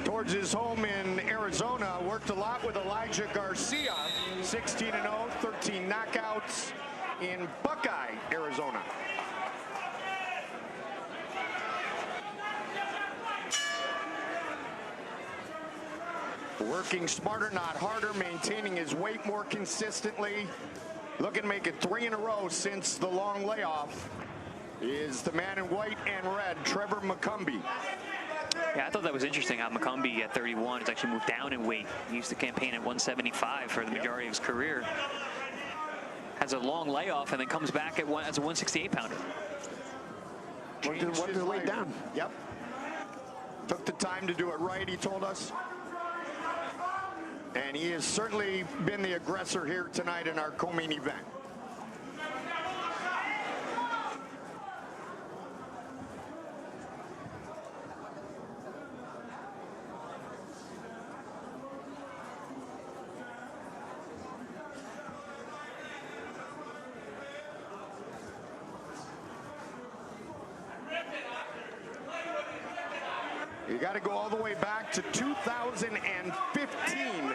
towards his home in Arizona, worked a lot with Elijah Garcia, 16-0, 13 knockouts in Buckeye, Arizona. Working smarter, not harder, maintaining his weight more consistently. Looking to make it 3 in a row since the long layoff is the man in white and red, Trevor McCumby. Yeah, I thought that was interesting how McCumby at 31 has actually moved down in weight. He used to campaign at 175 for the majority of his career. Has a long layoff and then comes back at as a 168-pounder. Worked his weight down. Yep. Took the time to do it right, he told us. And he has certainly been the aggressor here tonight in our co-main event. got to go all the way back to 2015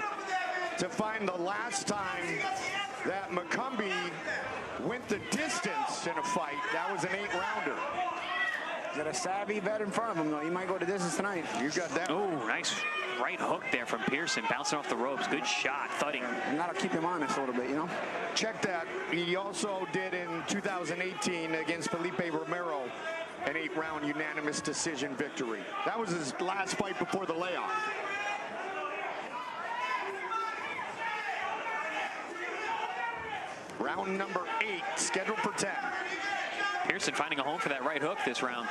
to find the last time that McCumby went the distance in a fight. That was an 8-rounder. He's got a savvy vet in front of him, though. He might go to distance tonight. You got that. Oh, nice right hook there from Pearson, bouncing off the ropes. Good shot, thudding. And that'll keep him honest a little bit, you know? Check that. He also did in 2018 against Felipe Romero, an 8-round unanimous decision victory. That was his last fight before the layoff. Round number 8, scheduled for 10. Pearson finding a home for that right hook this round.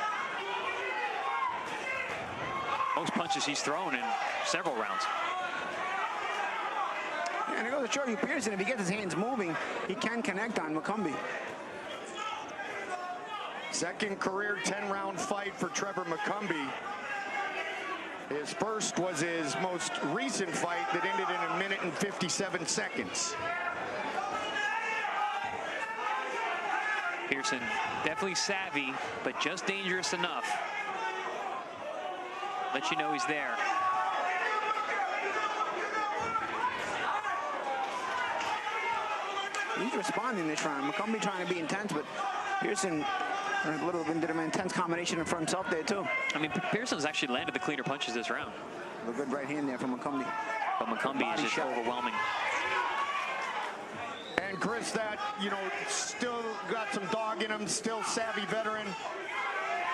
Most punches he's thrown in several rounds. And it goes to show you, Pearson, if he gets his hands moving, he can connect on McCumby. Second career 10-round fight for Trevor McCumby. His first was his most recent fight that ended in 1 minute and 57 seconds. Pearson definitely savvy, but just dangerous enough. Let you know he's there. He's responding this round. McCumby trying to be intense, but Pearson a little bit of an intense combination for himself there, too. I mean, Pearson's actually landed the cleaner punches this round. A good right hand there from McCumby. But McCumby is just overwhelming. And Chris, that, you know, still got some dog in him, still savvy veteran.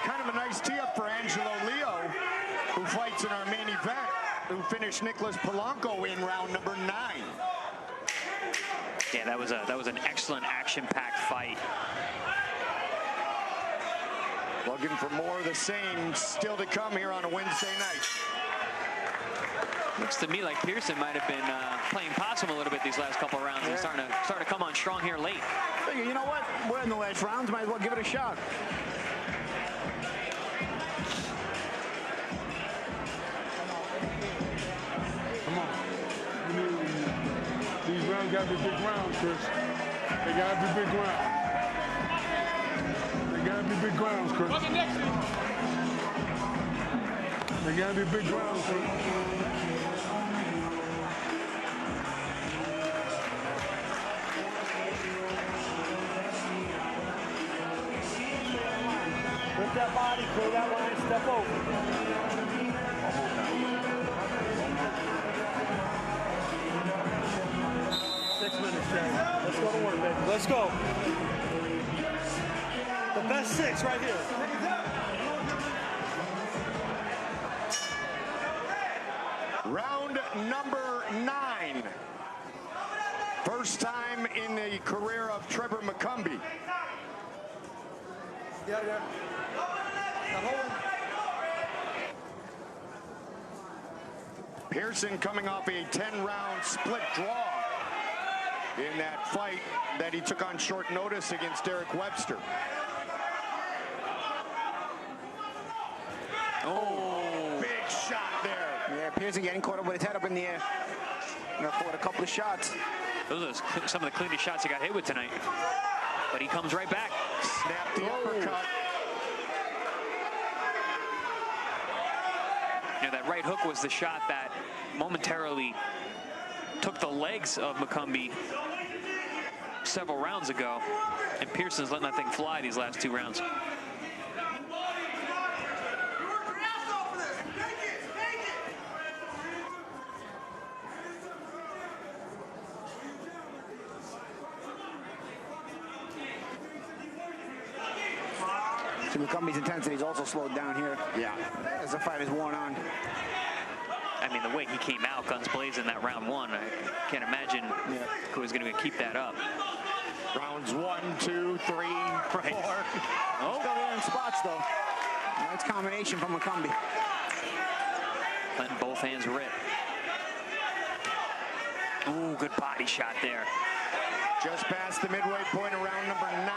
Kind of a nice tee-up for Angelo Leo, who fights in our main event, who finished Nicholas Polanco in round number 9. Yeah, that was an excellent action-packed fight. Looking for more of the same still to come here on a Wednesday night. Looks to me like Pearson might have been playing possum a little bit these last couple of rounds. He's starting to come on strong here late. You know what? We're in the last rounds. Might as well give it a shot. Come on. These rounds got to be big rounds, Chris. They got to be big rounds. They got to be big rounds, Chris. They got to be big rounds, Chris. Put that body, clear that line, step over. 6 minutes, Jay. Let's go to work, baby. Let's go. The best 6 right here. Round number 9. First time in the career of Trevor McCumby. Yeah. Pearson coming off a 10-round split draw in that fight that he took on short notice against Derek Webster. Oh, big shot there. Yeah, Pearson getting caught up with his head up in the air. Caught a couple of shots. Those are some of the cleanest shots he got hit with tonight. But he comes right back. Snap the uppercut. You know, that right hook was the shot that momentarily took the legs of McCumby several rounds ago. And Pearson's letting that thing fly these last 2 rounds. So McCumby's intensity is also slowed down here. Yeah. As the fight is worn on. I mean, the way he came out, guns blazing, that round 1, I can't imagine who was going to keep that up. Rounds 1, 2, 3, 4. Oh. Still there in spots, though. Nice combination from McCumby. Letting both hands rip. Ooh, good body shot there. Just past the midway point of round number 9.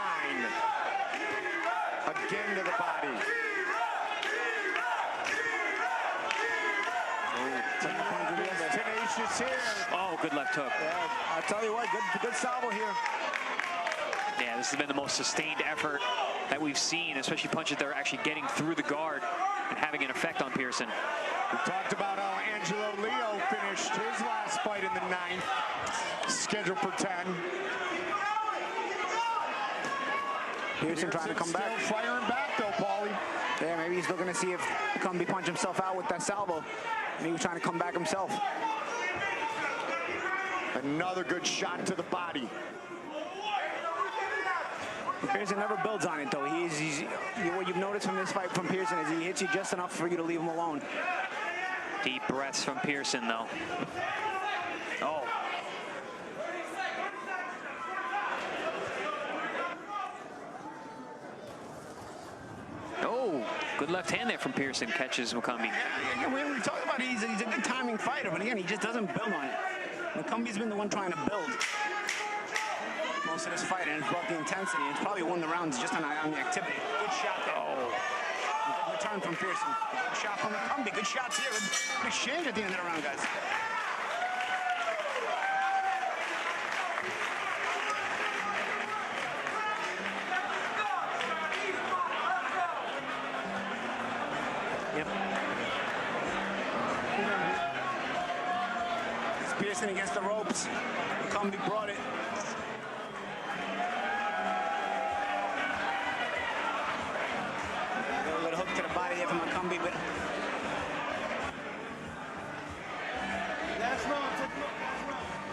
Again to the body. Tenacious here. Oh, good left hook. Yeah, I'll tell you what, good salvo here. Yeah, this has been the most sustained effort that we've seen, especially punches that are actually getting through the guard and having an effect on Pearson. We talked about how Angelo Leo finished his last fight in the 9th, scheduled for 10. Pearson trying to come back. Still firing back though, Paulie. Yeah, maybe he's looking to see if McCumby punch himself out with that salvo. Maybe he's trying to come back himself. Another good shot to the body. Pearson never builds on it, though. What you've noticed from this fight from Pearson is he hits you just enough for you to leave him alone. Deep breaths from Pearson, though. Oh. Oh, good left hand there from Pearson, catches McCumby. Yeah, we talked about he's a good timing fighter, but again, he just doesn't build on it. McCumby's been the one trying to build most of this fight, and it's brought the intensity. It's probably won the rounds just on the activity. Good shot there. Oh. Good return from Pearson. Good shot from McCumby. Good shots here. Good exchange at the end of the round, guys. Yep. It's Pearson against the ropes. McCumby brought it. A little hook to the body there from McCumby, but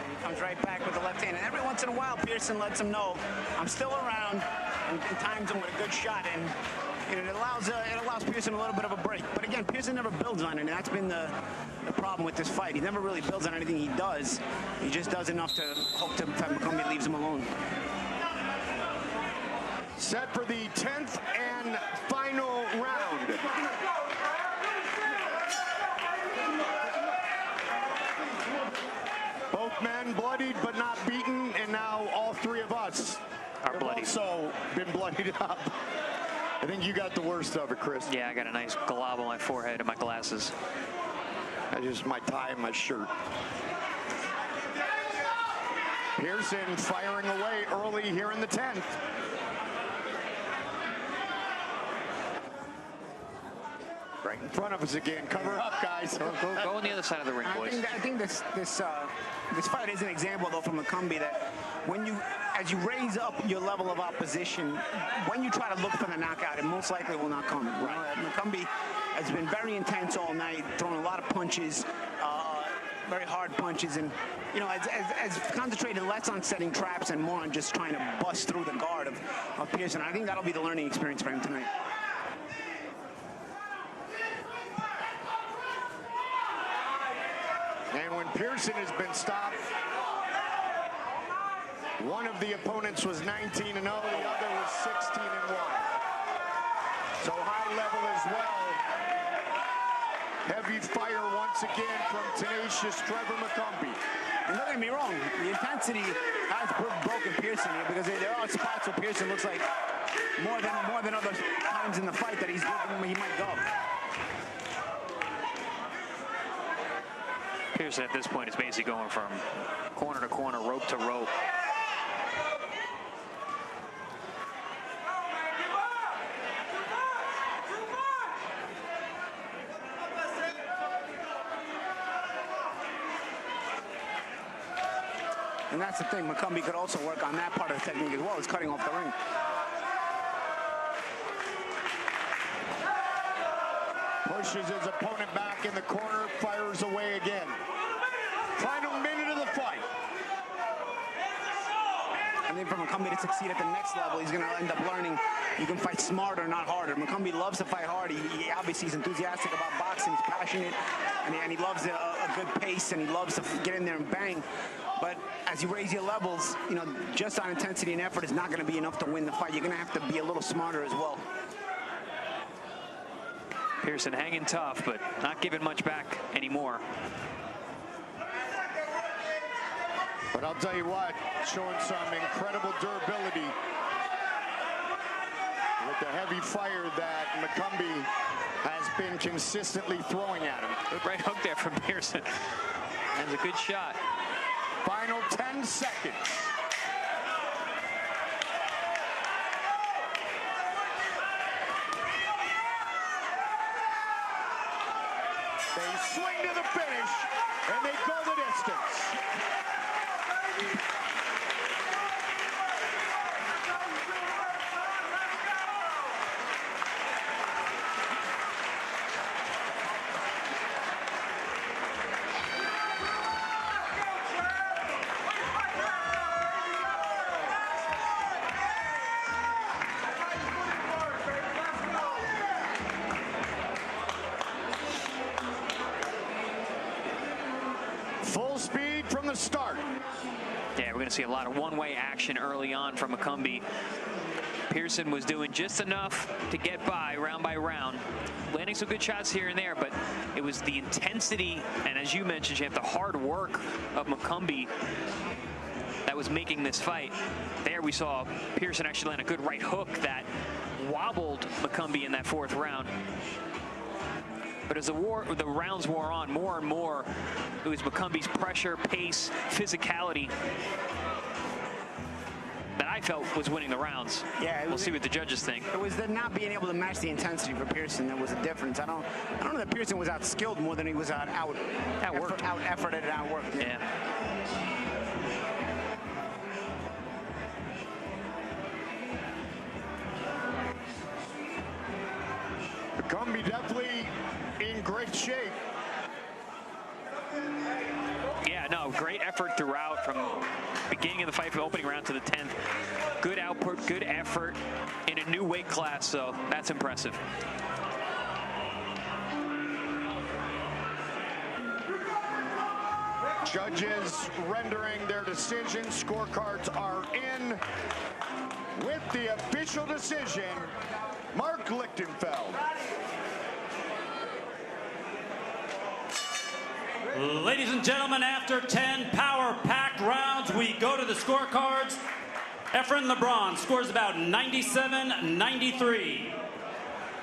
he comes right back with the left hand. And every once in a while, Pearson lets him know, I'm still around, and times him with a good shot. And it allows Pearson a little bit of a break. But again, Pearson never builds on it, and that's been the problem with this fight. He never really builds on anything he does. He just does enough to hope that McCumby leaves him alone. Set for the 10th and final round. Both men bloodied but not beaten, and now all three of us are bloodied. Also been bloodied up. I think you got the worst of it, Chris. Yeah, I got a nice glob on my forehead and my glasses. That's just my tie and my shirt. Pearson firing away early here in the 10th. Right in front of us again. Cover up, guys. Go on the other side of the ring, boys. I think this fight is an example, though, from McCumby that as you raise up your level of opposition, when you try to look for the knockout, it most likely will not come. Right. McCumby has been very intense all night, throwing a lot of punches, very hard punches, and as concentrated less on setting traps and more on just trying to bust through the guard of Pearson. I think that'll be the learning experience for him tonight. And when Pearson has been stopped, one of the opponents was 19-0, the other was 16-1. So high level as well. Heavy fire once again from tenacious Trevor McCumby. And don't get me wrong, the intensity has broken Pearson here because there are spots where Pearson looks like more than other times in the fight that he might go. Pearson at this point is basically going from corner to corner, rope to rope. And that's the thing, McCumby could also work on that part of the technique as well as cutting off the ring. Pushes his opponent back in the corner, fires away again. Final minute of the fight. I think for McCumby to succeed at the next level, he's going to end up learning you can fight smarter, not harder. McCumby loves to fight hard. He obviously is enthusiastic about boxing. He's passionate, and he loves a good pace, and he loves to get in there and bang. But as you raise your levels, just on intensity and effort is not going to be enough to win the fight. You're going to have to be a little smarter as well. Pearson hanging tough, but not giving much back anymore. But I'll tell you what, showing some incredible durability with the heavy fire that McCumby has been consistently throwing at him. Good right hook there from Pearson. And a good shot. Final 10 seconds. swing to the finish, and they go the distance. Full speed from the start. Yeah, we're going to see a lot of one-way action early on from McCumby. Pearson was doing just enough to get by round, landing some good shots here and there, but it was the intensity and, as you mentioned, Champ, the hard work of McCumby that was making this fight. There we saw Pearson actually land a good right hook that wobbled McCumby in that fourth round. But as the rounds wore on, more and more, it was McCumby's pressure, pace, physicality that I felt was winning the rounds. Yeah, we'll see what the judges think. It was the not being able to match the intensity for Pearson that was a difference. I don't know that Pearson was outskilled more than he was out-efforted and outworked. Yeah. McCumby definitely in great shape. Yeah, no, great effort throughout from beginning of the fight, from opening round to the 10th. Good output, good effort in a new weight class, so that's impressive. Judges rendering their decision. Scorecards are in. With the official decision, Mark Lichtenfeld. Ladies and gentlemen, after 10 power-packed rounds, we go to the scorecards. Efren LeBron scores about 97-93.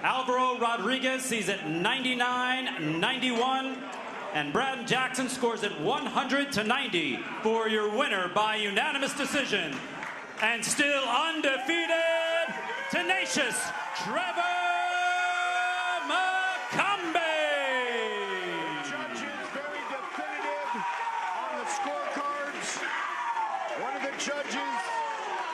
Alvaro Rodriguez sees it 99-91. And Braden Jackson scores it 100-90 for your winner by unanimous decision. And still undefeated, tenacious Trevor McCumby. One of the judges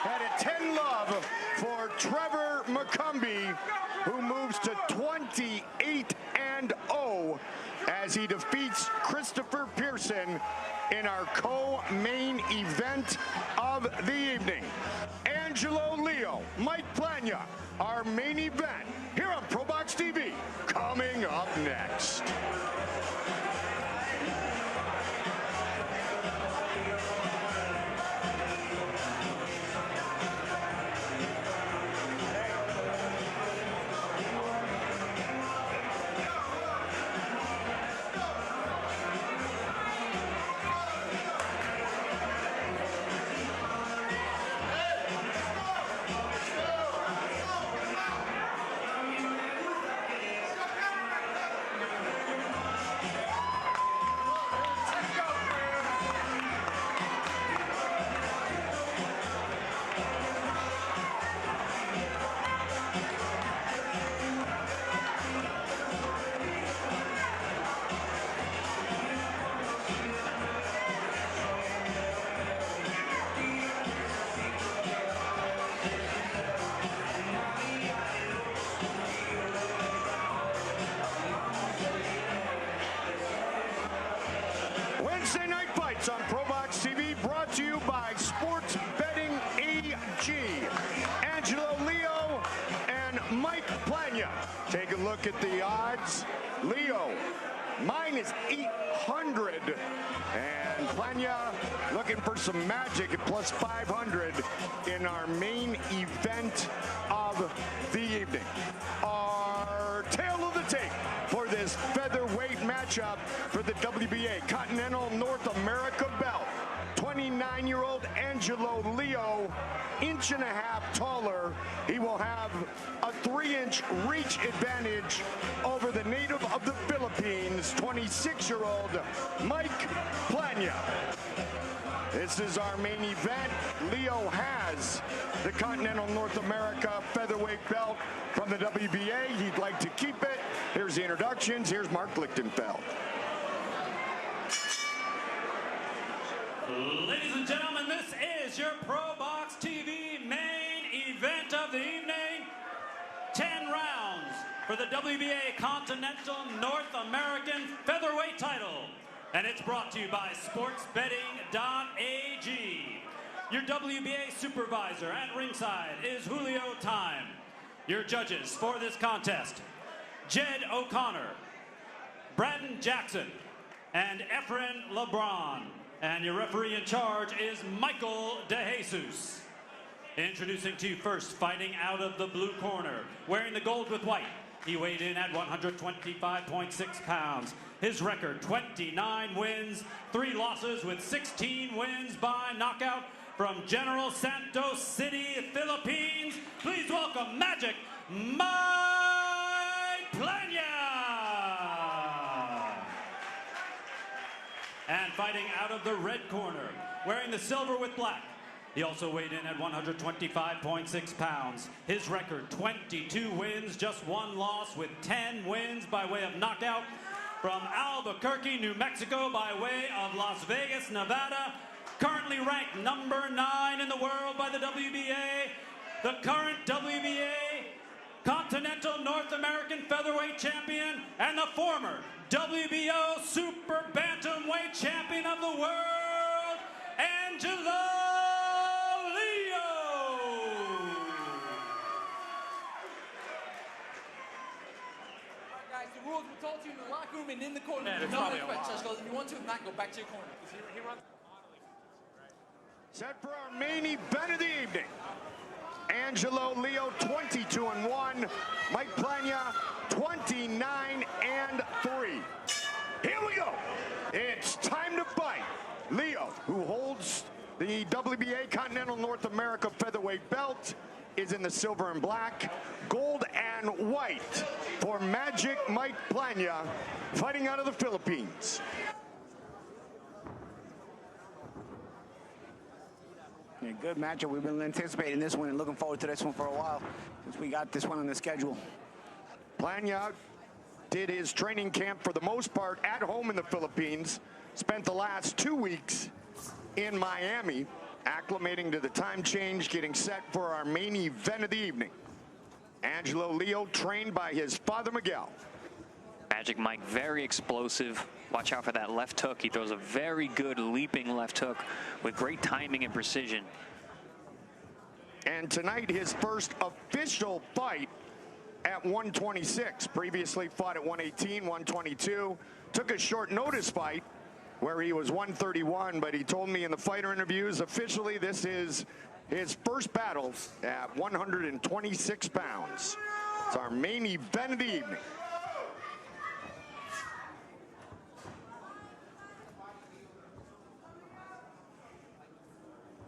had a 10 love for Trevor McCumby, who moves to 28-0 as he defeats Christopher Pearson in our co-main event of the evening. Angelo Leo, Plania, our main event here on ProBox TV, coming up next. Wednesday Night Fights on ProBox TV, brought to you by Sports Betting AG. Angelo Leo and Mike Plania. Take a look at the odds. Leo, minus 800. And Plania looking for some magic at plus 500 in our main event of the evening. Our tail of the tape for this featherweight matchup for the WBA Continental North America belt. 29-year-old Angelo Leo, inch and a half taller. He will have a 3-inch reach advantage over the native of the Philippines, 26-year-old Mike Plania. This is our main event. Leo has the Continental North America featherweight belt from the WBA. He'd like to keep it. Here's the introductions. Here's Mark Lichtenfeld. Ladies and gentlemen, this is your ProBox TV main event of the evening. 10 rounds for the WBA Continental North American Featherweight title. And it's brought to you by SportsBetting.ag. Your WBA supervisor at ringside is Julio Time. Your judges for this contest, Jed O'Connor, Braden Jackson, and Efren LeBron. And your referee in charge is Mykell de Jesus. Introducing to you first, fighting out of the blue corner, wearing the gold with white. He weighed in at 125.6 pounds. His record, 29 wins, 3 losses with 16 wins by knockout. From General Santos City, Philippines, please welcome Magic Mike Plania. And fighting out of the red corner, wearing the silver with black. He also weighed in at 125.6 pounds. His record, 22 wins, just 1 loss with 10 wins by way of knockout. From Albuquerque, New Mexico, by way of Las Vegas, Nevada, currently ranked number 9 in the world by the WBA, the current WBA Continental North American Featherweight Champion, and the former WBO Super Bantamweight Champion of the world, Angelo Leo. Guys, the rules were told to you in the locker room and in the corner. Yeah, No request. Just go, if you want to, if not, go back to your corner. He runs. Set for our main event of the evening. Angelo Leo, 22-1. Mike Plania, 29-3. Here we go. It's time to fight. Leo, who holds the WBA Continental North America Featherweight belt, is in the silver and black. Gold and white for Magic Mike Plania, fighting out of the Philippines. Yeah, good matchup. We've been anticipating this one and looking forward to this one for a while since we got this one on the schedule. Plania did his training camp for the most part at home in the Philippines, spent the last 2 weeks in Miami, acclimating to the time change, getting set for our main event of the evening. Angelo Leo, trained by his father Mykell. Magic Mike, very explosive. Watch out for that left hook. He throws a very good leaping left hook with great timing and precision. And tonight, his first official fight at 126. Previously fought at 118, 122. Took a short notice fight where he was 131, but he told me in the fighter interviews, officially this is his first battle at 126 pounds. It's our main event of the evening.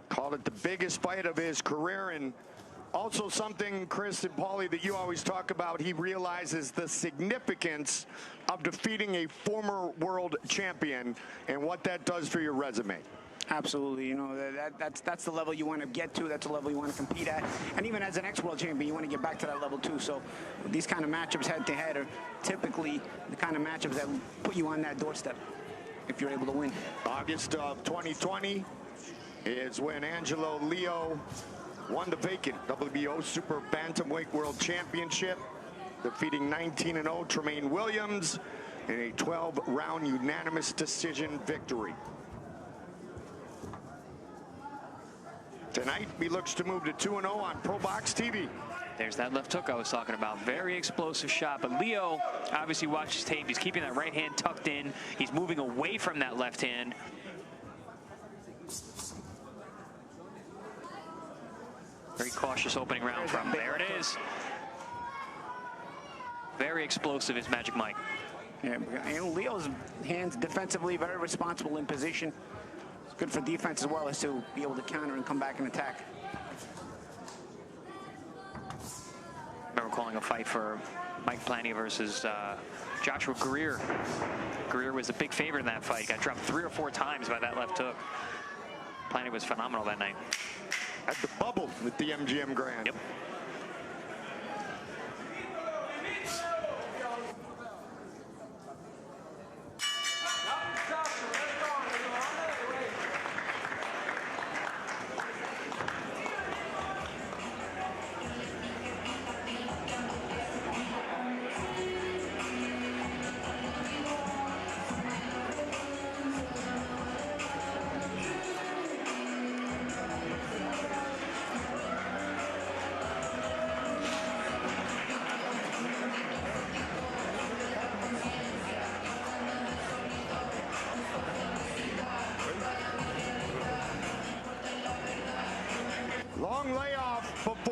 Called it the biggest fight of his career, and also something, Chris and Paulie, that you always talk about. He realizes the significance of defeating a former world champion and what that does for your resume. Absolutely, you know, that's the level you want to get to. That's the level you want to compete at. And even as an ex-world champion, you want to get back to that level too. So these kind of matchups head-to-head are typically the kind of matchups that put you on that doorstep if you're able to win. August of 2020 is when Angelo Leo won the vacant WBO Super Bantamweight World Championship, defeating 19-0 Trevor Williams in a 12-round unanimous decision victory. Tonight, he looks to move to 2-0 on ProBox TV. There's that left hook I was talking about. Very explosive shot, but Leo obviously watches tape. He's keeping that right hand tucked in. He's moving away from that left hand. Very cautious opening round from him. There it is. Very explosive is Magic Mike. Yeah, and Leo's hands defensively very responsible in position. It's good for defense as well as to be able to counter and come back and attack. I remember calling a fight for Mike Plania versus Joshua Greer. Greer was a big favorite in that fight. Got dropped 3 or 4 times by that left hook. Plania was phenomenal that night. At the bubble with the MGM Grand. Yep.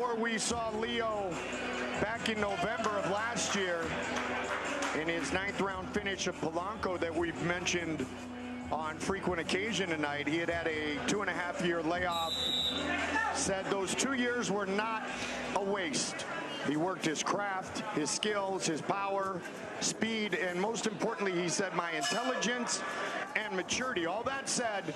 before we saw Leo back in November of last year in his 9th round finish of Polanco that we've mentioned on frequent occasion tonight. He had a 2.5-year layoff. Said those 2 years were not a waste. He worked his craft, his skills, his power, speed, and most importantly, he said, my intelligence and maturity. All that said,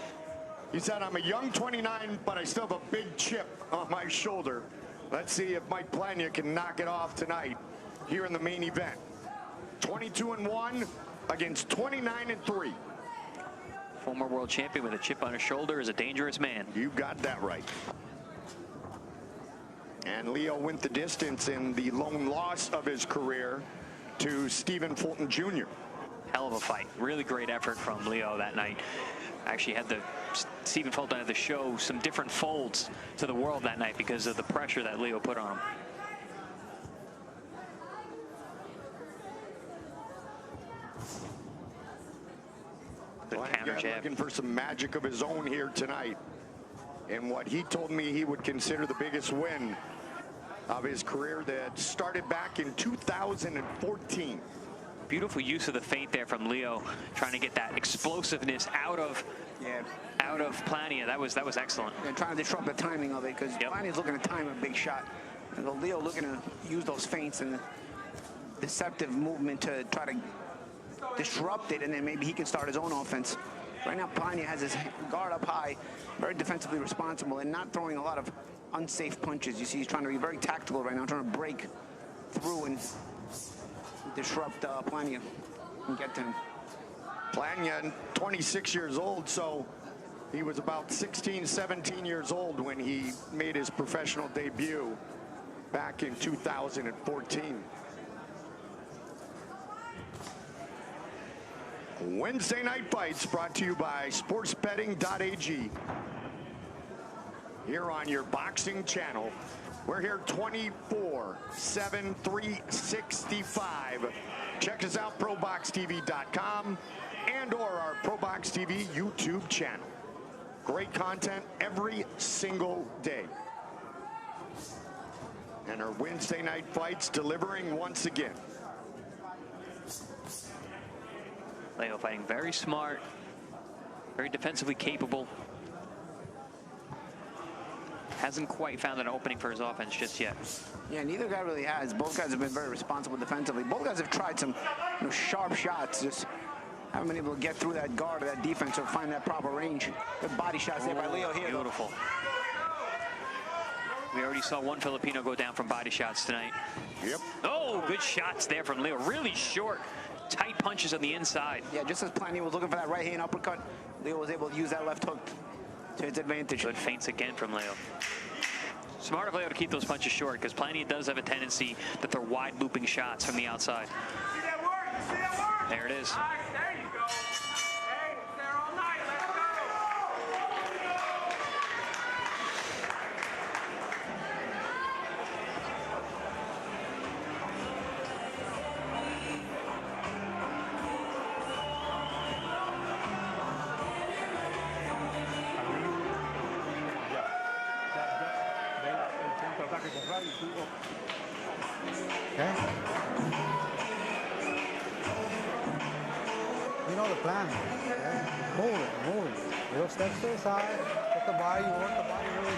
he said, I'm a young 29, but I still have a big chip on my shoulder. Let's see if Mike Plania can knock it off tonight here in the main event. 22-1 against 29-3. Former world champion with a chip on his shoulder is a dangerous man. You got that right. And Leo went the distance in the lone loss of his career to Stephen Fulton Jr. Hell of a fight. Really great effort from Leo that night. Actually had Stephen Fulton had to show some different folds to the world that night because of the pressure that Leo put on him. Looking for some magic of his own here tonight. And what he told me he would consider the biggest win of his career that started back in 2014. Beautiful use of the feint there from Leo, trying to get that explosiveness out of Plania. That was excellent. And trying to disrupt the timing of it because Plania's looking to time a big shot. And Leo looking to use those feints and the deceptive movement to try to disrupt it, and then maybe he can start his own offense. Right now, Plania has his guard up high, very defensively responsible, and not throwing a lot of unsafe punches. You see, he's trying to be very tactical right now, trying to break through and disrupt Plania and get to him. Plania, 26 years old, so he was about 16, 17 years old when he made his professional debut back in 2014. Wednesday Night Fights brought to you by sportsbetting.ag. Here on your boxing channel. We're here 24/7, 365. Check us out, ProBoxTV.com and or our ProBox TV YouTube channel. Great content every single day. And our Wednesday Night Fights delivering once again. Leo fighting very smart, very defensively capable. Hasn't quite found an opening for his offense just yet. Yeah, neither guy really has. Both guys have been very responsible defensively. Both guys have tried some sharp shots, just haven't been able to get through that guard or that defense or find that proper range. Good body shots there by Leo here. Beautiful. We already saw one Filipino go down from body shots tonight. Yep. Oh, good shots there from Leo. Really short, tight punches on the inside. Yeah, just as Plania was looking for that right hand uppercut, Leo was able to use that left hook to his advantage. Good feints again from Leo. Smart of Leo to keep those punches short because Plania does have a tendency to throw wide looping shots from the outside. See that work? See that work? There it is. All right, there you go. Hey, it's there all night. Let's go. Okay. You know the plan. Okay? Move it, move it. Little steps to the side, put the body, work the body really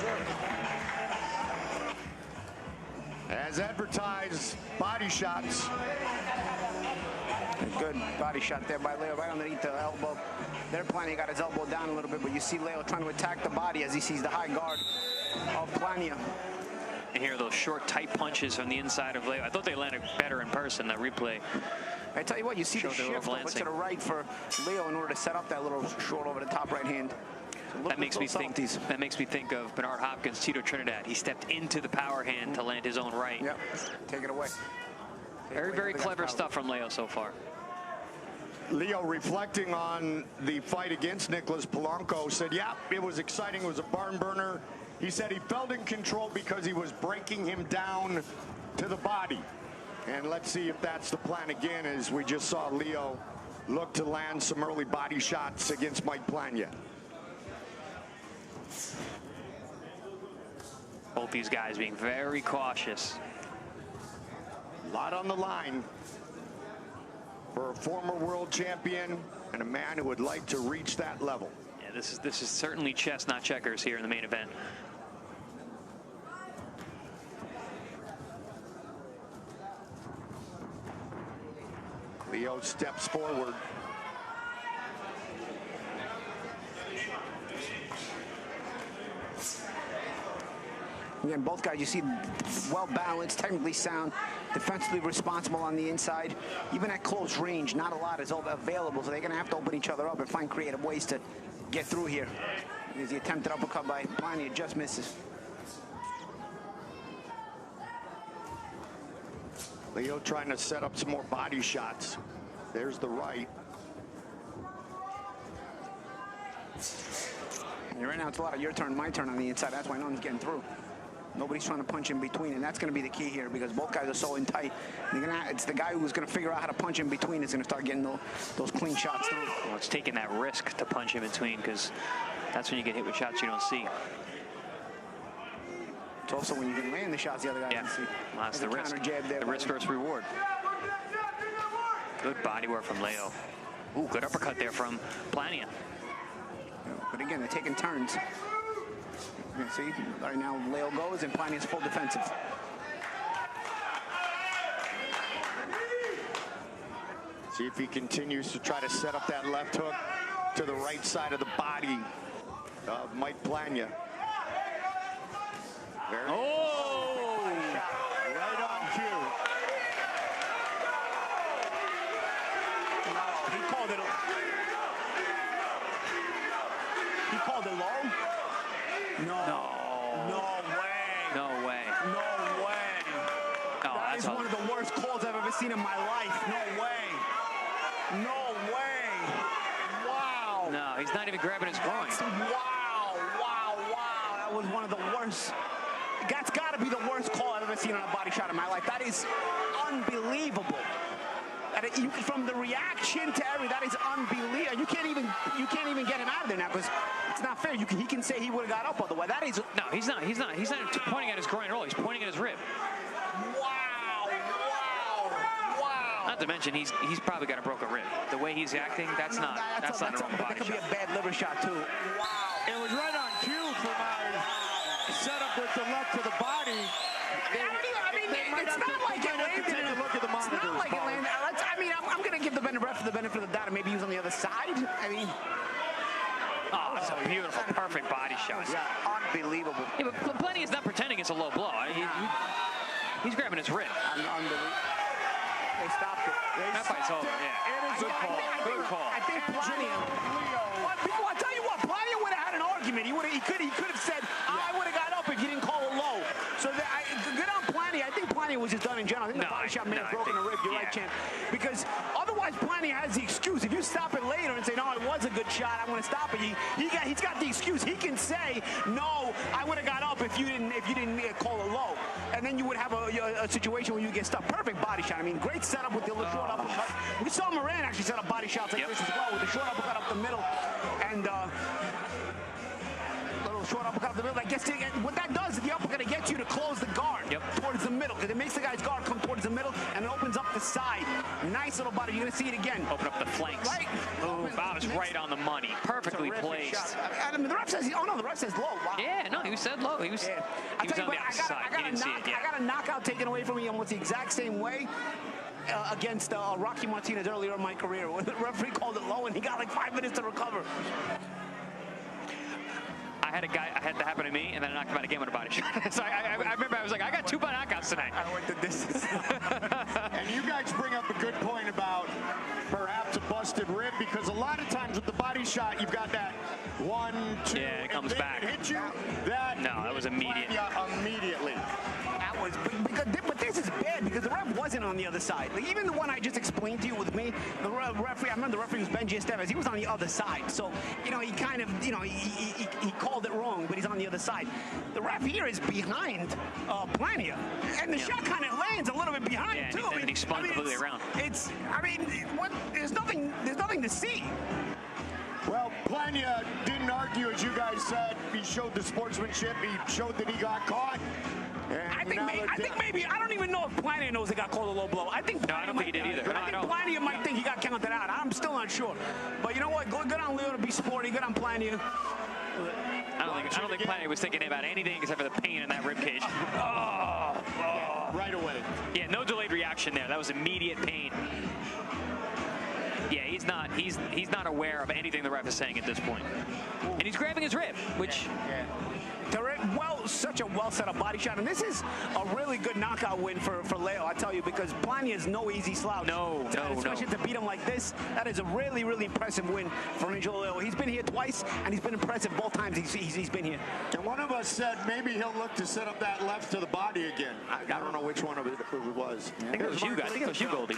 good. As advertised, body shots. A good body shot there by Leo, right underneath the elbow. There, Plania got his elbow down a little bit, but you see Leo trying to attack the body as he sees the high guard of Plania. And here are those short, tight punches from the inside of Leo. I thought they landed better in person, that replay. I tell you what, you see the shift over to the right for Leo in order to set up that little short over the top right hand. So that makes me think of Bernard Hopkins, Tito Trinidad. He stepped into the power hand to land his own right. Yep, take it away. Very clever stuff from Leo so far. Leo, reflecting on the fight against Nicholas Polanco, said, yeah, it was exciting. It was a barn burner. He said he felt in control because he was breaking him down to the body. And let's see if that's the plan again, as we just saw Leo look to land some early body shots against Mike Plania. Both both these guys being very cautious. A lot on the line for a former world champion and a man who would like to reach that level. Yeah, this is certainly chess, not checkers here in the main event. Leo steps forward. Again, both guys, you see, well-balanced, technically sound, defensively responsible on the inside. Even at close range, not a lot is available, so they're going to have to open each other up and find creative ways to get through here. As the attempted uppercut by Plania just misses. Leo trying to set up some more body shots. There's the right. And right now, it's a lot of your turn, my turn on the inside. That's why no one's getting through. Nobody's trying to punch in between, and that's going to be the key here because both guys are so in tight. It's the guy who's going to figure out how to punch in between is going to start getting those clean shots through. Well, it's taking that risk to punch in between because that's when you get hit with shots you don't see. It's also when you can land the shots the other guy doesn't see. Well, that's the risk. Jab there, the risk versus reward. Good body work from Leo. Ooh, good uppercut there from Plania. But again, they're taking turns. You can see, right now Leo goes and Plania's full defensive. See if he continues to try to set up that left hook to the right side of the body of Mike Plania. Right on cue. No, he called it. He called it low. No way. No way. No way. No, that is one of the worst calls I've ever seen in my life. No way. No way. Wow. No, he's not even grabbing his groin. Wow. That was one of the worst. That's got to be the worst call I've ever seen on a body shot in my life. That is unbelievable. From the reaction to everything, that is unbelievable. You can't even get him out of there now because it's not fair. He can say he would have got up otherwise. That is no, he's not pointing at his groin at all. He's pointing at his rib. Wow. Not to mention he's probably got a broken rib. The way he's acting, that's not a normal body shot. That could be a bad liver shot too. Wow. It was right on cue for my setup with the left to the body. It's not like it landed. Take a look at the monitors. It's not like it landed. I'm going to give the ref the benefit of the doubt and maybe use on the other side. I mean, that's a beautiful, perfect body shot. Yeah, unbelievable. Yeah, but Plania is not pretending it's a low blow. He's grabbing his rib. Unbelievable. They stopped it. That fight's over. Yeah. It is a call. Good call. I think Plania. I'll tell you what. Plania would have had an argument. He could have said, I would have got up if you didn't call it low. So good on Plania. I think Plania was just done in general. I think the body shot may have broken a rib. You're right, Champ. Because otherwise, Plania has the excuse. If you stop it later and say, no, it was a good shot, I want to stop it. He's got the excuse. He can say, no, I would have got up if you didn't call it low. And then you would have a situation where you get stuck. Perfect body shot. I mean, great setup with the short uppercut. We saw Moran actually set up body shots like this as well with the short uppercut up the middle. And short uppercut up the middle. I guess what that does is the uppercut, it gets you to close the guard towards the middle because it makes the guy's guard come towards the middle and it opens up the side. Nice little body. You're going to see it again. Open up the flanks. Right. Ooh, that was right on the money. Perfectly placed. I mean, the ref says, the ref says low. Wow. Yeah, no, he said low. He was on the outside. He didn't see it yet. I got a knockout taken away from me almost the exact same way. Against Rocky Martinez earlier in my career when the referee called it low and he got like 5 minutes to recover. I had that happen to me, and then I knocked him out again with a body shot. So I remember I was like, I got 2 knockouts tonight. I went the distance. And you guys bring up a good point about perhaps a busted rib because a lot of times with the body shot, you've got that 1, 2, yeah, it comes back. Hit you. That was immediate. Immediately. That was, but this is bad because the ref wasn't on the other side. Like even the one I just explained to you with me, the referee. I remember the referee was Benji Estevez. He was on the other side, so he kind of, he called it wrong, but he's on the other side. The ref here is behind Plania, and the shot kind of lands a little bit behind too. And he spun completely around. There's nothing to see. Well, Plania didn't argue, as you guys said. He showed the sportsmanship. He showed that he got caught. I think maybe, I don't even know if Plania knows he got called a low blow. I think No, I don't think he did either. I think Plania might think he got counted out. I'm still not sure. But you know what? Good on Leo to be sporty. Good on Plania. I don't think Plania was thinking about anything except for the pain in that ribcage. Right away. Yeah, no delayed reaction there. That was immediate pain. Yeah, he's not aware of anything the ref is saying at this point. And he's grabbing his rib, which... Such a well set up body shot, and this is a really good knockout win for Leo, I tell you, because Plania is no easy slouch. No. Especially to beat him like this, that is a really, really impressive win for Angelo Leo. He's been here twice, and he's been impressive both times he's been here. And one of us said maybe he'll look to set up that left to the body again. I don't know which one of it was. I think it was you guys. I think it was you, Goldie.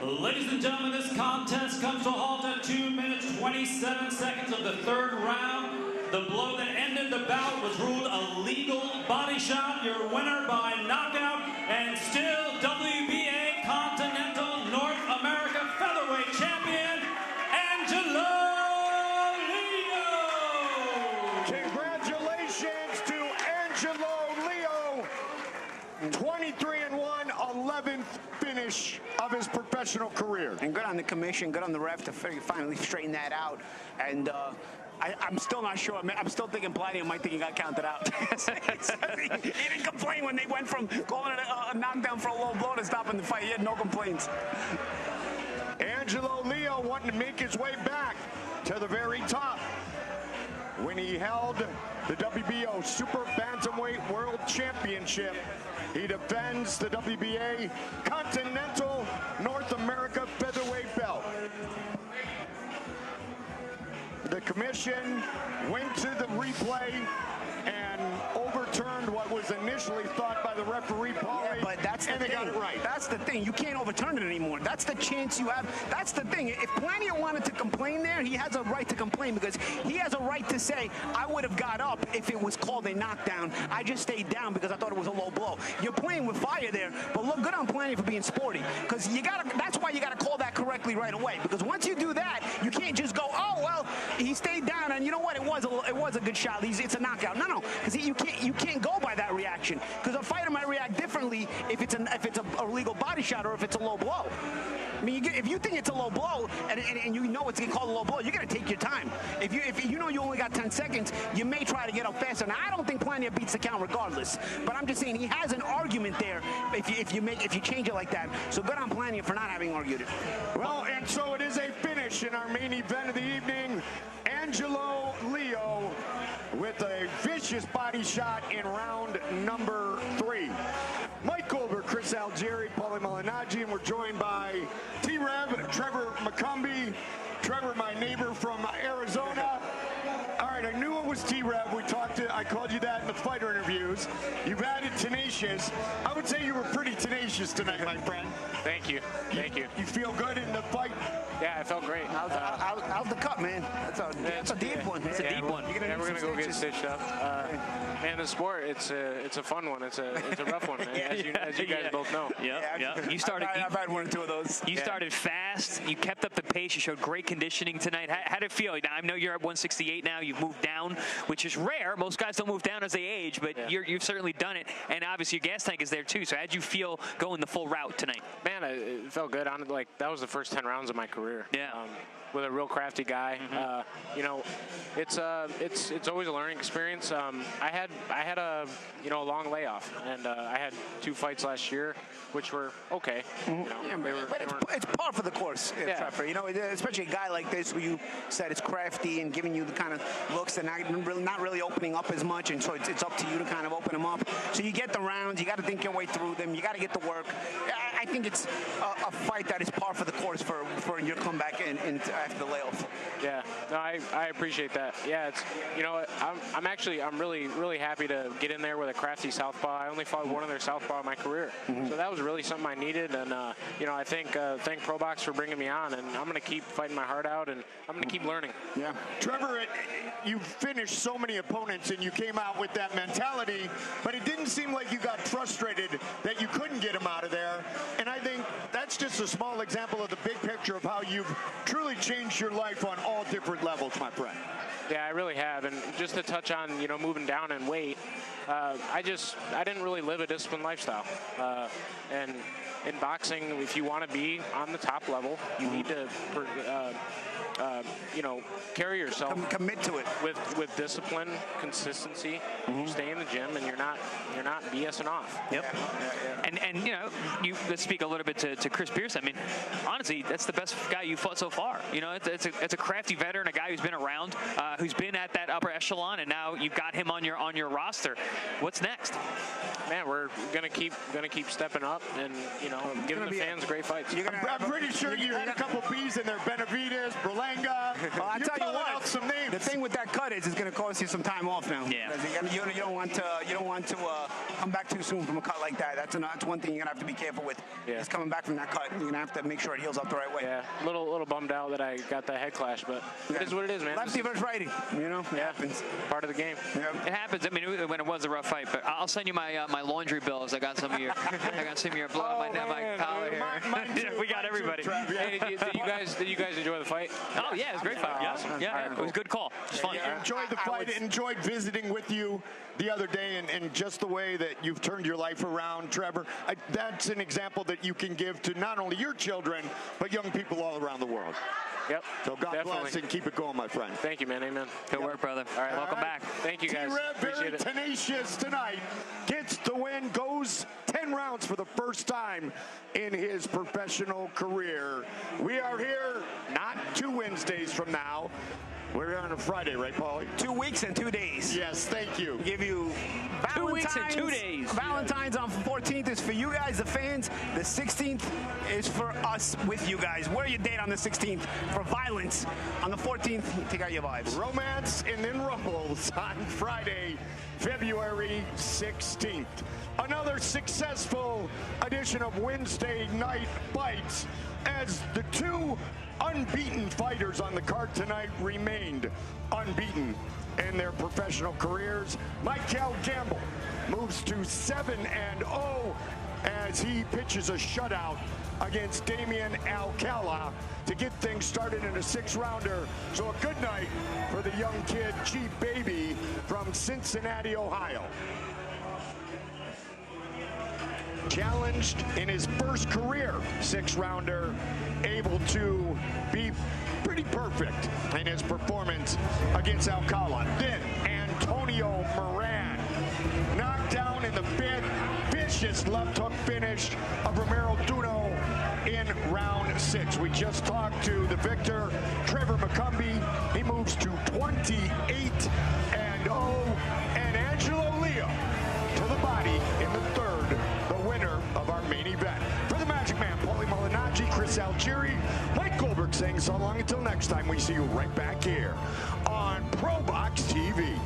Ladies and gentlemen, this contest comes to a halt at 2 minutes 27 seconds of the third round. The blow that ended the bout was ruled a legal body shot. Your winner by knockout and still WBA Continental North America Featherweight Champion, Angelo Leo. Congratulations to Angelo Leo. 23-1, 11th finish of his professional career. And good on the commission, good on the ref to finally straighten that out. And I'm still not sure. I'm still thinking Plania might think he got counted out. He didn't complain when they went from calling it a knockdown for a low blow to stopping the fight. He had no complaints. Angelo Leo wanting to make his way back to the very top when he held the WBO Super Bantamweight World Championship. He defends the WBA Continental North America Featherweight belt. The commission went to the replay and overturned what was initially thought by the referee, Paulie, but that's the and they got it right. That's the thing. You can't overturn it anymore. That's the chance you have. That's the thing. If Plania wanted to complain there, he has a right to complain because he has a right to say, I would have got up if it was called a knockdown. I just stayed down because I thought it was a low blow. You're playing with fire there, but look good on Plania for being sporty because that's why you got to call that correctly right away, because once you do that, you can't just go, oh, well, he stayed down and you know what, it was a good shot. It's a knockout. No, because you can't go by that reaction, because a fighter might react differently if it's a legal body shot or if it's a low blow. I mean, if you think it's a low blow and you know it's getting called a low blow, you're gonna take your time. If you know you only got 10 seconds, you may try to get up faster. Now, I don't think Plania beats the count regardless, but I'm just saying he has an argument there if you change it like that. So good on Plania for not having argued it. Well, and so it is a finish in our main event of the evening. Angelo Leo with a vicious body shot in round number 3. Mike Goldberg, Chris Algieri, Paulie Malignaggi, and we're joined by T-Rev, Trevor McCumby. Trevor, my neighbor from Arizona. All right, I knew it was T-Rev. I called you that in the fighter interviews. You've added tenacious. I would say you were pretty tenacious tonight, my friend. Thank you. You feel good in the fight? Yeah, I felt great. How's the cut, man? That's a deep one. It's a deep one. Yeah, we're gonna go get stitched up. Man, the sport, it's a fun one. It's a rough one, as you guys both know. Yeah. I've had 1 or 2 of those. You started fast. You kept up the pace. You showed great conditioning tonight. How did it feel? Now, I know you're at 168 now. You've moved down, which is rare. Most guys don't move down as they age, but you've certainly done it. And obviously, your gas tank is there too. So how'd you feel going the full route tonight? Man, it felt good. That was the first 10 rounds of my career. Yeah. With a real crafty guy. It's always a learning experience. I had a long layoff, and I had 2 fights last year, which were okay. It's par for the course, Trevor. Especially a guy like this who you said is crafty and giving you the kind of looks that not really opening up as much, and so it's up to you to kind of open them up. So you get the rounds, you got to think your way through them, you got to get the work. I think it's a fight that is par for the course for your comeback after the layoff. Yeah, no, I appreciate that. Yeah, it's, you know, I'm really happy to get in there with a crafty southpaw. I only fought one other southpaw in my career, so that was really something I needed. And you know, I thank ProBox for bringing me on, and I'm gonna keep fighting my heart out, and I'm gonna keep learning. Yeah, Trevor, you finished so many opponents, and you came out with that mentality, but it didn't seem like you got frustrated that you couldn't get him out of there. And I think that's just a small example of the big picture of how you've truly changed your life on all different levels, my friend. Yeah, I really have. And just to touch on, you know, moving down in weight, I didn't really live a disciplined lifestyle. And in boxing, if you want to be on the top level, you need to, you know, carry yourself. Commit to it. With discipline, consistency. You stay in the gym, and you're not BSing off. Yep. And you know, let's speak a little bit to Chris Pearson. I mean, honestly, that's the best guy you fought so far. You know, it's a crafty veteran, a guy who's been around, who's been at that upper echelon, and now you've got him on your roster. What's next? Man, we're gonna keep stepping up, and you know, giving the fans great fights. I'm pretty sure you had a couple B's in there. Benavides, Berlanga. Well, I tell you what, some names. the thing with that cut is it's going to cost you some time off now. Yeah. You don't want to come back too soon from a cut like that. That's one thing you're going to have to be careful with. Yeah. Is coming back from that cut. You're going to have to make sure it heals up the right way. Yeah, little bummed out that I got that head clash, but it is what it is, man. Lefty versus righty, you know, it happens. Part of the game. Yeah. It happens. I mean, when it was a rough fight, but I'll send you my laundry bills. I got some of your blood on my collar here. We got everybody. Hey, did you guys enjoy the fight? Oh yeah, it was a great fight. Yeah, Awesome. yeah, Right, it cool. was a good call. It was fun. Yeah, enjoyed the fight, enjoyed visiting with you the other day, and just the way that you've turned your life around, Trevor. That's an example that you can give to not only your children, but young people all around the world. Yep. So God bless and keep it going, my friend. Thank you, man. Amen. Good work, brother. All right. Welcome back. Thank you, guys. T-Rev, very Appreciate it. tenacious tonight. Gets the win, goes 10 rounds for the first time in his professional career. We are here not 2 Wednesdays from now. We're here on a Friday, right, Paulie? 2 weeks and 2 days. Yes, thank you. Give you 2 weeks and 2 days. Valentine's on 14th is for you guys, the fans. The 16th is for us with you guys. Wear your date on the 16th for violence. On the 14th, take out your vibes. Romance and then rumbles on Friday, February 16th. Another successful edition of Wednesday Night Fights as the 2 unbeaten fighters on the card tonight remained unbeaten in their professional careers. Mykell Gamble moves to 7-0 as he pitches a shutout against Damian Alcala to get things started in a 6-rounder. So a good night for the young kid, G-Baby, from Cincinnati, Ohio. Challenged in his first career 6-rounder, able to be pretty perfect in his performance against Alcala. Then Antonio Moran knocked down in the 5th, vicious left hook finish of Romero Vuno in round 6. We just talked to the victor, Trevor McCumby. He moves to 28-0, and Angelo Leo to the body in the 3rd, the winner of our main event. For the Magic Man, Paulie Malignaggi, Chris Algieri, Mike Goldberg saying so long until next time. We see you right back here on ProBox TV.